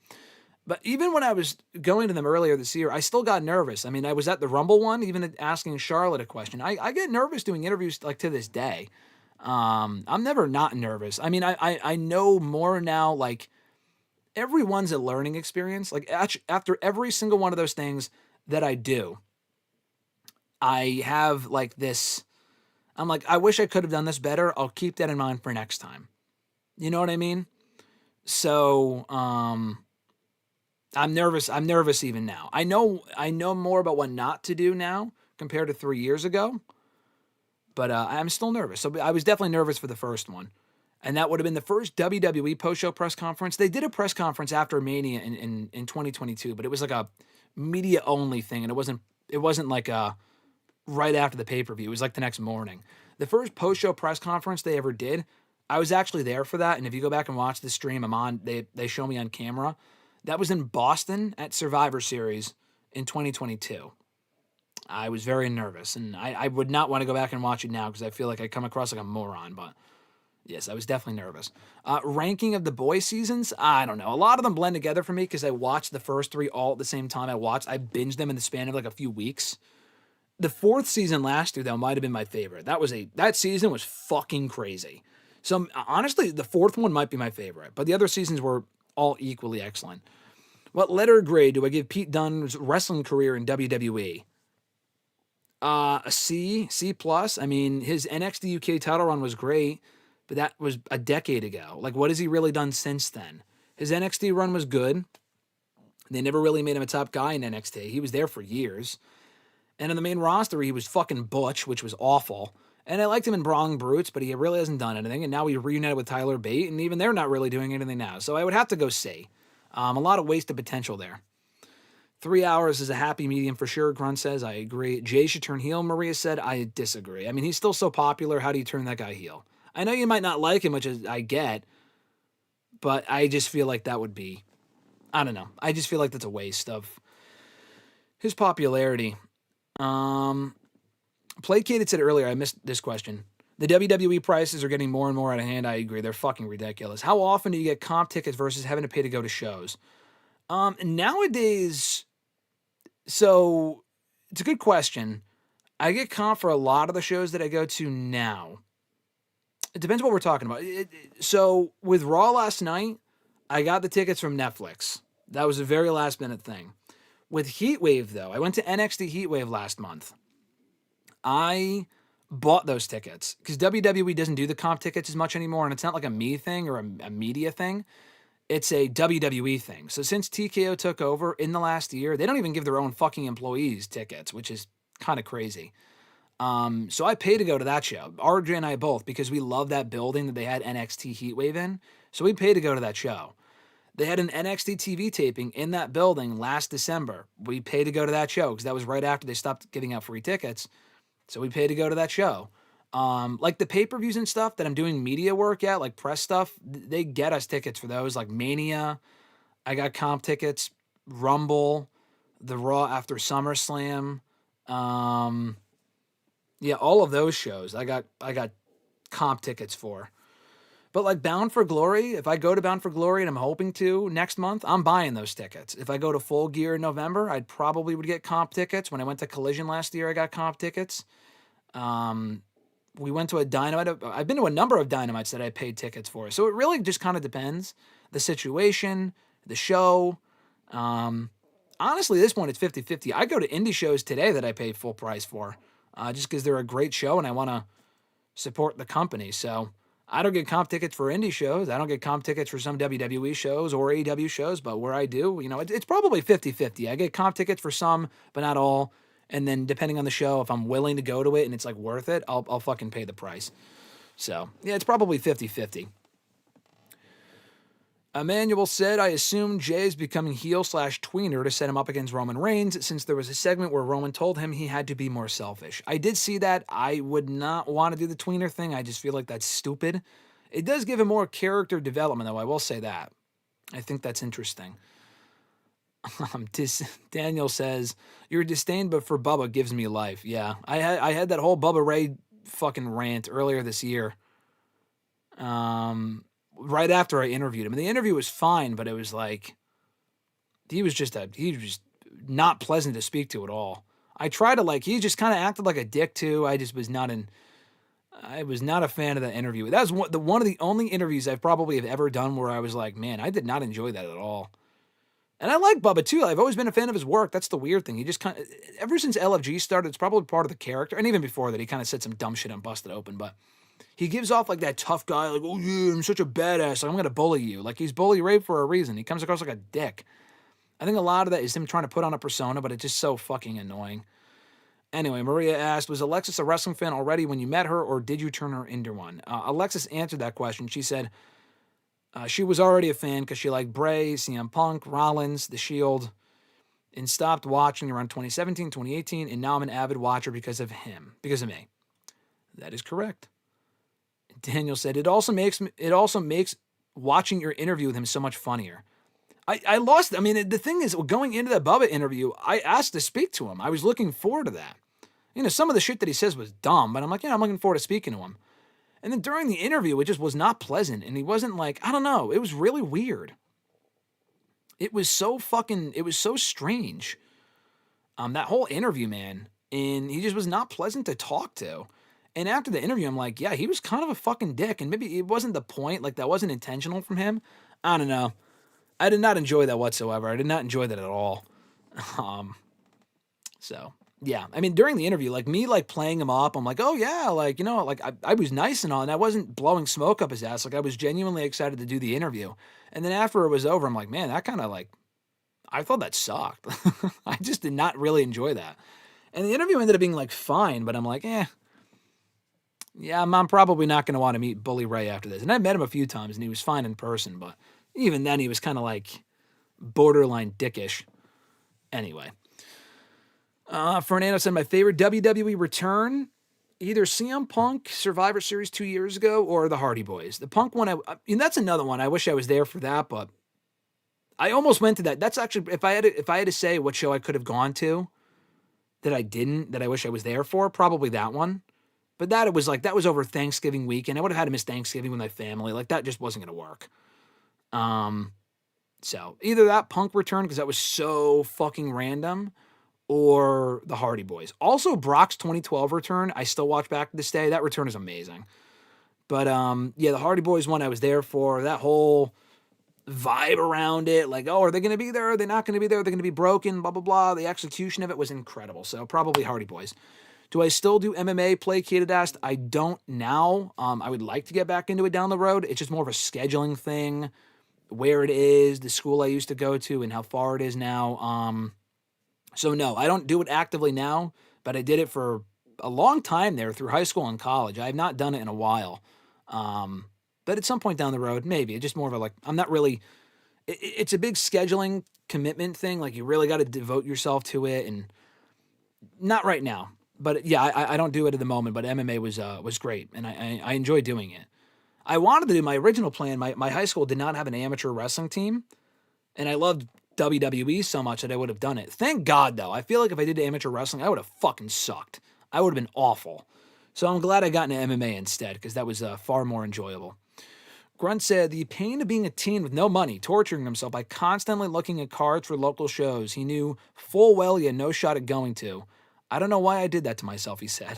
But even when I was going to them earlier this year, I still got nervous. I mean, I was at the Rumble one, even asking Charlotte a question. I get nervous doing interviews, to this day. I'm never not nervous. I mean, I know more now, everyone's a learning experience. After every single one of those things that I do, I have this, I'm I wish I could have done this better. I'll keep that in mind for next time. You know what I mean? So, I'm nervous. I'm nervous even now. I know more about what not to do now compared to 3 years ago, but I'm still nervous. So I was definitely nervous for the first one. And that would have been the first WWE post-show press conference. They did a press conference after Mania in 2022, but it was a media-only thing, and it wasn't right after the pay-per-view. It was the next morning. The first post-show press conference they ever did, I was actually there for that, and if you go back and watch the stream I'm on, they show me on camera. That was in Boston at Survivor Series in 2022. I was very nervous, and I would not want to go back and watch it now because I feel like I come across like a moron, but yes, I was definitely nervous. Ranking of the boy seasons, I don't know. A lot of them blend together for me because I watched the first 3 all at the same time. I binged them in the span of a few weeks. The 4th season last year, though, might have been my favorite. That season was fucking crazy. So honestly, the 4th one might be my favorite, but the other seasons were all equally excellent. What letter grade do I give Pete Dunne's wrestling career in WWE? A C, C+. I mean, his NXT UK title run was great, but that was a decade ago. What has he really done since then? His NXT run was good. They never really made him a top guy in NXT. He was there for years. And on the main roster, he was fucking Butch, which was awful. And I liked him in Brawling Brutes, but he really hasn't done anything. And now he reunited with Tyler Bate, and even they're not really doing anything now. So I would have to go C. A lot of wasted potential there. 3 hours is a happy medium for sure, Grunt says. I agree. Jay should turn heel, Maria said. I disagree. I mean, he's still so popular. How do you turn that guy heel? I know you might not like him, which is, I get, but I just feel like that would be, I don't know. I just feel like that's a waste of his popularity. Placated said earlier, I missed this question. The WWE prices are getting more and more out of hand. I agree. They're fucking ridiculous. How often do you get comp tickets versus having to pay to go to shows? Nowadays, so it's a good question. I get comp for a lot of the shows that I go to now. It depends what we're talking about. So with Raw last night, I got the tickets from Netflix. That was a very last minute thing. With Heatwave, though, I went to NXT Heatwave last month. I bought those tickets because WWE doesn't do the comp tickets as much anymore, and it's not like a me thing or a media thing. It's a WWE thing. So since TKO took over in the last year, they don't even give their own fucking employees tickets, which is kind of crazy. So I paid to go to that show. RJ and I both, because we love that building that they had NXT Heatwave in. So we paid to go to that show. They had an NXT TV taping in that building last December. We paid to go to that show because that was right after they stopped giving out free tickets. So we paid to go to that show. Like the pay-per-views and stuff that I'm doing media work at, like press stuff, they get us tickets for those. Like Mania, I got comp tickets. Rumble, the Raw after SummerSlam. Yeah, all of those shows I got comp tickets for. But like Bound for Glory, if I go to Bound for Glory and I'm hoping to next month, I'm buying those tickets. If I go to Full Gear in November, I'd probably would get comp tickets. When I went to Collision last year, I got comp tickets. We went to a Dynamite. I've been to a number of Dynamites that I paid tickets for. So it really just kind of depends. The situation, the show. Honestly, at this point, it's 50-50. I go to indie shows today that I pay full price for just because they're a great show and I want to support the company. So I don't get comp tickets for indie shows. I don't get comp tickets for some WWE shows or AEW shows, but where I do, it's probably 50-50. I get comp tickets for some, but not all. And then depending on the show, if I'm willing to go to it and it's like worth it, I'll fucking pay the price. So yeah, it's probably 50-50. Emmanuel said, I assume Jay's becoming heel/tweener to set him up against Roman Reigns, since there was a segment where Roman told him he had to be more selfish. I did see that. I would not want to do the tweener thing. I just feel like that's stupid. It does give him more character development, though. I will say that. I think that's interesting. Daniel says, your disdain but for Bubba gives me life. Yeah, I had that whole Bubba Ray fucking rant earlier this year. Right after I interviewed him. And the interview was fine, but it was like he was just not pleasant to speak to at all. I tried to he just kind of acted like a dick too. I was not a fan of that interview. That was one of the only interviews I've probably have ever done where I was like, man, I did not enjoy that at all. And I like Bubba too. I've always been a fan of his work. That's the weird thing. He just kind of, ever since LFG started, it's probably part of the character. And even before that, he kind of said some dumb shit and busted open, but he gives off like that tough guy, like, oh yeah, I'm such a badass, like, I'm gonna bully you. Like he's bully rape for a reason. He comes across like a dick. I think a lot of that is him trying to put on a persona, but it's just so fucking annoying. Anyway, Maria asked, was Alexis a wrestling fan already when you met her, or did you turn her into one? Alexis answered that question. She said she was already a fan because she liked Bray, CM Punk, Rollins, The Shield, and stopped watching around 2017, 2018, and now I'm an avid watcher because of me. That is correct. Daniel said, it also makes watching your interview with him so much funnier. I lost. I mean, the thing is, going into that Bubba interview, I asked to speak to him. I was looking forward to that. Some of the shit that he says was dumb, but I'm like, I'm looking forward to speaking to him. And then during the interview, it just was not pleasant. And he wasn't like, I don't know. It was really weird. It was so strange. That whole interview, man. And he just was not pleasant to talk to. And after the interview, I'm like, yeah, he was kind of a fucking dick. And maybe it wasn't the point. Like, that wasn't intentional from him. I don't know. I did not enjoy that whatsoever. I did not enjoy that at all. So, yeah. I mean, during the interview, me playing him up, I'm like, oh, yeah, I was nice and all. And I wasn't blowing smoke up his ass. Like, I was genuinely excited to do the interview. And then after it was over, I'm like, man, that kind of I thought that sucked. I just did not really enjoy that. And the interview ended up being, fine. But I'm like, yeah, I'm probably not going to want to meet Bully Ray after this. And I met him a few times, and he was fine in person. But even then, he was kind of borderline dickish. Anyway. Fernando said, my favorite WWE return, either CM Punk, Survivor Series 2 years ago, or the Hardy Boys. The Punk one, that's another one. I wish I was there for that, but I almost went to that. That's actually, if I had to say what show I could have gone to that I didn't, that I wish I was there for, probably that one. But that was over Thanksgiving weekend. I would have had to miss Thanksgiving with my family. Like, that just wasn't going to work. So either that Punk return, because that was so fucking random, or the Hardy Boys. Also, Brock's 2012 return, I still watch back to this day. That return is amazing. But the Hardy Boys one I was there for. That whole vibe around it, like, oh, are they going to be there? Are they not going to be there? Are they going to be broken? Blah, blah, blah. The execution of it was incredible. So probably Hardy Boys. Do I still do MMA? Placated asked. I don't now. I would like to get back into it down the road. It's just more of a scheduling thing, where it is, the school I used to go to, and how far it is now. So no, I don't do it actively now, but I did it for a long time there through high school and college. I have not done it in a while. But at some point down the road, maybe. It's just more of I'm not really, it's a big scheduling commitment thing. Like, you really got to devote yourself to it, and not right now. But yeah, I don't do it at the moment, but MMA was great, and I enjoy doing it. I wanted to do my original plan. My high school did not have an amateur wrestling team, and I loved WWE so much that I would have done it. Thank God, though. I feel like if I did amateur wrestling, I would have fucking sucked. I would have been awful. So I'm glad I got into MMA instead, because that was far more enjoyable. Grunt said, the pain of being a teen with no money, torturing himself by constantly looking at cards for local shows he knew full well he had no shot at going to. I don't know why I did that to myself, he said.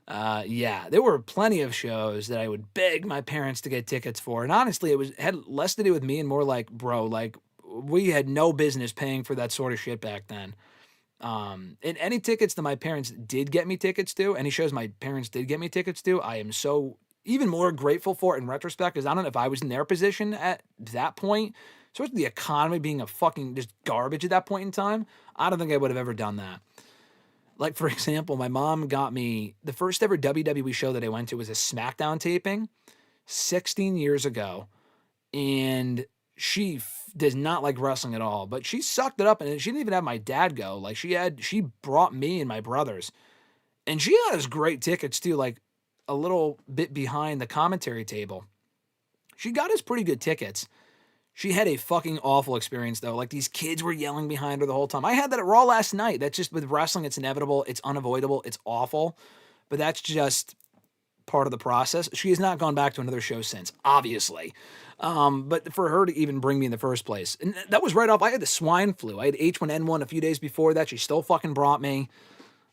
There were plenty of shows that I would beg my parents to get tickets for. And honestly, had less to do with me and more like, bro, like, we had no business paying for that sort of shit back then. And any tickets that my parents did get me tickets to, any shows my parents did get me tickets to, I am so even more grateful for it in retrospect, because I don't know if I was in their position at that point, especially the economy being a fucking just garbage at that point in time. I don't think I would have ever done that. Like, for example, my mom got me, the first ever WWE show that I went to was a SmackDown taping 16 years ago. And she does not like wrestling at all, but she sucked it up, and she didn't even have my dad go. Like, she brought me and my brothers, and she got us great tickets too, like a little bit behind the commentary table. She got us pretty good tickets. She had a fucking awful experience, though. Like, these kids were yelling behind her the whole time. I had that at Raw last night. That's just, with wrestling, it's inevitable. It's unavoidable. It's awful. But that's just part of the process. She has not gone back to another show since, obviously. But for her to even bring me in the first place. And that was right off. I had the swine flu. I had H1N1 a few days before that. She still fucking brought me.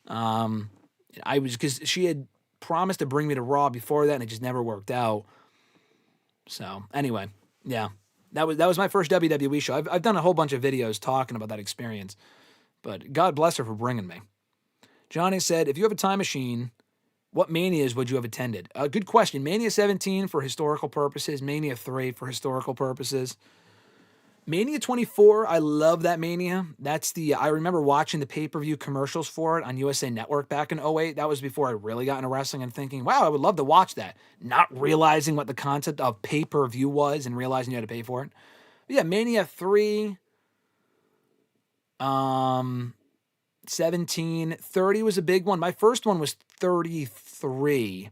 Because she had promised to bring me to Raw before that, and it just never worked out. So, anyway, yeah. That was my first WWE show. I've done a whole bunch of videos talking about that experience, but God bless her for bringing me. Johnny said, if you have a time machine, what Manias would you have attended? Good question. Mania 17 for historical purposes. Mania 3 for historical purposes. Mania 24, I love that Mania. I remember watching the pay-per-view commercials for it on USA Network back in 2008. That was before I really got into wrestling, and thinking, wow, I would love to watch that. Not realizing what the concept of pay-per-view was and realizing you had to pay for it. But yeah, Mania 3, 17, 30 was a big one. My first one was 33.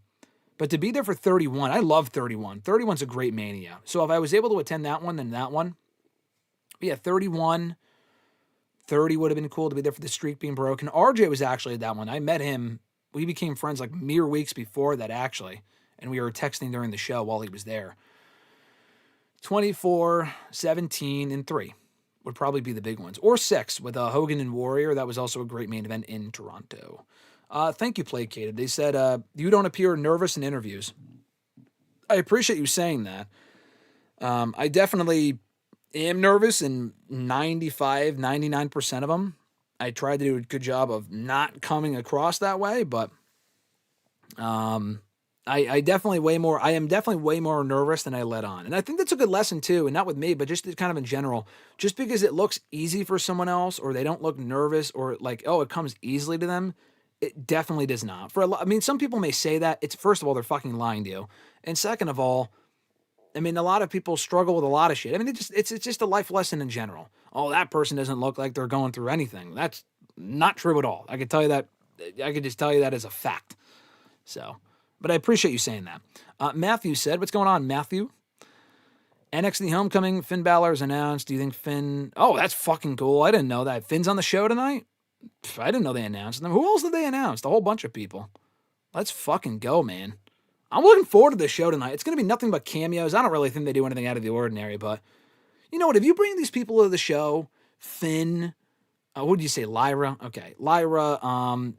But to be there for 31, I love 31. 31's a great Mania. So if I was able to attend that one, then that one. But yeah, 31, 30 would have been cool to be there for the streak being broken. RJ was actually at that one. I met him. We became friends like mere weeks before that, actually. And we were texting during the show while he was there. 24, 17, and 3 would probably be the big ones. Or 6 with Hogan and Warrior. That was also a great main event in Toronto. Thank you, Placated. They said, you don't appear nervous in interviews. I appreciate you saying that. I definitely am nervous in 95, 99% of them. I tried to do a good job of not coming across that way, but I am definitely way more nervous than I let on. And I think that's a good lesson too, and not with me, but just kind of in general. Just because it looks easy for someone else, or they don't look nervous, or like, oh, it comes easily to them, it definitely does not. Some people may say that. It's, first of all, they're fucking lying to you. And second of all, a lot of people struggle with a lot of shit. It's just a life lesson in general. oh, that person doesn't look like they're going through anything. That's not true at all. I could tell you that. I could just tell you that as a fact. So, but I appreciate you saying that. Matthew said, what's going on, Matthew? NXT Homecoming, Finn Balor is announced. Do you think Finn... Oh, that's fucking cool. I didn't know that. Finn's on the show tonight? I didn't know they announced them. Who else did they announce? A whole bunch of people. Let's fucking go, man. I'm looking forward to this show tonight. It's going to be nothing but cameos. I don't really think they do anything out of the ordinary, but you know what? If you bring these people to the show, Finn, what did you say, Lyra? Okay, Lyra.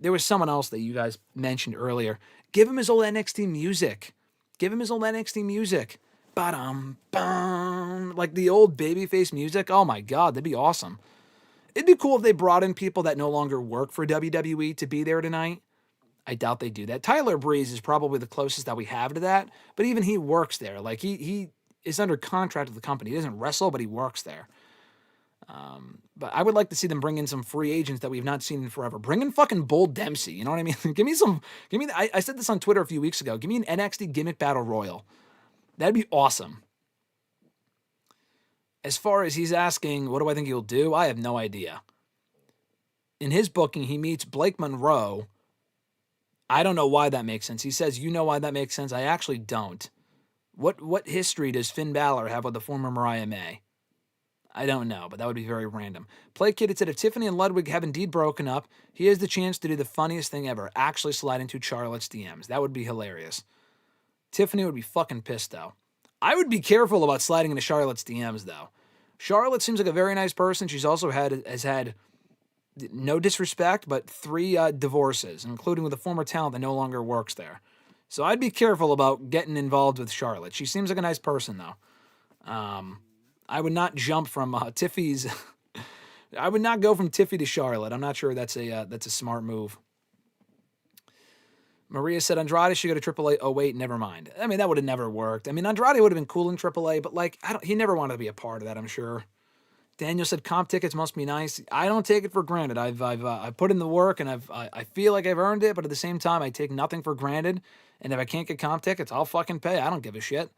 There was someone else that you guys mentioned earlier. Give him his old NXT music. Give him his old NXT music. Ba-dum, bum. Like the old babyface music. Oh my God, that'd be awesome. It'd be cool if they brought in people that no longer work for WWE to be there tonight. I doubt they do that. Tyler Breeze is probably the closest that we have to that, but even he works there. Like he is under contract with the company. He doesn't wrestle, but he works there. But I would like to see them bring in some free agents that we've not seen in forever. Bring in fucking Bull Dempsey. You know what I mean? I said this on Twitter a few weeks ago. Give me an NXT gimmick battle royal. That'd be awesome. As far as he's asking, what do I think he'll do? I have no idea. In his booking, he meets Blake Monroe. I don't know why that makes sense. He says, you know why that makes sense? I actually don't. What history does Finn Balor have with the former Mariah May? I don't know, but that would be very random. Play Kid had said, if Tiffany and Ludwig have indeed broken up, he has the chance to do the funniest thing ever, actually slide into Charlotte's DMs. That would be hilarious. Tiffany would be fucking pissed, though. I would be careful about sliding into Charlotte's DMs, though. Charlotte seems like a very nice person. She's also has had, no disrespect, but 3 divorces, including with a former talent that no longer works there. So I'd be careful about getting involved with Charlotte. She seems like a nice person, though. I would not jump from Tiffy's... I would not go from Tiffy to Charlotte. I'm not sure that's a smart move. Maria said Andrade should go to AAA. Oh, wait, never mind. I mean, that would have never worked. I mean, Andrade would have been cool in AAA, but like, he never wanted to be a part of that, I'm sure. Daniel said comp tickets must be nice. I don't take it for granted. I've put in the work and I feel like I've earned it, but at the same time, I take nothing for granted. And if I can't get comp tickets, I'll fucking pay. I don't give a shit.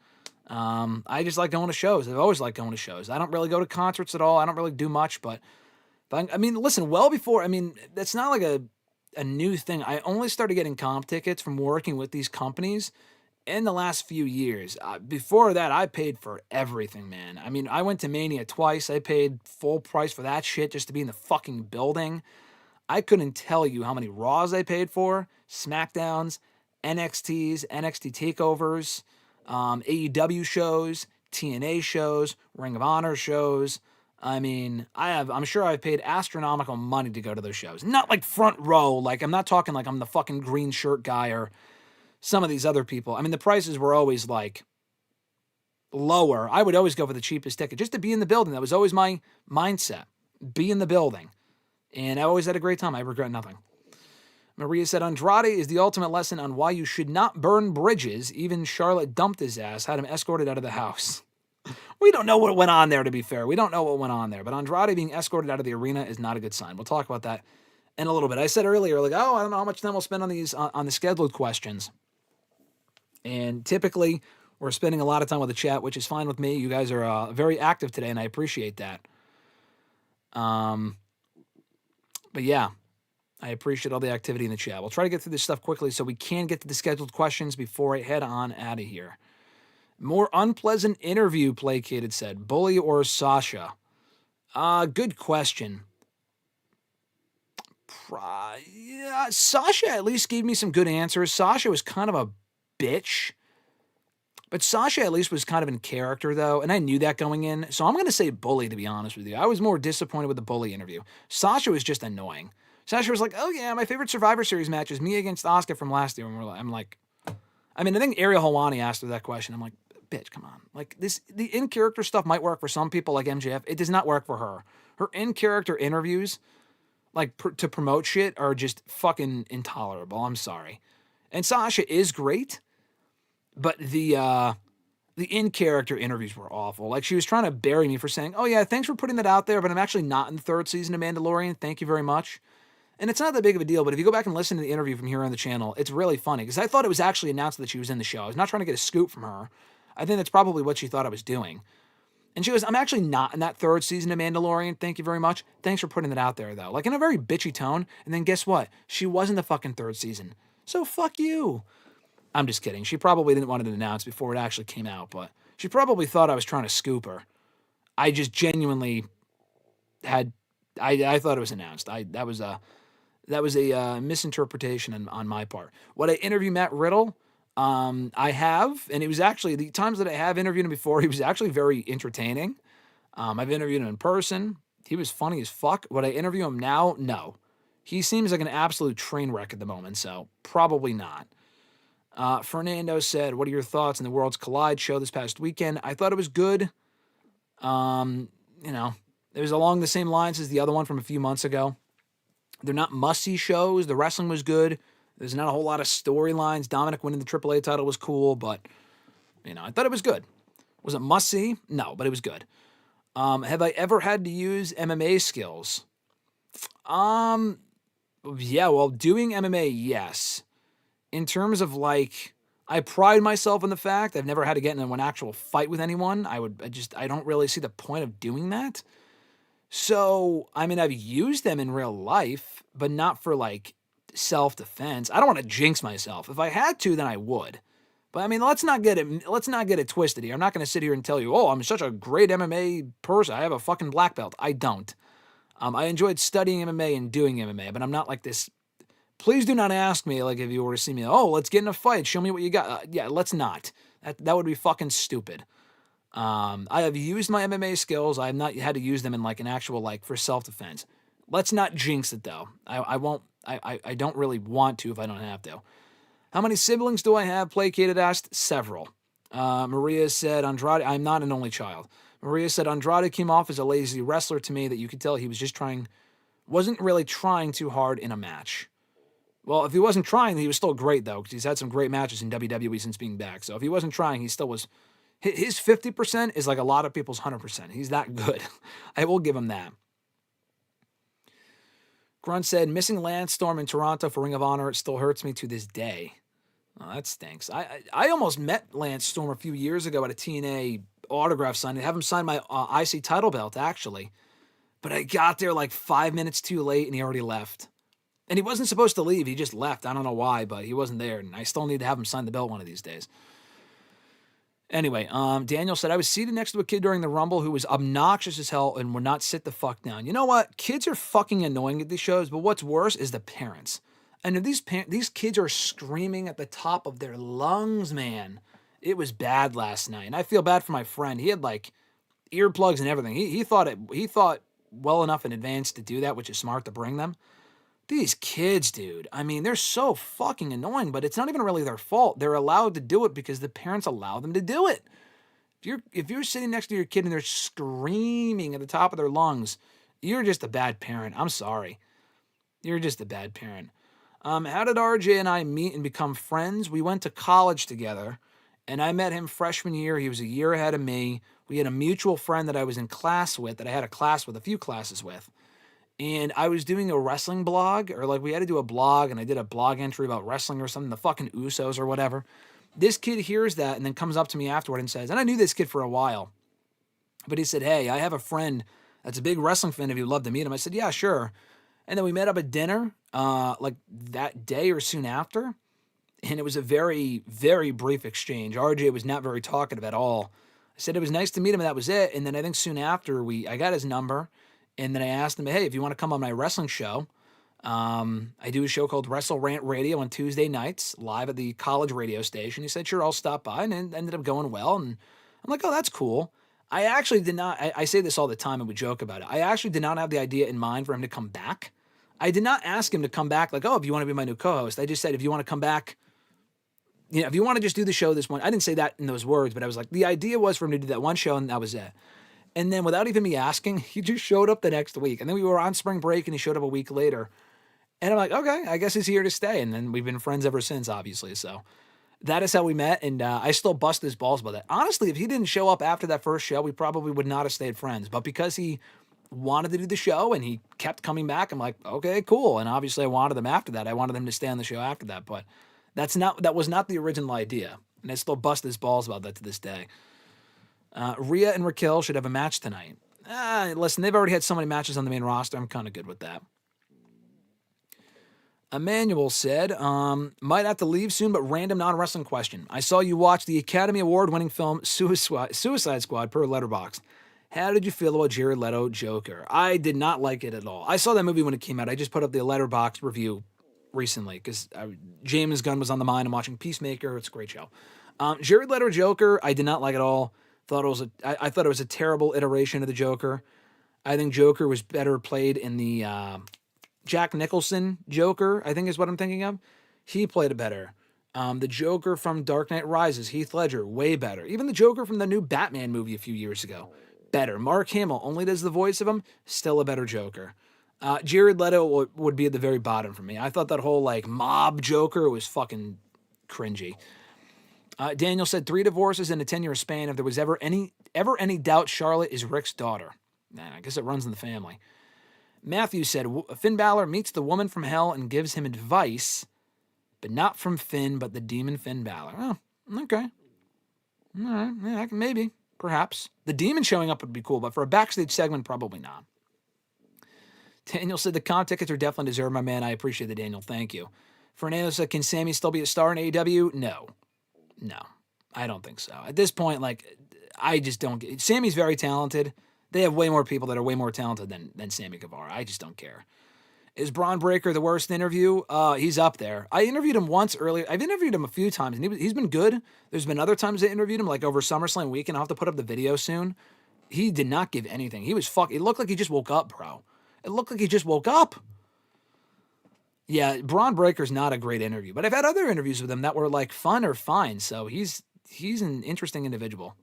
I just like going to shows. I've always liked going to shows. I don't really go to concerts at all. I don't really do much, but I mean, listen, well before, I mean, that's not like a new thing. I only started getting comp tickets from working with these companies in the last few years. Before that, I paid for everything, man. I mean, I went to Mania twice. I paid full price for that shit just to be in the fucking building. I couldn't tell you how many Raws I paid for, SmackDowns, NXTs, NXT takeovers, AEW shows, TNA shows, Ring of Honor shows. I mean, I'm sure I've paid astronomical money to go to those shows. Not like front row. Like, I'm not talking like I'm the fucking green shirt guy or some of these other people. I mean, the prices were always like lower. I would always go for the cheapest ticket just to be in the building. That was always my mindset. Be in the building. And I always had a great time. I regret nothing. Maria said, Andrade is the ultimate lesson on why you should not burn bridges. Even Charlotte dumped his ass, had him escorted out of the house. We don't know what went on there, to be fair. We don't know what went on there. But Andrade being escorted out of the arena is not a good sign. We'll talk about that in a little bit. I said earlier, like, I don't know how much time we'll spend on these, on the scheduled questions. And typically, we're spending a lot of time with the chat, which is fine with me. You guys are very active today, and I appreciate that. But yeah, I appreciate all the activity in the chat. We'll try to get through this stuff quickly so we can get to the scheduled questions before I head on out of here. More unpleasant interview, Placated said. Bully or Sasha? Good question. Yeah, Sasha at least gave me some good answers. Sasha was kind of a bitch. But Sasha at least was kind of in character, though, and I knew that going in. So I'm going to say Bully, to be honest with you. I was more disappointed with the Bully interview. Sasha was just annoying. Sasha was like, oh, yeah, my favorite Survivor Series match is me against Asuka from last year. And I'm like, I think Ariel Helwani asked her that question. I'm like, bitch, come on. Like, the in-character stuff might work for some people like MJF. It does not work for her. Her in-character interviews, like, to promote shit are just fucking intolerable. I'm sorry. And Sasha is great, but the in-character interviews were awful. Like, she was trying to bury me for saying, oh, yeah, thanks for putting that out there, but I'm actually not in the 3rd season of Mandalorian. Thank you very much. And it's not that big of a deal, but if you go back and listen to the interview from here on the channel, it's really funny, because I thought it was actually announced that she was in the show. I was not trying to get a scoop from her. I think that's probably what she thought I was doing. And she goes, I'm actually not in that third season of Mandalorian. Thank you very much. Thanks for putting that out there, though. Like, in a very bitchy tone. And then guess what? She was in the fucking third season. So fuck you. I'm just kidding. She probably didn't want it announced before it actually came out, but she probably thought I was trying to scoop her. I just genuinely had, I thought it was announced. That was a misinterpretation on my part. Would I interview Matt Riddle? I have, and it was actually, the times that I have interviewed him before, he was actually very entertaining. I've interviewed him in person. He was funny as fuck. Would I interview him now? No. He seems like an absolute train wreck at the moment, so probably not. Fernando said, what are your thoughts on the Worlds Collide show this past weekend? I thought it was good. It was along the same lines as the other one from a few months ago. They're not must-see shows. The wrestling was good. There's not a whole lot of storylines. Dominic winning the AAA title was cool, but, I thought it was good. Was it must-see? No, but it was good. Have I ever had to use MMA skills? Yeah, well, doing MMA, yes. In terms of, I pride myself in the fact I've never had to get into an actual fight with anyone. I don't really see the point of doing that. So, I've used them in real life, but not for, self-defense. I don't want to jinx myself. If I had to, then I would. But, let's not get it twisted here. I'm not going to sit here and tell you, oh, I'm such a great MMA person. I have a fucking black belt. I don't. I enjoyed studying MMA and doing MMA, but I'm not like this. Please do not ask me, if you were to see me, oh, let's get in a fight. Show me what you got. Yeah, let's not. That would be fucking stupid. I have used my MMA skills. I have not had to use them in an actual for self-defense. Let's not jinx it though. I won't. I don't really want to if I don't have to. How many siblings do I have? Placated asked. Several. Maria said Andrade. I'm not an only child. Maria said Andrade came off as a lazy wrestler to me that you could tell he was just wasn't really trying too hard in a match. Well, if he wasn't trying, he was still great though because he's had some great matches in WWE since being back. So if he wasn't trying, he still was. His 50% is like a lot of people's 100%. He's that good. I will give him that. Grunt said, missing Lance Storm in Toronto for Ring of Honor, it still hurts me to this day. Oh, that stinks. I almost met Lance Storm a few years ago at a TNA autograph signing. I have him sign my IC title belt, actually. But I got there 5 minutes too late, and he already left. And he wasn't supposed to leave. He just left. I don't know why, but he wasn't there. And I still need to have him sign the belt one of these days. Anyway, Daniel said, I was seated next to a kid during the Rumble who was obnoxious as hell and would not sit the fuck down. You know what? Kids are fucking annoying at these shows, but what's worse is the parents. And these kids are screaming at the top of their lungs, man. It was bad last night. And I feel bad for my friend. He had earplugs and everything. He thought well enough in advance to do that, which is smart to bring them. These kids, dude, they're so fucking annoying, but it's not even really their fault. They're allowed to do it because the parents allow them to do it. If you're sitting next to your kid and they're screaming at the top of their lungs, you're just a bad parent. I'm sorry. You're just a bad parent. How did RJ and I meet and become friends? We went to college together, and I met him freshman year. He was a year ahead of me. We had a mutual friend that I was in class with, that I had a few classes with. And I was doing a wrestling blog, or we had to do a blog, and I did a blog entry about wrestling or something, the fucking Usos or whatever. This kid hears that and then comes up to me afterward and says, and I knew this kid for a while, but he said, hey, I have a friend that's a big wrestling fan if you'd love to meet him. I said, yeah, sure. And then we met up at dinner, that day or soon after, and it was a very, very brief exchange. RJ was not very talkative at all. I said it was nice to meet him, and that was it. And then I think soon after, I got his number. And then I asked him, hey, if you want to come on my wrestling show, I do a show called WrestleRant Radio on Tuesday nights, live at the college radio station. He said, sure, I'll stop by, and it ended up going well. And I'm like, oh, that's cool. I actually did not, I say this all the time and we joke about it. I actually did not have the idea in mind for him to come back. I did not ask him to come back if you want to be my new co-host. I just said, if you want to come back, if you want to just do the show this one. I didn't say that in those words, but I was like, the idea was for him to do that one show, and that was it. And then without even me asking, he just showed up the next week. And then we were on spring break and he showed up a week later. And I'm like, okay, I guess he's here to stay. And then we've been friends ever since, obviously. So that is how we met. And I still bust his balls about that. Honestly, if he didn't show up after that first show, we probably would not have stayed friends. But because he wanted to do the show and he kept coming back, I'm like, okay, cool. And obviously I wanted him after that. I wanted him to stay on the show after that. But that was not the original idea. And I still bust his balls about that to this day. Rhea and Raquel should have a match tonight. Listen, they've already had so many matches on the main roster. I'm kind of good with that. Emmanuel said, might have to leave soon, but random non-wrestling question. I saw you watch the Academy Award-winning film Suicide Squad per Letterboxd. How did you feel about Jared Leto Joker? I did not like it at all. I saw that movie when it came out. I just put up the Letterboxd review recently because James Gunn was on the mind. I'm watching Peacemaker. It's a great show. Jared Leto Joker, I did not like at all. I thought it was a terrible iteration of the Joker. I think Joker was better played in the Jack Nicholson Joker, I think is what I'm thinking of. He played it better. The Joker from Dark Knight Rises, Heath Ledger, way better. Even the Joker from the new Batman movie a few years ago, better. Mark Hamill only does the voice of him, still a better Joker. Jared Leto would be at the very bottom for me. I thought that whole mob Joker was fucking cringy. Daniel said 3 divorces in a 10-year span. If there was ever any doubt, Charlotte is Rick's daughter. Man, I guess it runs in the family. Matthew said Finn Balor meets the woman from hell and gives him advice, but not from Finn, but the demon Finn Balor. Oh, okay. All right, yeah, maybe, perhaps. The demon showing up would be cool, but for a backstage segment, probably not. Daniel said the comp tickets are definitely deserved, my man. I appreciate it, Daniel. Thank you. Fernando said, can Sammy still be a star in AEW? No, I don't think so. At this point, I just don't get it. Sammy's very talented. They have way more people that are way more talented than Sammy Guevara. I just don't care. Is Braun Breaker the worst interview? He's up there. I interviewed him once earlier. I've interviewed him a few times, and he's been good. There's been other times I interviewed him, like over SummerSlam weekend. I'll have to put up the video soon. He did not give anything. He was It looked like he just woke up, bro. It looked like he just woke up. Yeah, Braun Breaker's not a great interview, but I've had other interviews with him that were fun or fine. So he's an interesting individual.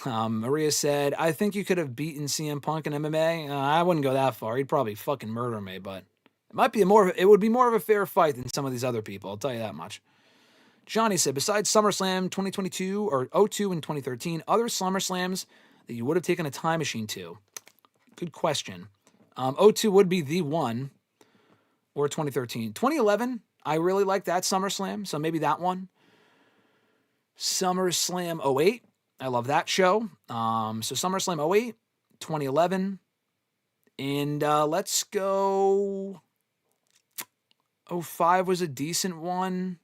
Maria said, I think you could have beaten CM Punk in MMA. I wouldn't go that far. He'd probably fucking murder me, but it would be more of a fair fight than some of these other people. I'll tell you that much. Johnny said, besides SummerSlam 2022 or 02 and 2013, other SummerSlams that you would have taken a time machine to? Good question. 02 would be the one, or 2013. 2011, I really like that SummerSlam, so maybe that one. SummerSlam 08. I love that show. So SummerSlam 08, 2011, and let's go. 05 was a decent one.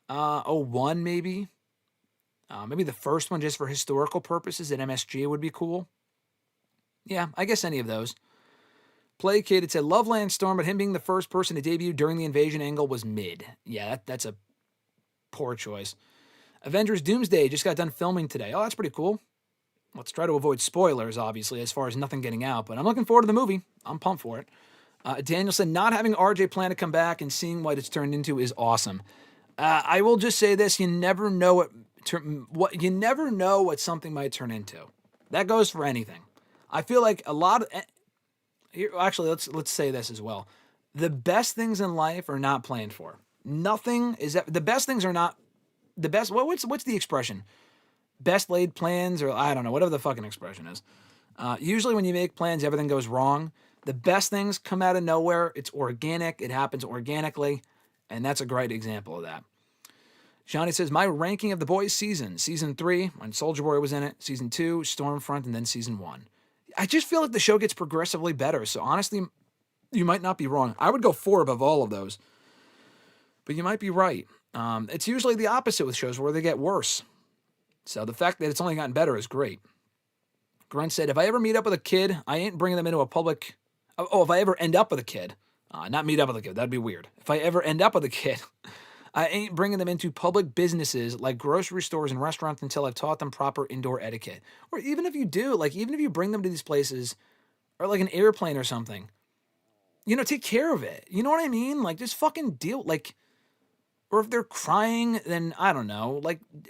01 maybe. Maybe the first one just for historical purposes at MSG would be cool. Yeah, I guess any of those. Placated said Loveland Storm, but him being the first person to debut during the invasion angle was mid. Yeah, that's a poor choice. Avengers Doomsday just got done filming today. Oh, that's pretty cool. Let's try to avoid spoilers, obviously, as far as nothing getting out, but I'm looking forward to the movie. I'm pumped for it. Daniel said, not having RJ plan to come back and seeing what it's turned into is awesome. I will just say this: you never know what something might turn into. That goes for anything. I feel like a lot of actually, let's say this as well. The best things in life are not planned for. Nothing is the best things are not. The best, what's the expression? Best laid plans, or I don't know, whatever the fucking expression is. Usually when you make plans, everything goes wrong. The best things come out of nowhere. It's organic. It happens organically. And that's a great example of that. Johnny says, my ranking of the boys season 3, when Soulja Boy was in it, season 2, Stormfront, and then season 1. I just feel like the show gets progressively better. So honestly, you might not be wrong. I would go 4 above all of those. But you might be right. It's usually the opposite with shows where they get worse. So the fact that it's only gotten better is great. Grunt said, if I ever meet up with a kid, I ain't bringing them into a public... if I ever end up with a kid. Not meet up with a kid. That'd be weird. If I ever end up with a kid, I ain't bringing them into public businesses like grocery stores and restaurants until I've taught them proper indoor etiquette. Or even if you do, even if you bring them to these places, or an airplane or something, take care of it. You know what I mean? Just fucking deal, or if they're crying, then I don't know,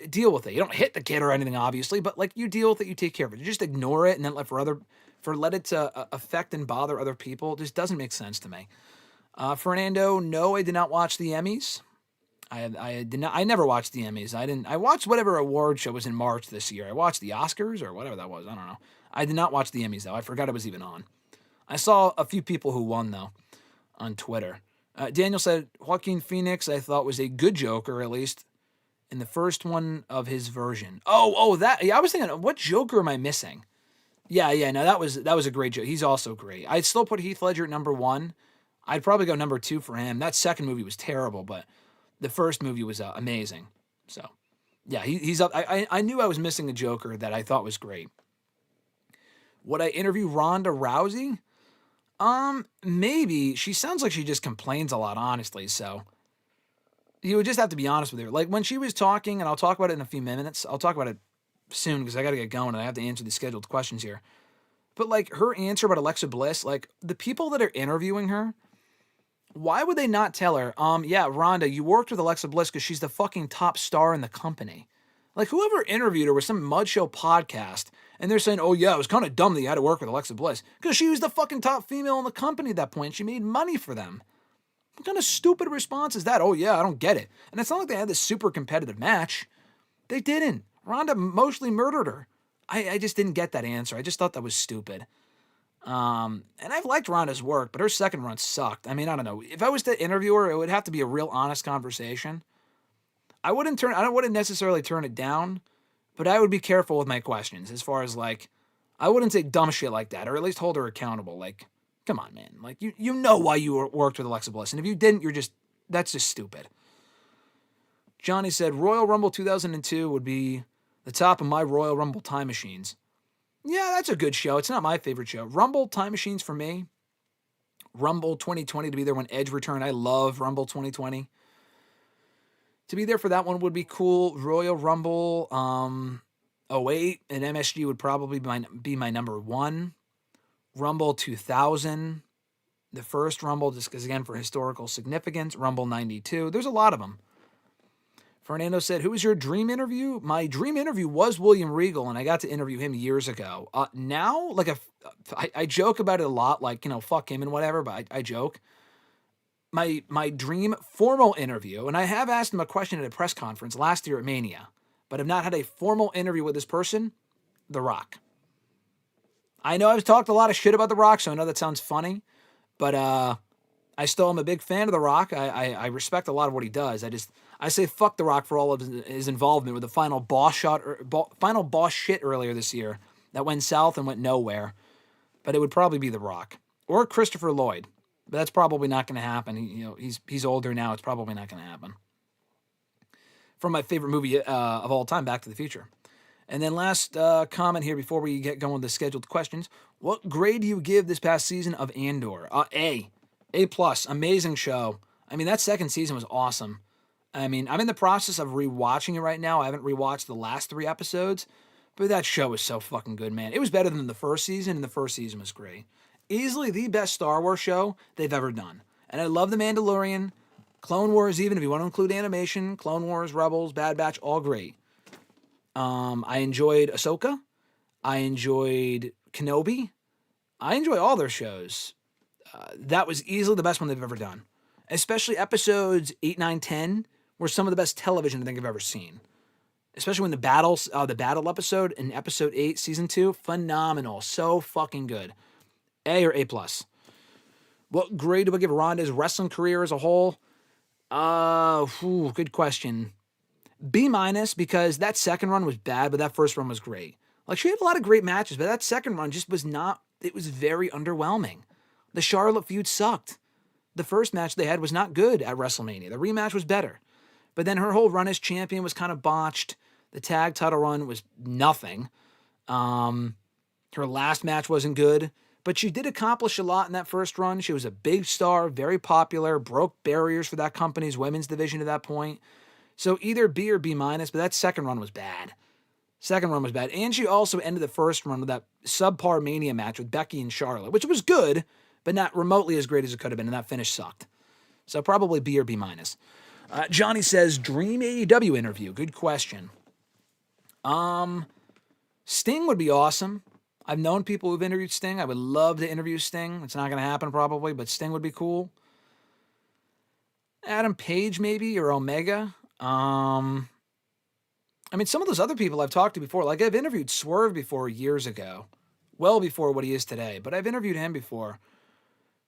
deal with it. You don't hit the kid or anything, obviously, but you deal with it, you take care of it. You just ignore it and then let it affect and bother other people. It just doesn't make sense to me. Fernando, no, I did not watch the Emmys. I never watched the Emmys. I watched whatever award show was in March this year. I watched the Oscars or whatever that was. I don't know. I did not watch the Emmys though. I forgot it was even on. I saw a few people who won though on Twitter. Daniel said, Joaquin Phoenix, I thought was a good Joker, at least in the first one of his version. I was thinking, what Joker am I missing? Yeah, no, that was a great joke. He's also great. I'd still put Heath Ledger at number 1. I'd probably go number 2 for him. That second movie was terrible, but the first movie was amazing. So, yeah, he's up. I knew I was missing a Joker that I thought was great. Would I interview Ronda Rousey? Maybe. She sounds like she just complains a lot, honestly, so you would just have to be honest with her. Like, when she was talking, and I'll talk about it in a few minutes. I'll talk about it soon because I got to get going and I have to answer the scheduled questions here. But, like, her answer about Alexa Bliss, like, the people that are interviewing her, why would they not tell her, yeah, Rhonda, you worked with Alexa Bliss because she's the fucking top star in the company. Like, whoever interviewed her was some mud show podcast, and they're saying, oh, yeah, it was kind of dumb that you had to work with Alexa Bliss because she was the fucking top female in the company at that point. She made money for them. What kind of stupid response is that? Oh, yeah, I don't get it. And it's not like they had this super competitive match. They didn't. Ronda mostly murdered her. I just didn't get that answer. I just thought that was stupid. And I've liked Ronda's work, but her second run sucked. I mean, I don't know. If I was to interview her, it would have to be a real honest conversation. I wouldn't necessarily turn it down, but I would be careful with my questions as far as, like, I wouldn't say dumb shit like that, or at least hold her accountable. Like, come on, man. Like, you know why you worked with Alexa Bliss, and if you didn't, that's just stupid. Johnny said, Royal Rumble 2002 would be the top of my Royal Rumble time machines. Yeah, that's a good show. It's not my favorite show. Rumble time machines for me. Rumble 2020 to be there when Edge returned. I love Rumble 2020. To be there for that one would be cool. Royal Rumble 08 and MSG would probably be my number 1. Rumble 2000. The first Rumble, just because, again, for historical significance. Rumble 92. There's a lot of them. Fernando said, who was your dream interview? My dream interview was William Regal, and I got to interview him years ago. Now, like, I joke about it a lot, like, fuck him and whatever, but I joke. My dream formal interview, and I have asked him a question at a press conference last year at Mania, but have not had a formal interview with this person, The Rock. I know I've talked a lot of shit about The Rock, so I know that sounds funny, but I still am a big fan of The Rock. I respect a lot of what he does. I say fuck The Rock for all of his involvement with the final boss shit earlier this year that went south and went nowhere. But it would probably be The Rock or Christopher Lloyd. But that's probably not going to happen. He's older now. It's probably not going to happen. From my favorite movie of all time, Back to the Future. And then last comment here before we get going with the scheduled questions. What grade do you give this past season of Andor? A+. Amazing show. I mean, that second season was awesome. I mean, I'm in the process of rewatching it right now. I haven't rewatched the last 3 episodes, but that show was so fucking good, man. It was better than the first season, and the first season was great. Easily the best Star Wars show they've ever done. And I love The Mandalorian, Clone Wars, even if you want to include animation, Clone Wars, Rebels, Bad Batch, all great. I enjoyed Ahsoka. I enjoyed Kenobi. I enjoy all their shows. That was easily the best one they've ever done. Especially episodes 8, 9, 10 were some of the best television I think I've ever seen. Especially when the battle episode in episode 8, season 2, phenomenal. So fucking good. A or A+. What grade do I give Ronda's wrestling career as a whole? Good question. B- because that second run was bad, but that first run was great. Like, she had a lot of great matches, but that second run just was not, it was very underwhelming. The Charlotte feud sucked. The first match they had was not good at WrestleMania. The rematch was better. But then her whole run as champion was kind of botched. The tag title run was nothing. Her last match wasn't good. But she did accomplish a lot in that first run. She was a big star, very popular, broke barriers for that company's women's division at that point. So either B or B-, but that second run was bad. And she also ended the first run with that subpar Mania match with Becky and Charlotte, which was good, but not remotely as great as it could have been, and that finish sucked. So probably B or B-. Johnny says, dream AEW interview. Good question. Sting would be awesome. I've known people who've interviewed Sting. I would love to interview Sting. It's not going to happen probably, but Sting would be cool. Adam Page maybe, or Omega. I mean, some of those other people I've talked to before, like I've interviewed Swerve before years ago, well before what he is today, but I've interviewed him before.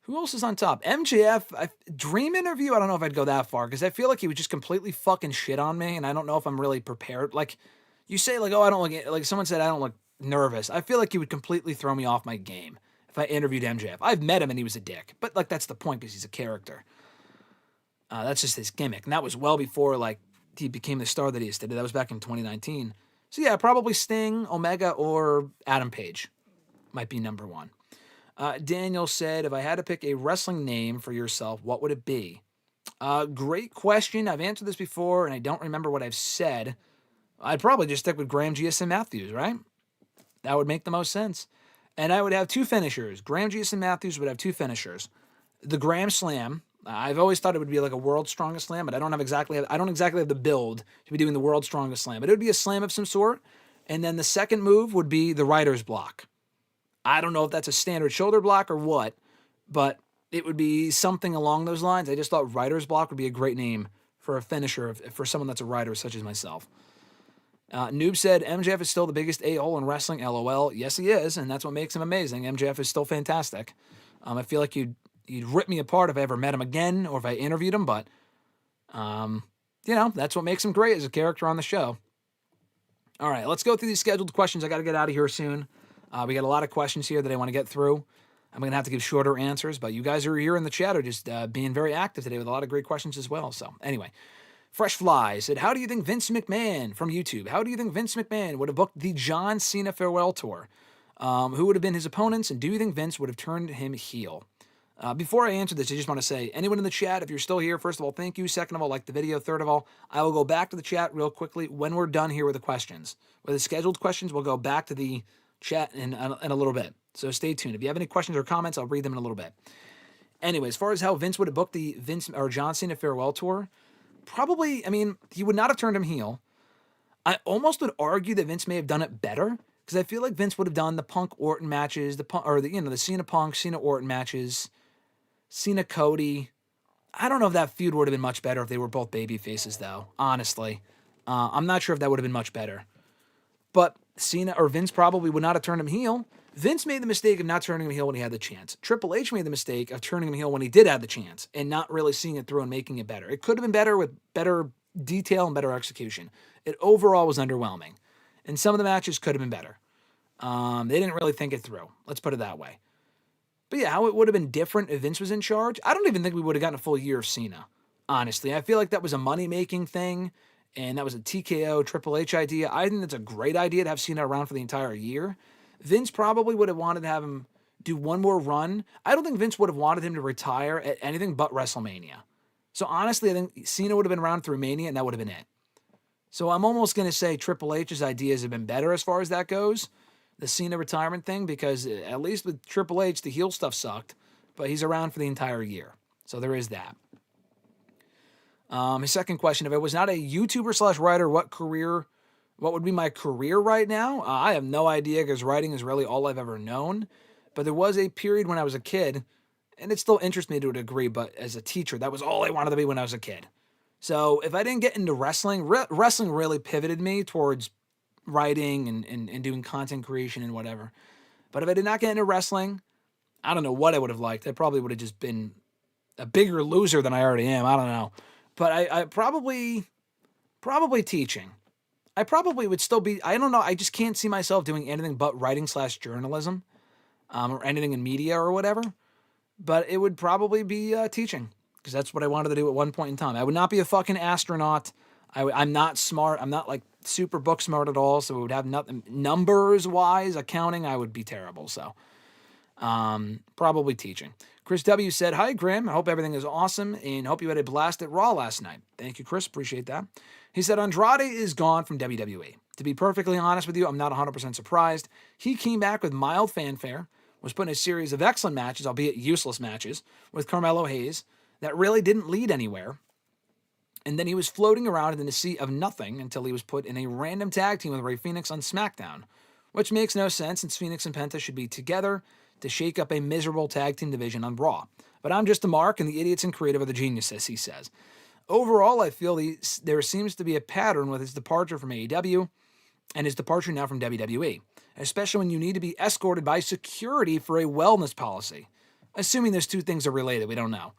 Who else is on top? MJF, Dream interview, I don't know if I'd go that far, because I feel like he would just completely fucking shit on me, and I don't know if I'm really prepared. Like, you say, like, oh, I don't look, like someone said I don't look nervous. I feel like he would completely throw me off my game if I interviewed MJF. I've met him and he was a dick, but, like, that's the point, because he's a character. That's just his gimmick, and that was well before, like, he became the star that he is today. That was back in 2019. So, yeah, probably Sting, Omega, or Adam Page might be number one. Daniel said, if I had to pick a wrestling name for yourself, what would it be? Great question. I've answered this before, and I don't remember what I've said. I'd probably just stick with Graham GSM Matthews, right? That would make the most sense. And I would have two finishers. Graham GSM Matthews would have two finishers. The Graham Slam. I've always thought it would be like a World's Strongest Slam, but I don't exactly have the build to be doing the World's Strongest Slam. But it would be a slam of some sort. And then the second move would be the Writer's Block. I don't know if that's a standard shoulder block or what, but it would be something along those lines. I just thought Writer's Block would be a great name for a finisher for someone that's a writer such as myself. Noob said, MJF is still the biggest a-hole in wrestling, LOL. Yes, he is, and that's what makes him amazing. MJF is still fantastic. I feel like you'd rip me apart if I ever met him again or if I interviewed him, but, that's what makes him great as a character on the show. All right, let's go through these scheduled questions. I got to get out of here soon. We got a lot of questions here that I want to get through. I'm going to have to give shorter answers, but you guys are here in the chat are just being very active today with a lot of great questions as well. So anyway, Fresh Fly said, how do you think Vince McMahon from YouTube, how do you think Vince McMahon would have booked the John Cena farewell tour? Who would have been his opponents? And do you think Vince would have turned him heel? Before I answer this, I just want to say, anyone in the chat, if you're still here, first of all, thank you. Second of all, like the video. Third of all, I will go back to the chat real quickly when we're done here with the questions. With the scheduled questions, we'll go back to the chat in a little bit. So stay tuned. If you have any questions or comments, I'll read them in a little bit. Anyway, as far as how Vince would have booked the Vince or John Cena farewell tour, probably, he would not have turned him heel. I almost would argue that Vince may have done it better, because I feel like Vince would have done the Punk Orton matches, the Cena Punk, Cena Orton matches, Cena Cody. I don't know if that feud would have been much better if they were both baby faces, though. Honestly, I'm not sure if that would have been much better. But Cena or Vince probably would not have turned him heel. Vince made the mistake of not turning him heel when he had the chance. Triple H made the mistake of turning him heel when he did have the chance and not really seeing it through and making it better. It could have been better with better detail and better execution. It overall was underwhelming. And some of the matches could have been better. They didn't really think it through. Let's put it that way. But yeah, how it would have been different if Vince was in charge, I don't even think we would have gotten a full year of Cena. Honestly, I feel like that was a money-making thing. And that was a TKO Triple H idea. I think that's a great idea to have Cena around for the entire year. Vince probably would have wanted to have him do one more run. I don't think Vince would have wanted him to retire at anything but WrestleMania. So honestly, I think Cena would have been around through Mania, and that would have been it. So I'm almost going to say Triple H's ideas have been better as far as that goes, the Cena retirement thing, because at least with Triple H, the heel stuff sucked, but he's around for the entire year. So there is that. His second question, if I was not a YouTuber / writer, what would be my career right now? I have no idea, because writing is really all I've ever known. But there was a period when I was a kid, and it still interests me to a degree, but as a teacher, that was all I wanted to be when I was a kid. So if I didn't get into wrestling, wrestling really pivoted me towards writing and doing content creation and whatever. But if I did not get into wrestling, I don't know what I would have liked. I probably would have just been a bigger loser than I already am. I don't know. But I probably teaching. I probably would still be, I don't know, I just can't see myself doing anything but writing / journalism, or anything in media or whatever. But it would probably be teaching, because that's what I wanted to do at one point in time. I would not be a fucking astronaut. I'm not smart. I'm not like super book smart at all, so it would have nothing. Numbers-wise, accounting, I would be terrible, so probably teaching. Chris W. said, hi, Graham. I hope everything is awesome and hope you had a blast at Raw last night. Thank you, Chris. Appreciate that. He said, Andrade is gone from WWE. To be perfectly honest with you, I'm not 100% surprised. He came back with mild fanfare, was put in a series of excellent matches, albeit useless matches, with Carmelo Hayes that really didn't lead anywhere. And then he was floating around in the sea of nothing until he was put in a random tag team with Rey Fenix on SmackDown, which makes no sense since Phoenix and Penta should be together to shake up a miserable tag team division on Raw. But I'm just a mark, and the idiots and creative are the geniuses, he says. Overall, I feel there seems to be a pattern with his departure from AEW and his departure now from WWE, especially when you need to be escorted by security for a wellness policy. assuming those two things are related, we don't know.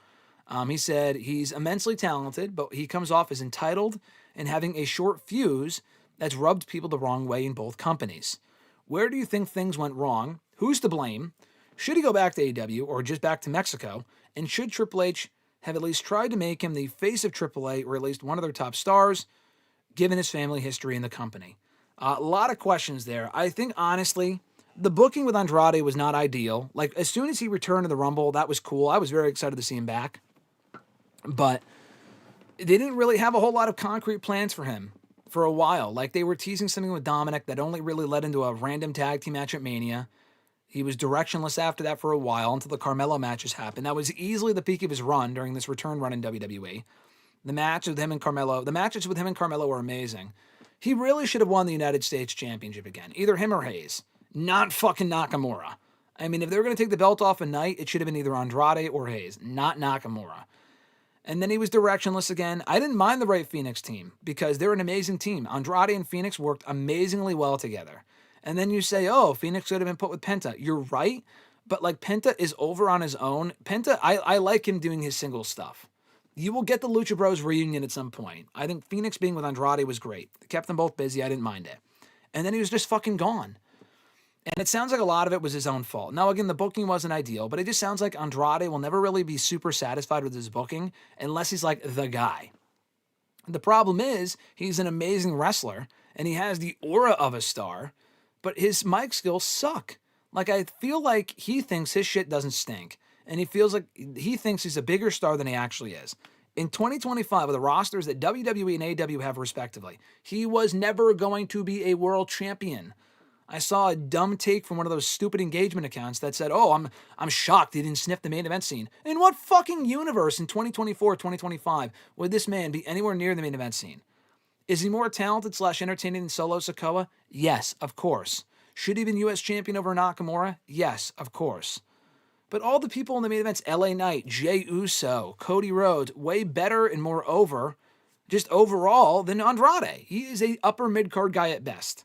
He said he's immensely talented, but he comes off as entitled and having a short fuse that's rubbed people the wrong way in both companies. Where do you think things went wrong? Who's to blame? Should he go back to AEW or just back to Mexico? And should Triple H have at least tried to make him the face of AAA or at least one of their top stars, given his family history in the company? A lot of questions there. I think, honestly, the booking with Andrade was not ideal. Like, as soon as he returned to the Rumble, that was cool. I was very excited to see him back. But they didn't really have a whole lot of concrete plans for him for a while. Like, they were teasing something with Dominic that only really led into a random tag team match at Mania. He was directionless after that for a while until the Carmelo matches happened. That was easily the peak of his run during this return run in WWE. The matches with him and Carmelo were amazing. He really should have won the United States Championship again. Either him or Hayes. Not fucking Nakamura. I mean, if they were going to take the belt off a night, it should have been either Andrade or Hayes, not Nakamura. And then he was directionless again. I didn't mind the Ray Phoenix team because they're an amazing team. Andrade and Phoenix worked amazingly well together. And then you say, oh, Phoenix could have been put with Penta. You're right, but like Penta is over on his own. Penta, I like him doing his single stuff. You will get the Lucha Bros reunion at some point. I think Phoenix being with Andrade was great. It kept them both busy. I didn't mind it. And then he was just fucking gone. And it sounds like a lot of it was his own fault. Now, again, the booking wasn't ideal, but it just sounds like Andrade will never really be super satisfied with his booking unless he's like the guy. The problem is he's an amazing wrestler and he has the aura of a star, but his mic skills suck. Like, I feel like he thinks his shit doesn't stink. And he feels like he thinks he's a bigger star than he actually is. In 2025, with the rosters that WWE and AEW have respectively, he was never going to be a world champion. I saw a dumb take from one of those stupid engagement accounts that said, oh, I'm shocked he didn't sniff the main event scene. In what fucking universe in 2024, 2025 would this man be anywhere near the main event scene? Is he more talented / entertaining than Solo Sikoa? Yes, of course. Should he have been U.S. champion over Nakamura? Yes, of course. But all the people in the main events, LA Knight, Jey Uso, Cody Rhodes, way better and more over, just overall, than Andrade. He is a upper mid-card guy at best.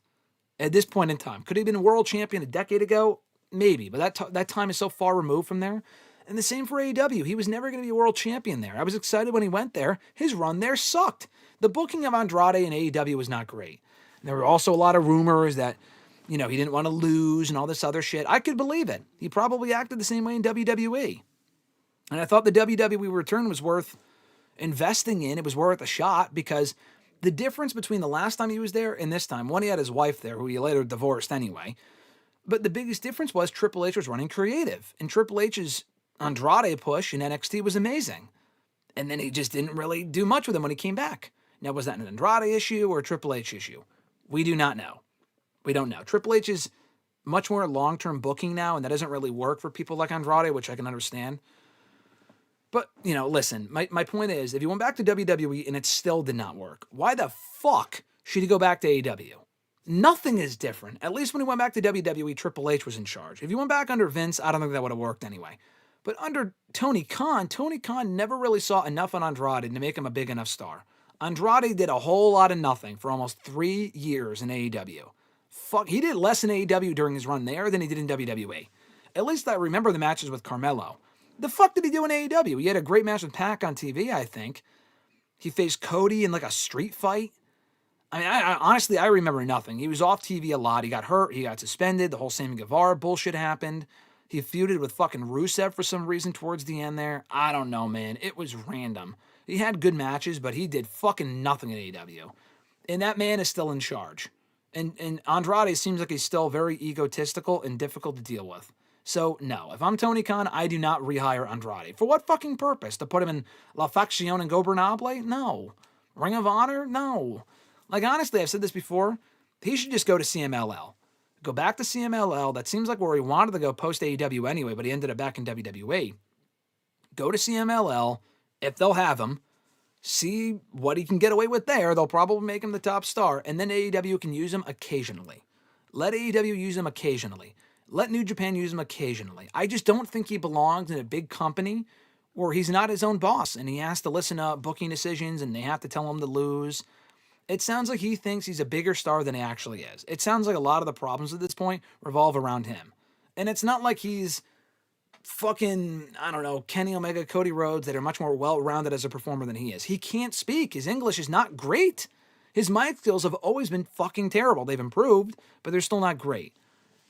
At this point in time. Could he have been a world champion a decade ago? Maybe, but that time is so far removed from there. And the same for AEW. He was never going to be a world champion there. I was excited when he went there. His run there sucked. The booking of Andrade in AEW was not great. There were also a lot of rumors that, he didn't want to lose and all this other shit. I could believe it. He probably acted the same way in WWE. And I thought the WWE return was worth investing in. It was worth a shot because the difference between the last time he was there and this time, one, he had his wife there, who he later divorced anyway. But the biggest difference was Triple H was running creative. And Triple H's Andrade push in NXT was amazing. And then he just didn't really do much with him when he came back. Now, was that an Andrade issue or a Triple H issue? We do not know. We don't know. Triple H is much more long-term booking now, and that doesn't really work for people like Andrade, which I can understand. But, listen, my point is, if you went back to WWE and it still did not work, why the fuck should he go back to AEW? Nothing is different. At least when he went back to WWE, Triple H was in charge. If you went back under Vince, I don't think that would have worked anyway. But under Tony Khan never really saw enough on Andrade to make him a big enough star. Andrade did a whole lot of nothing for almost 3 years in AEW. Fuck, he did less in AEW during his run there than he did in WWE. At least I remember the matches with Carmelo. The fuck did he do in AEW? He had a great match with Pac on TV, I think. He faced Cody in like a street fight. I mean, honestly, I remember nothing. He was off TV a lot. He got hurt. He got suspended. The whole Sammy Guevara bullshit happened. He feuded with fucking Rusev for some reason towards the end there. I don't know, man. It was random. He had good matches, but he did fucking nothing in AEW. And that man is still in charge. And Andrade seems like he's still very egotistical and difficult to deal with. So, no. If I'm Tony Khan, I do not rehire Andrade. For what fucking purpose? To put him in La Facción and Gobernable? No. Ring of Honor? No. Like, honestly, I've said this before. He should just go to CMLL. Go back to CMLL. That seems like where he wanted to go post-AEW anyway, but he ended up back in WWE. Go to CMLL, if they'll have him. See what he can get away with there. They'll probably make him the top star, and then AEW can use him occasionally. Let AEW use him occasionally. Let New Japan use him occasionally. I just don't think he belongs in a big company where he's not his own boss and he has to listen to booking decisions and they have to tell him to lose. It sounds like he thinks he's a bigger star than he actually is. It sounds like a lot of the problems at this point revolve around him. And it's not like he's fucking, I don't know, Kenny Omega, Cody Rhodes that are much more well-rounded as a performer than he is. He can't speak. His English is not great. His mic skills have always been fucking terrible. They've improved, but they're still not great.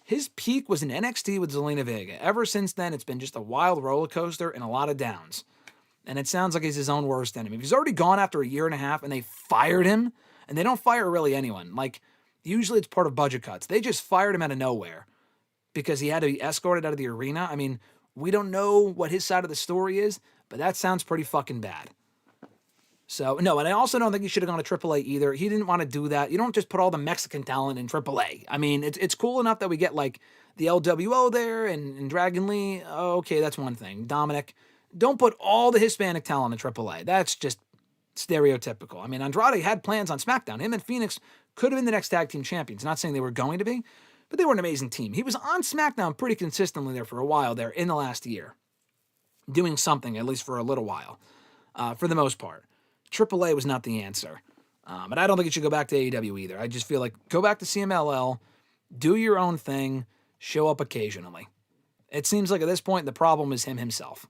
His peak was in NXT with Zelina Vega. Ever since then, it's been just a wild roller coaster and a lot of downs. And it sounds like he's his own worst enemy. If he's already gone after a year and a half and they fired him, and they don't fire really anyone. Like, usually it's part of budget cuts. They just fired him out of nowhere because he had to be escorted out of the arena. I mean, we don't know what his side of the story is, but that sounds pretty fucking bad. So, no, and I also don't think he should have gone to AAA either. He didn't want to do that. You don't just put all the Mexican talent in AAA. I mean, it's cool enough that we get, like, the LWO there and Dragon Lee. Okay, that's one thing. Dominic. Don't put all the Hispanic talent in AAA. That's just stereotypical. I mean, Andrade had plans on SmackDown. Him and Phoenix could have been the next tag team champions. Not saying they were going to be, but they were an amazing team. He was on SmackDown pretty consistently there for a while there in the last year, doing something, at least for a little while, for the most part. AAA was not the answer. But I don't think you should go back to AEW either. I just feel like go back to CMLL, do your own thing, show up occasionally. It seems like at this point the problem is him himself.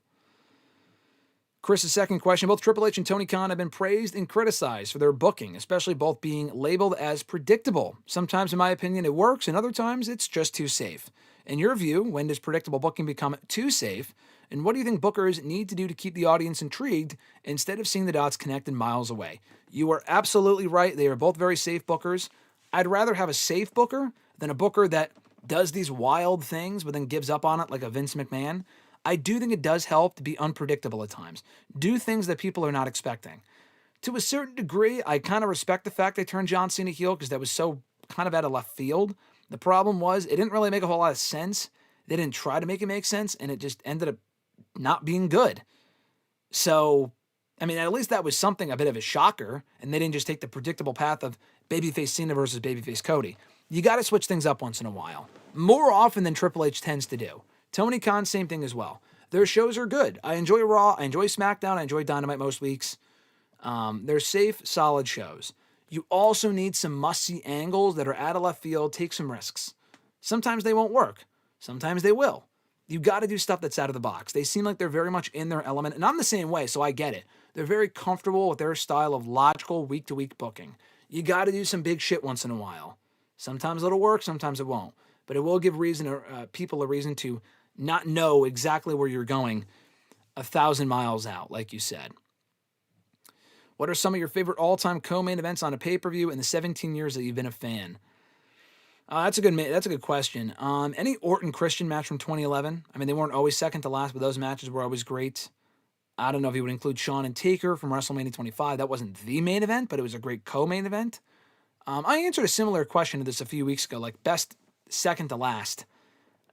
Chris's second question, both Triple H and Tony Khan have been praised and criticized for their booking, especially both being labeled as predictable. Sometimes, in my opinion, it works, and other times it's just too safe. In your view, when does predictable booking become too safe? And what do you think bookers need to do to keep the audience intrigued instead of seeing the dots connected miles away? You are absolutely right. They are both very safe bookers. I'd rather have a safe booker than a booker that does these wild things but then gives up on it like a Vince McMahon. I do think it does help to be unpredictable at times. Do things that people are not expecting. To a certain degree, I kind of respect the fact they turned John Cena heel because that was so kind of out of left field. The problem was it didn't really make a whole lot of sense. They didn't try to make it make sense, and it just ended up not being good. So, I mean, at least that was something, a bit of a shocker, and they didn't just take the predictable path of babyface Cena versus babyface Cody. You got to switch things up once in a while. More often than Triple H tends to do. Tony Khan, same thing as well. Their shows are good. I enjoy Raw. I enjoy SmackDown. I enjoy Dynamite most weeks. They're safe, solid shows. You also need some must-see angles that are out of left field. Take some risks. Sometimes they won't work. Sometimes they will. You got to do stuff that's out of the box. They seem like they're very much in their element, and I'm the same way, so I get it. They're very comfortable with their style of logical week-to-week booking. You got to do some big shit once in a while. Sometimes it'll work, sometimes it won't. But it will give people a reason to not know exactly where you're going 1,000 miles out, like you said. What are some of your favorite all-time co-main events on a pay-per-view in the 17 years that you've been a fan? That's a good question. Any Orton Christian match from 2011? I mean, they weren't always second to last, but those matches were always great. I don't know if you would include Shawn and Taker from WrestleMania 25. That wasn't the main event, but it was a great co-main event. I answered a similar question to this a few weeks ago, like best second to last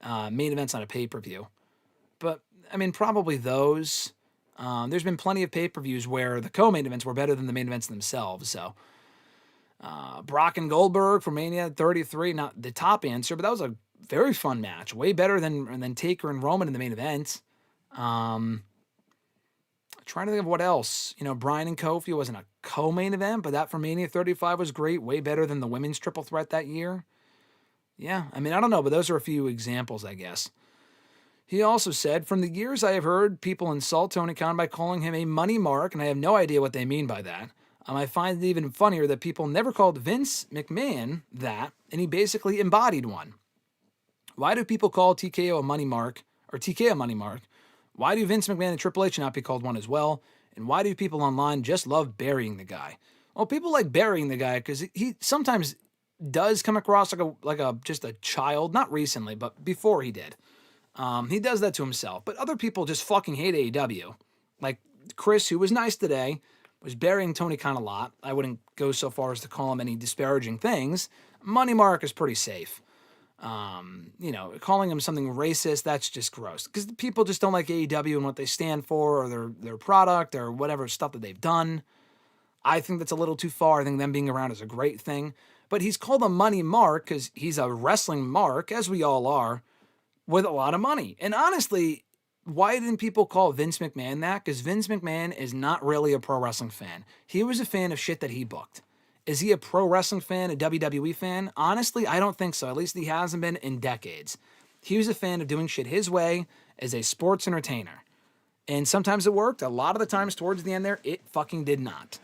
main events on a pay-per-view. But, I mean, probably those. There's been plenty of pay-per-views where the co-main events were better than the main events themselves. So, Brock and Goldberg for Mania 33, not the top answer, but that was a very fun match. Way better than Taker and Roman in the main event. Trying to think of what else. You know, Bryan and Kofi wasn't a co-main event, but that for Mania 35 was great. Way better than the women's triple threat that year. Yeah, I mean, I don't know, but those are a few examples, I guess. He also said, from the years I have heard people insult Tony Khan by calling him a money mark, and I have no idea what they mean by that. I find it even funnier that people never called Vince McMahon that, and he basically embodied one. Why do people call TKO a money mark, or TK a money mark? Why do Vince McMahon and Triple H not be called one as well? And why do people online just love burying the guy? Well, people like burying the guy because he sometimes does come across like a just a child. Not recently, but before he did. He does that to himself. But other people just fucking hate AEW. Like Chris, who was nice today, was burying Tony Khan a lot. I wouldn't go so far as to call him any disparaging things. Money Mark is pretty safe. You know, calling him something racist, that's just gross. Because people just don't like AEW and what they stand for or their product or whatever stuff that they've done. I think that's a little too far. I think them being around is a great thing. But he's called a money mark because he's a wrestling mark, as we all are, with a lot of money. And honestly, why didn't people call Vince McMahon that? Because Vince McMahon is not really a pro wrestling fan. He was a fan of shit that he booked. Is he a pro wrestling fan, a WWE fan? Honestly, I don't think so. At least he hasn't been in decades. He was a fan of doing shit his way as a sports entertainer. And sometimes it worked. A lot of the times towards the end there, it fucking did not.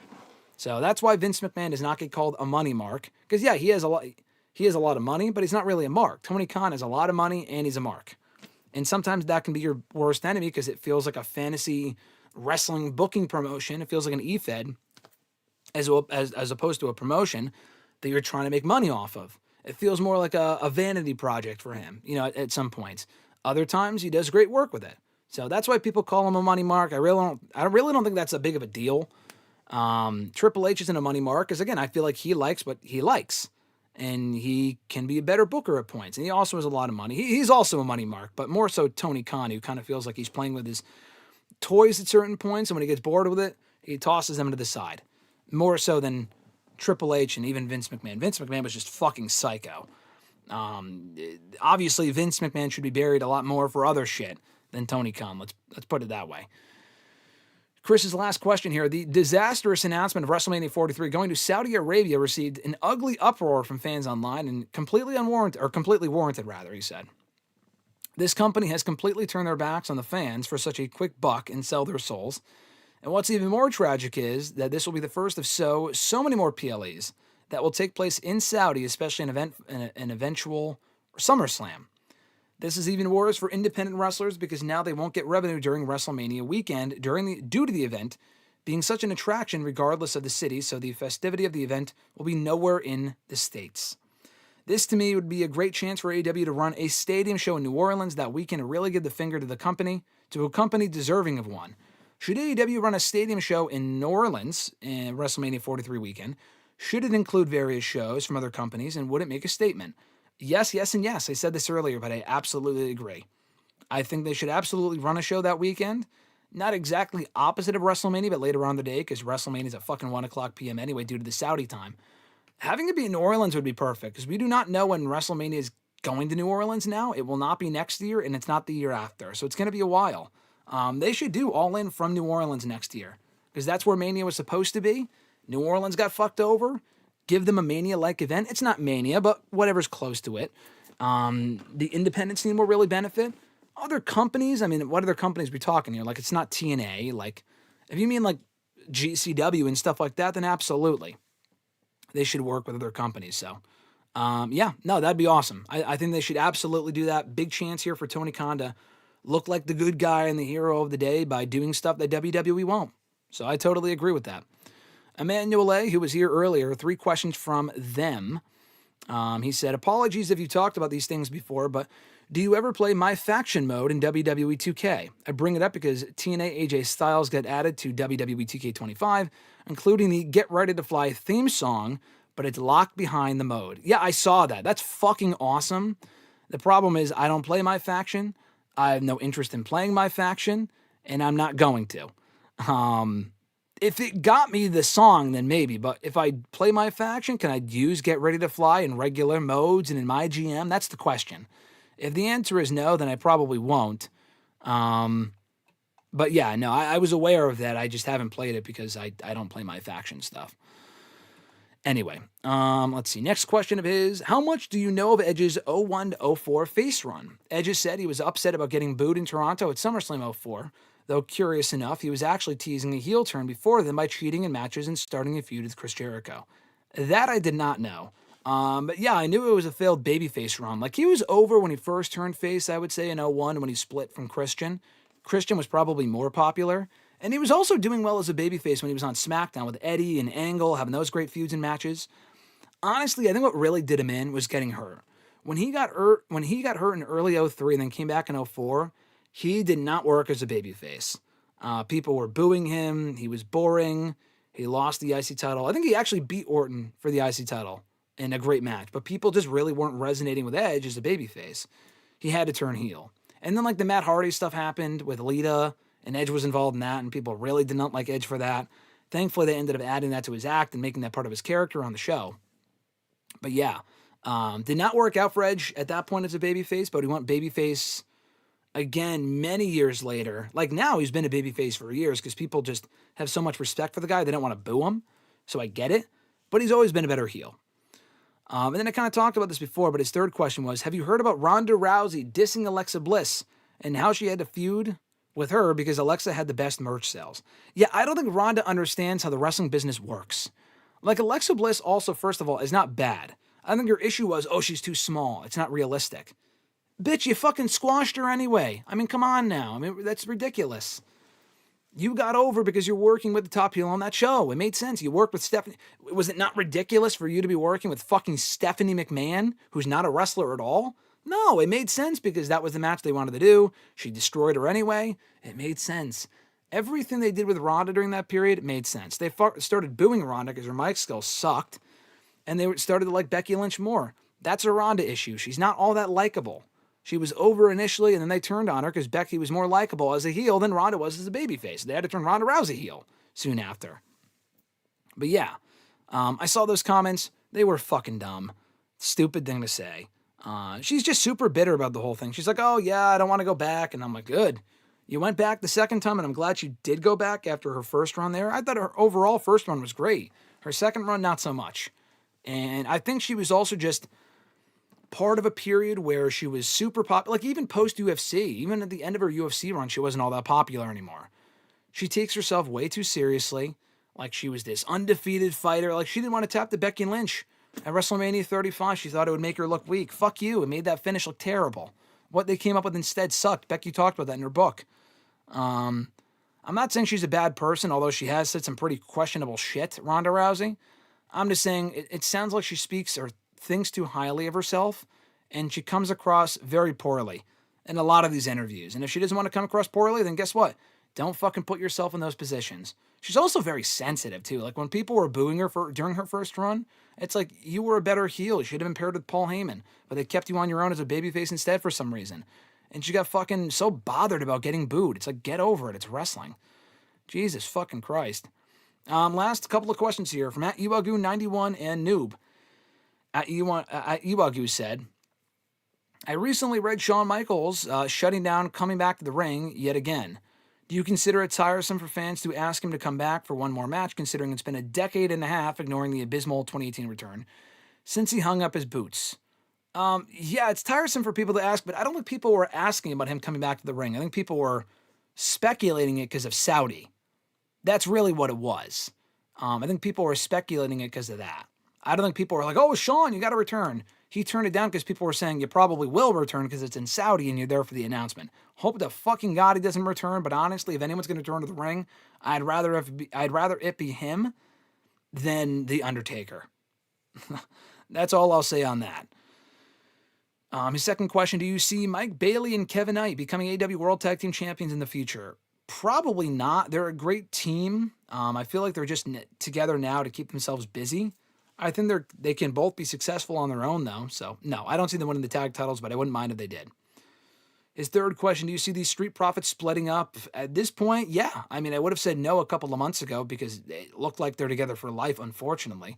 So that's why Vince McMahon does not get called a money mark. Because yeah, he has a lot of money, but he's not really a mark. Tony Khan has a lot of money and he's a mark. And sometimes that can be your worst enemy because it feels like a fantasy wrestling booking promotion. It feels like an e-fed as opposed to a promotion that you're trying to make money off of. It feels more like a vanity project for him, at some points. Other times he does great work with it. So that's why people call him a money mark. I really don't think that's a big of a deal. Triple H isn't a money mark because, again, I feel like he likes what he likes. And he can be a better booker at points. And he also has a lot of money. He's also a money mark, but more so Tony Khan, who kind of feels like he's playing with his toys at certain points. And when he gets bored with it, he tosses them to the side. More so than Triple H and even Vince McMahon. Vince McMahon was just fucking psycho. Obviously, Vince McMahon should be buried a lot more for other shit than Tony Khan. Let's put it that way. Chris's last question here. The disastrous announcement of WrestleMania 43 going to Saudi Arabia received an ugly uproar from fans online and completely warranted, he said. This company has completely turned their backs on the fans for such a quick buck and sell their souls. And what's even more tragic is that this will be the first of so many more PLEs that will take place in Saudi, especially an eventual SummerSlam. This is even worse for independent wrestlers because now they won't get revenue during WrestleMania weekend due to the event being such an attraction regardless of the city, so the festivity of the event will be nowhere in the States. This, to me, would be a great chance for AEW to run a stadium show in New Orleans that weekend and really give the finger to a company deserving of one. Should AEW run a stadium show in New Orleans in WrestleMania 43 weekend, should it include various shows from other companies, and would it make a statement? Yes, and yes. I said this earlier, but I absolutely agree. I think they should absolutely run a show that weekend. Not exactly opposite of WrestleMania, but later on in the day, because WrestleMania is at fucking 1 o'clock p.m. anyway due to the Saudi time. Having it be in New Orleans would be perfect, because we do not know when WrestleMania is going to New Orleans now. It will not be next year, and it's not the year after. So it's going to be a while. They should do All In from New Orleans next year, because that's where Mania was supposed to be. New Orleans got fucked over. Give them a Mania-like event. It's not Mania, but whatever's close to it. The independent scene will really benefit. Other companies, what other companies are we talking here? Like, it's not TNA. Like, if you mean like GCW and stuff like that, then absolutely. They should work with other companies. So, that'd be awesome. I think they should absolutely do that. Big chance here for Tony Khan to look like the good guy and the hero of the day by doing stuff that WWE won't. So I totally agree with that. Emmanuel A., who was here earlier, 3 questions from them. He said, apologies if you talked about these things before, but do you ever play My Faction mode in WWE 2K? I bring it up because TNA AJ Styles got added to WWE 2K25, including the Get Ready to Fly theme song, but it's locked behind the mode. Yeah, I saw that. That's fucking awesome. The problem is I don't play My Faction. I have no interest in playing My Faction, and I'm not going to. If it got me the song, then maybe. But if I play My Faction, can I use Get Ready to Fly in regular modes and in my GM? That's the question. If the answer is no, then I probably won't. But yeah, no, I was aware of that. I just haven't played it because I don't play My Faction stuff. Anyway, let's see. Next question of his. How much do you know of Edge's 01-04 face run? Edge has said he was upset about getting booed in Toronto at SummerSlam 04. Though, curious enough, he was actually teasing a heel turn before then by cheating in matches and starting a feud with Chris Jericho. That I did not know. But yeah, I knew it was a failed babyface run. Like, he was over when he first turned face, I would say, in 01 when he split from Christian. Christian was probably more popular. And he was also doing well as a babyface when he was on SmackDown with Eddie and Angle, having those great feuds and matches. Honestly, I think what really did him in was getting hurt. When he got hurt in early 03 and then came back in 04, he did not work as a babyface. People were booing him. He was boring. He lost the IC title. I think he actually beat Orton for the IC title in a great match. But people just really weren't resonating with Edge as a babyface. He had to turn heel. And then like the Matt Hardy stuff happened with Lita, and Edge was involved in that, and people really did not like Edge for that. Thankfully, they ended up adding that to his act and making that part of his character on the show. But yeah, did not work out for Edge at that point as a babyface, but he went babyface again many years later. Like now, he's been a babyface for years because people just have so much respect for the guy, they don't want to boo him. So I get it, but he's always been a better heel. And then I kind of talked about this before, but his third question was, have you heard about Ronda Rousey dissing Alexa Bliss and how she had to feud with her because Alexa had the best merch sales. Yeah, I don't think Ronda understands how the wrestling business works. Like, Alexa Bliss also, first of all, is not bad. I think your issue was, oh, she's too small. It's not realistic. Bitch, you fucking squashed her anyway. I mean, come on now. I mean, that's ridiculous. You got over because you're working with the top heel on that show. It made sense. You worked with Stephanie. Was it not ridiculous for you to be working with fucking Stephanie McMahon, who's not a wrestler at all? No, it made sense because that was the match they wanted to do. She destroyed her anyway. It made sense. Everything they did with Ronda during that period made sense. They started booing Ronda because her mic skills sucked, and they started to like Becky Lynch more. That's a Ronda issue. She's not all that likable. She was over initially, and then they turned on her because Becky was more likable as a heel than Ronda was as a babyface. They had to turn Ronda Rousey heel soon after. But yeah, I saw those comments. They were fucking dumb. Stupid thing to say. She's just super bitter about the whole thing. She's like, oh yeah, I don't want to go back. And I'm like, good. You went back the second time, and I'm glad she did go back after her first run there. I thought her overall first run was great. Her second run, not so much. And I think she was also just part of a period where she was super popular. Like, even post-UFC, even at the end of her UFC run, she wasn't all that popular anymore. She takes herself way too seriously. Like, she was this undefeated fighter. Like, she didn't want to tap to Becky Lynch at WrestleMania 35. She thought it would make her look weak. Fuck you. It made that finish look terrible. What they came up with instead sucked. Becky talked about that in her book. I'm not saying she's a bad person, although she has said some pretty questionable shit, Ronda Rousey. I'm just saying it sounds like she speaks or thinks too highly of herself, and she comes across very poorly in a lot of these interviews. And if she doesn't want to come across poorly, then guess what? Don't fucking put yourself in those positions. She's also very sensitive, too. Like, when people were booing her during her first run, it's like, you were a better heel. You should have been paired with Paul Heyman, but they kept you on your own as a babyface instead for some reason. And she got fucking so bothered about getting booed. It's like, get over it. It's wrestling. Jesus fucking Christ. Last couple of questions here from at Iwagu91 and Noob. At Iwagu said, I recently read Shawn Michaels shutting down coming back to the ring yet again. Do you consider it tiresome for fans to ask him to come back for one more match, considering it's been a decade and a half, ignoring the abysmal 2018 return, since he hung up his boots? Yeah, it's tiresome for people to ask, but I don't think people were asking about him coming back to the ring. I think people were speculating it because of Saudi. That's really what it was. I think people were speculating it because of that. I don't think people were like, oh, Shawn, you got to return. He turned it down because people were saying you probably will return because it's in Saudi and you're there for the announcement. Hope to fucking God he doesn't return, but honestly, if anyone's going to return to the ring, I'd rather it be him than The Undertaker. That's all I'll say on that. His second question, do you see Mike Bailey and Kevin Knight becoming AEW World Tag Team Champions in the future? Probably not. They're a great team. I feel like they're just together now to keep themselves busy. I think they can both be successful on their own, though. So, no, I don't see them winning the tag titles, but I wouldn't mind if they did. His third question, do you see these Street Profits splitting up? At this point, yeah. I mean, I would have said no a couple of months ago because it looked like they're together for life, unfortunately.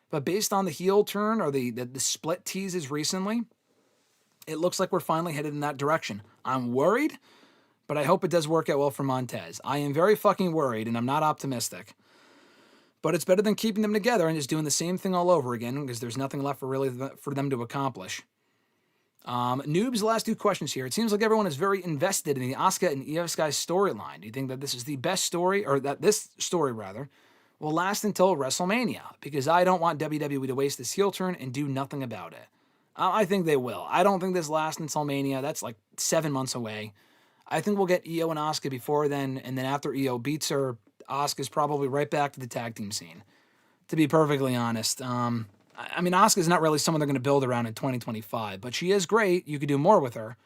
But based on the heel turn or the split teases recently, it looks like we're finally headed in that direction. I'm worried, but I hope it does work out well for Montez. I am very fucking worried, and I'm not optimistic. But it's better than keeping them together and just doing the same thing all over again because there's nothing left for them to accomplish. Noob's last two questions here. It seems like everyone is very invested in the Asuka and Io Sky storyline. Do you think that this is the best story, or that this story, rather, will last until WrestleMania? Because I don't want WWE to waste this heel turn and do nothing about it. I think they will. I don't think this lasts until Mania. That's like 7 months away. I think we'll get Io and Asuka before then, and then after Io beats her, Asuka's probably right back to the tag team scene, to be perfectly honest. I mean, Asuka's not really someone they're going to build around in 2025, but she is great. You could do more with her,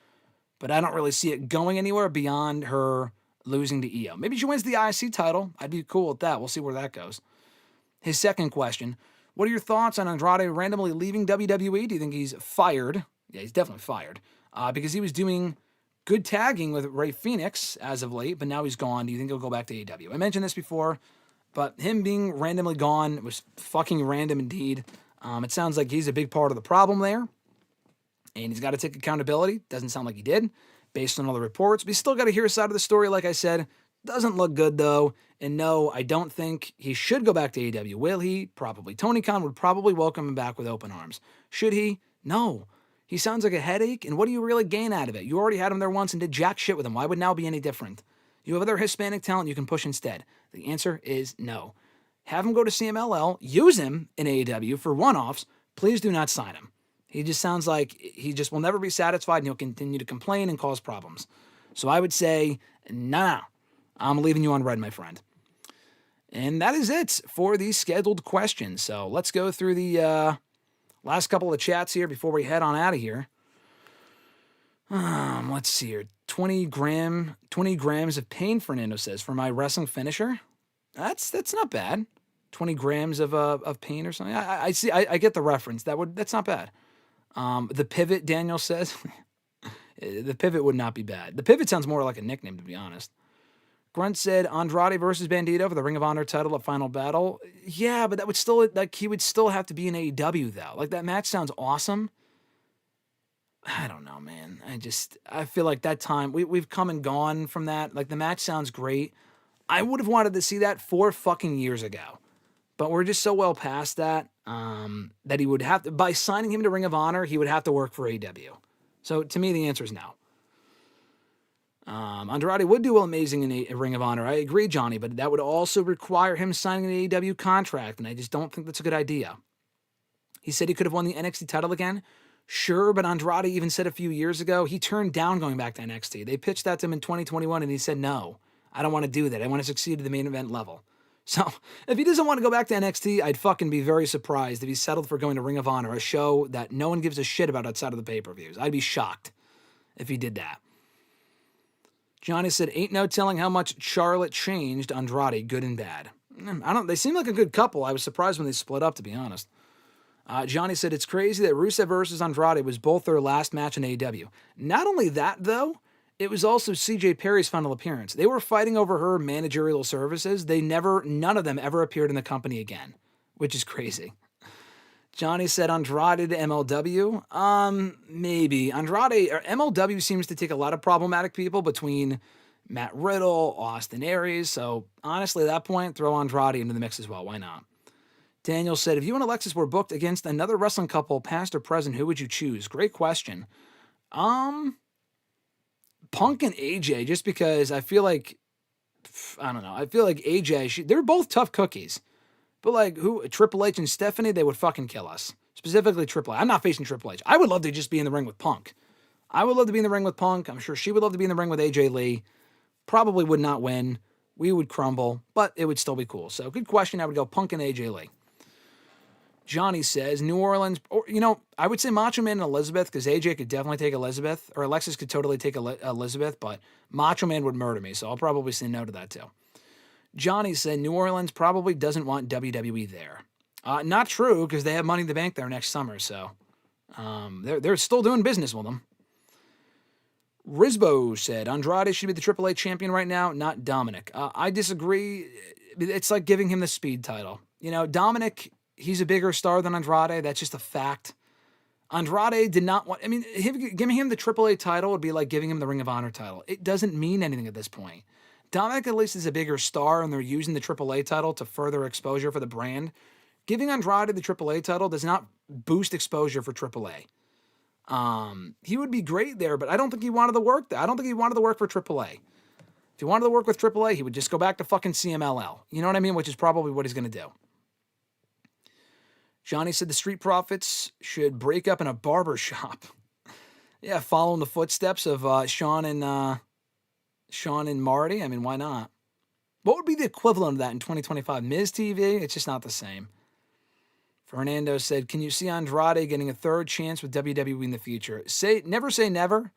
but I don't really see it going anywhere beyond her losing to Io. Maybe she wins the IC title. I'd be cool with that. We'll see where that goes. His second question, what are your thoughts on Andrade randomly leaving WWE? Do you think he's fired? Yeah, he's definitely fired, because he was doing good tagging with Rey Fenix as of late, but now he's gone. Do you think he'll go back to AEW? I mentioned this before, but him being randomly gone was fucking random indeed. It sounds like he's a big part of the problem there, and he's got to take accountability. Doesn't sound like he did, based on all the reports, but he's still got to hear his side of the story, like I said. Doesn't look good, though, and no, I don't think he should go back to AEW. Will he? Probably. Tony Khan would probably welcome him back with open arms. Should he? No. He sounds like a headache, and what do you really gain out of it? You already had him there once and did jack shit with him. Why would now be any different? You have other Hispanic talent you can push instead. The answer is no. Have him go to CMLL, use him in AEW for one-offs. Please do not sign him. He just sounds like he just will never be satisfied, and he'll continue to complain and cause problems. So I would say, nah, I'm leaving you on red, my friend. And that is it for these scheduled questions. So let's go through the last couple of chats here before we head on out of here. Let's see here. 20 grams of pain, Fernando says, for my wrestling finisher. That's not bad. 20 grams of pain or something. I see. I get the reference. That's not bad. The pivot, Daniel says. The pivot would not be bad. The pivot sounds more like a nickname, to be honest. Grunt said Andrade versus Bandito for the Ring of Honor title at Final Battle. Yeah, but that would still, like, he would still have to be in AEW, though. Like, that match sounds awesome. I don't know, man. I feel like that time, we've come and gone from that. Like, the match sounds great. I would have wanted to see that 4 fucking years ago. But we're just so well past that, that he would have to, by signing him to Ring of Honor, he would have to work for AEW. So, to me, the answer is no. Andrade would do amazing in a Ring of Honor. I agree, Johnny, but that would also require him signing an AEW contract, and I just don't think that's a good idea. He said he could have won the NXT title again. Sure, but Andrade even said a few years ago he turned down going back to NXT. They pitched that to him in 2021, and he said, no, I don't want to do that. I want to succeed at the main event level. So, if he doesn't want to go back to NXT, I'd fucking be very surprised if he settled for going to Ring of Honor, a show that no one gives a shit about outside of the pay-per-views. I'd be shocked if he did that. Johnny said, ain't no telling how much Charlotte changed Andrade, good and bad. They seem like a good couple. I was surprised when they split up, to be honest. Johnny said, it's crazy that Rusev versus Andrade was both their last match in AEW. Not only that, though, it was also CJ Perry's final appearance. They were fighting over her managerial services. None of them ever appeared in the company again, which is crazy. Johnny said Andrade to MLW. Maybe. Andrade, or MLW seems to take a lot of problematic people between Matt Riddle, Austin Aries. So honestly, at that point, throw Andrade into the mix as well. Why not? Daniel said, if you and Alexis were booked against another wrestling couple, past or present, who would you choose? Great question. Punk and AJ, just because I feel like, I don't know. I feel like AJ, they're both tough cookies. But like, Triple H and Stephanie, they would fucking kill us. Specifically Triple H. I'm not facing Triple H. I would love to just be in the ring with Punk. I would love to be in the ring with Punk. I'm sure she would love to be in the ring with AJ Lee. Probably would not win. We would crumble, but it would still be cool. So good question. I would go Punk and AJ Lee. Johnny says, New Orleans, or, I would say Macho Man and Elizabeth, because AJ could definitely take Elizabeth, or Alexis could totally take Elizabeth, but Macho Man would murder me, so I'll probably say no to that too. Johnny said New Orleans probably doesn't want WWE there. Not true, because they have Money in the Bank there next summer, so they're still doing business with them. Rizbo said Andrade should be the AAA champion right now, not Dominic. I disagree. It's like giving him the speed title. Dominic, he's a bigger star than Andrade. That's just a fact. Andrade did not want... giving him the AAA title would be like giving him the Ring of Honor title. It doesn't mean anything at this point. Dominic at least is a bigger star, and they're using the AAA title to further exposure for the brand. Giving Andrade the AAA title does not boost exposure for AAA. He would be great there, but I don't think he wanted to work there. I don't think he wanted to work for AAA. If he wanted to work with AAA, he would just go back to fucking CMLL. You know what I mean? Which is probably what he's going to do. Johnny said the Street Profits should break up in a barber shop. Yeah, following the footsteps of Sean and Marty. Why not? What would be the equivalent of that in 2025? Miz TV? It's just not the same. Fernando said, can you see Andrade getting a third chance with WWE in the future? Never say never.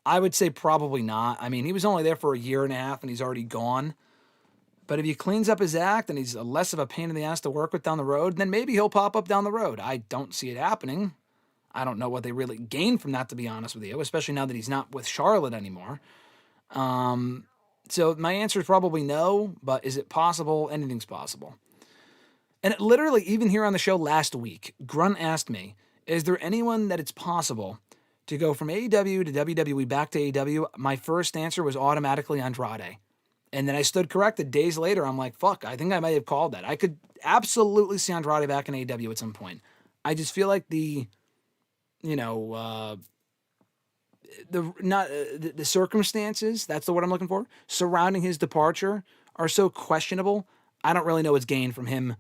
I would say probably not. He was only there for a year and a half and he's already gone. But if he cleans up his act and he's less of a pain in the ass to work with down the road, then maybe he'll pop up down the road. I don't see it happening. I don't know what they really gain from that, to be honest with you, especially now that he's not with Charlotte anymore. So my answer is probably no, but is it possible? Anything's possible. And it literally, even here on the show last week, Grunt asked me, is there anyone that it's possible to go from AEW to WWE back to AEW? My first answer was automatically Andrade. And then I stood corrected days later. I'm like, fuck, I think I might have called that. I could absolutely see Andrade back in AEW at some point. I just feel like the the circumstances, that's the word I'm looking for, surrounding his departure are so questionable. I don't really know what's gained from him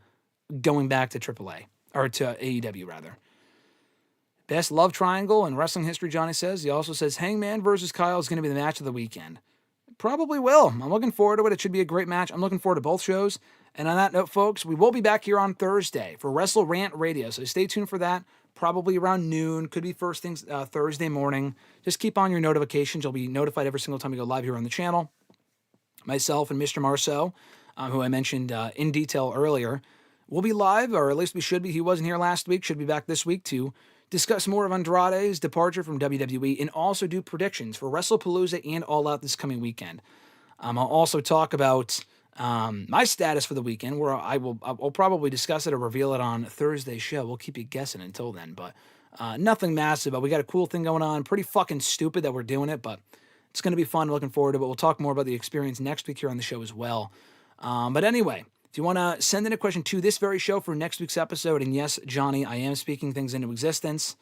going back to AAA, or to AEW rather. Best love triangle in wrestling history, Johnny says. He also says Hangman versus Kyle is going to be the match of the weekend. Probably will. I'm looking forward to it. It should be a great match. I'm looking forward to both shows. And on that note, folks, we will be back here on Thursday for WrestleRant Radio. So stay tuned for that. Probably around noon. Could be first things Thursday morning. Just keep on your notifications. You'll be notified every single time we go live here on the channel. Myself and Mr. Marceau, who I mentioned in detail earlier, will be live, or at least we should be. He wasn't here last week. Should be back this week to discuss more of Andrade's departure from WWE and also do predictions for WrestlePalooza and All Out this coming weekend. I'll also talk about my status for the weekend, where I'll probably discuss it or reveal it on Thursday's show. We'll keep you guessing until then, but nothing massive. But we got a cool thing going on. Pretty fucking stupid that we're doing it, but it's going to be fun. Looking forward to it. We'll talk more about the experience next week here on the show as well. But anyway, if you want to send in a question to this very show for next week's episode, and yes, Johnny, I am speaking things into existence.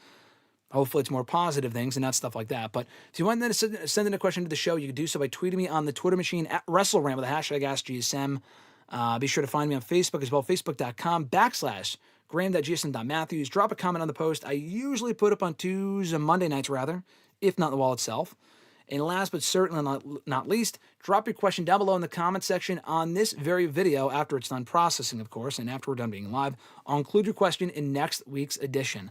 Hopefully it's more positive things and not stuff like that. But if you want to send in a question to the show, you can do so by tweeting me on the Twitter machine at WrestleRant with the hashtag AskGSM. Be sure to find me on Facebook as well, facebook.com/Graham.GSM.Matthews. Drop a comment on the post. I usually put up on Tuesdays, Monday nights rather, if not the wall itself. And last but certainly not least, drop your question down below in the comment section on this very video after it's done processing, of course, and after we're done being live. I'll include your question in next week's edition.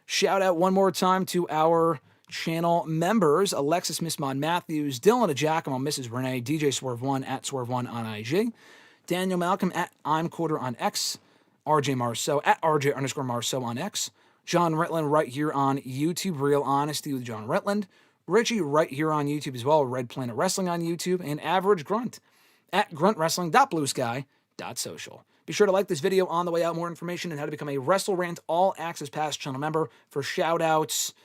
Shout out one more time to our channel members: Alexis, Miss Mon Matthews, Dillon, DiGiacomo, Mrs. Renee, DJ Swerve1 at Swerve1 on IG, Daniel Malcolm at I'm Quarter on X, RJ Marceau at RJ_Marceau on X, John Ritland right here on YouTube, Real Honesty with John Ritland, Richie right here on YouTube as well, Red Planet Wrestling on YouTube, and Average Grunt at gruntwrestling.bluesky.social. Be sure to like this video on the way out. More information on how to become a WrestleRant All Access Pass channel member for shout-outs,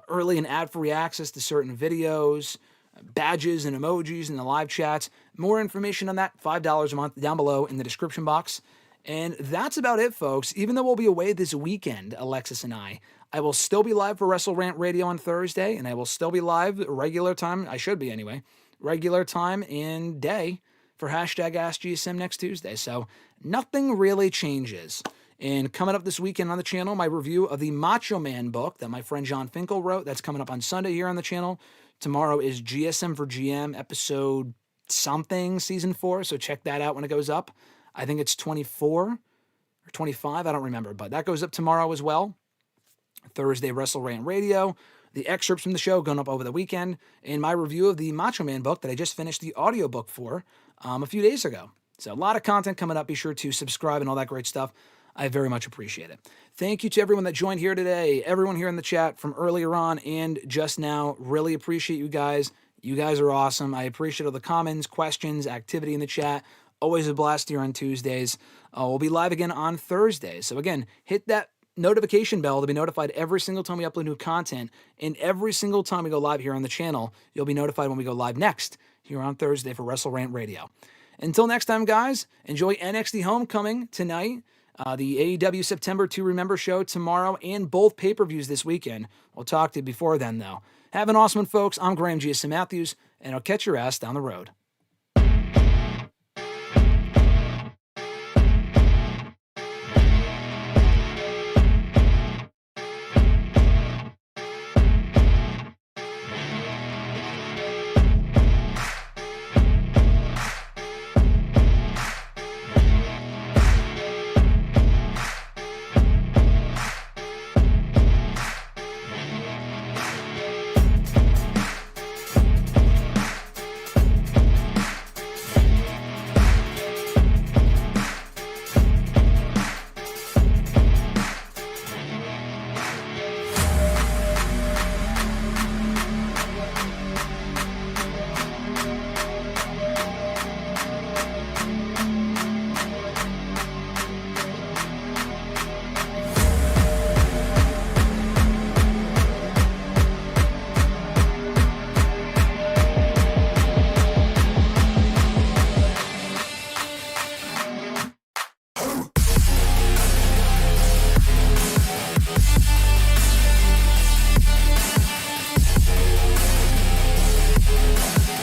early and ad-free access to certain videos, badges and emojis in the live chats. More information on that, $5 a month, down below in the description box. And that's about it, folks. Even though we'll be away this weekend, Alexis and I will still be live for WrestleRant Radio on Thursday, and I will still be live regular time. I should be anyway. Regular time and day for hashtag AskGSM next Tuesday. So nothing really changes. And coming up this weekend on the channel, my review of the Macho Man book that my friend John Finkel wrote. That's coming up on Sunday here on the channel. Tomorrow is GSM for GM episode something, season 4. So check that out when it goes up. I think it's 24 or 25. I don't remember, but that goes up tomorrow as well. Thursday, WrestleRant Radio. The excerpts from the show going up over the weekend, and my review of the Macho Man book that I just finished the audiobook for a few days ago. So a lot of content coming up. Be sure to subscribe and all that great stuff. I very much appreciate it. Thank you to everyone that joined here today, everyone here in the chat from earlier on and just now. Really appreciate you guys. You guys are awesome. I appreciate all the comments, questions, activity in the chat. Always a blast here on Tuesdays. We'll be live again on Thursdays. So again, hit that notification bell to be notified every single time we upload new content, and every single time we go live here on the channel, you'll be notified when we go live next here on Thursday for WrestleRant Radio. Until next time, guys, enjoy NXT Homecoming tonight, the AEW September to Remember show tomorrow, and both pay-per-views this weekend. We'll talk to you before then, though. Have an awesome one, folks. I'm Graham GSM Matthews, and I'll catch your ass down the road.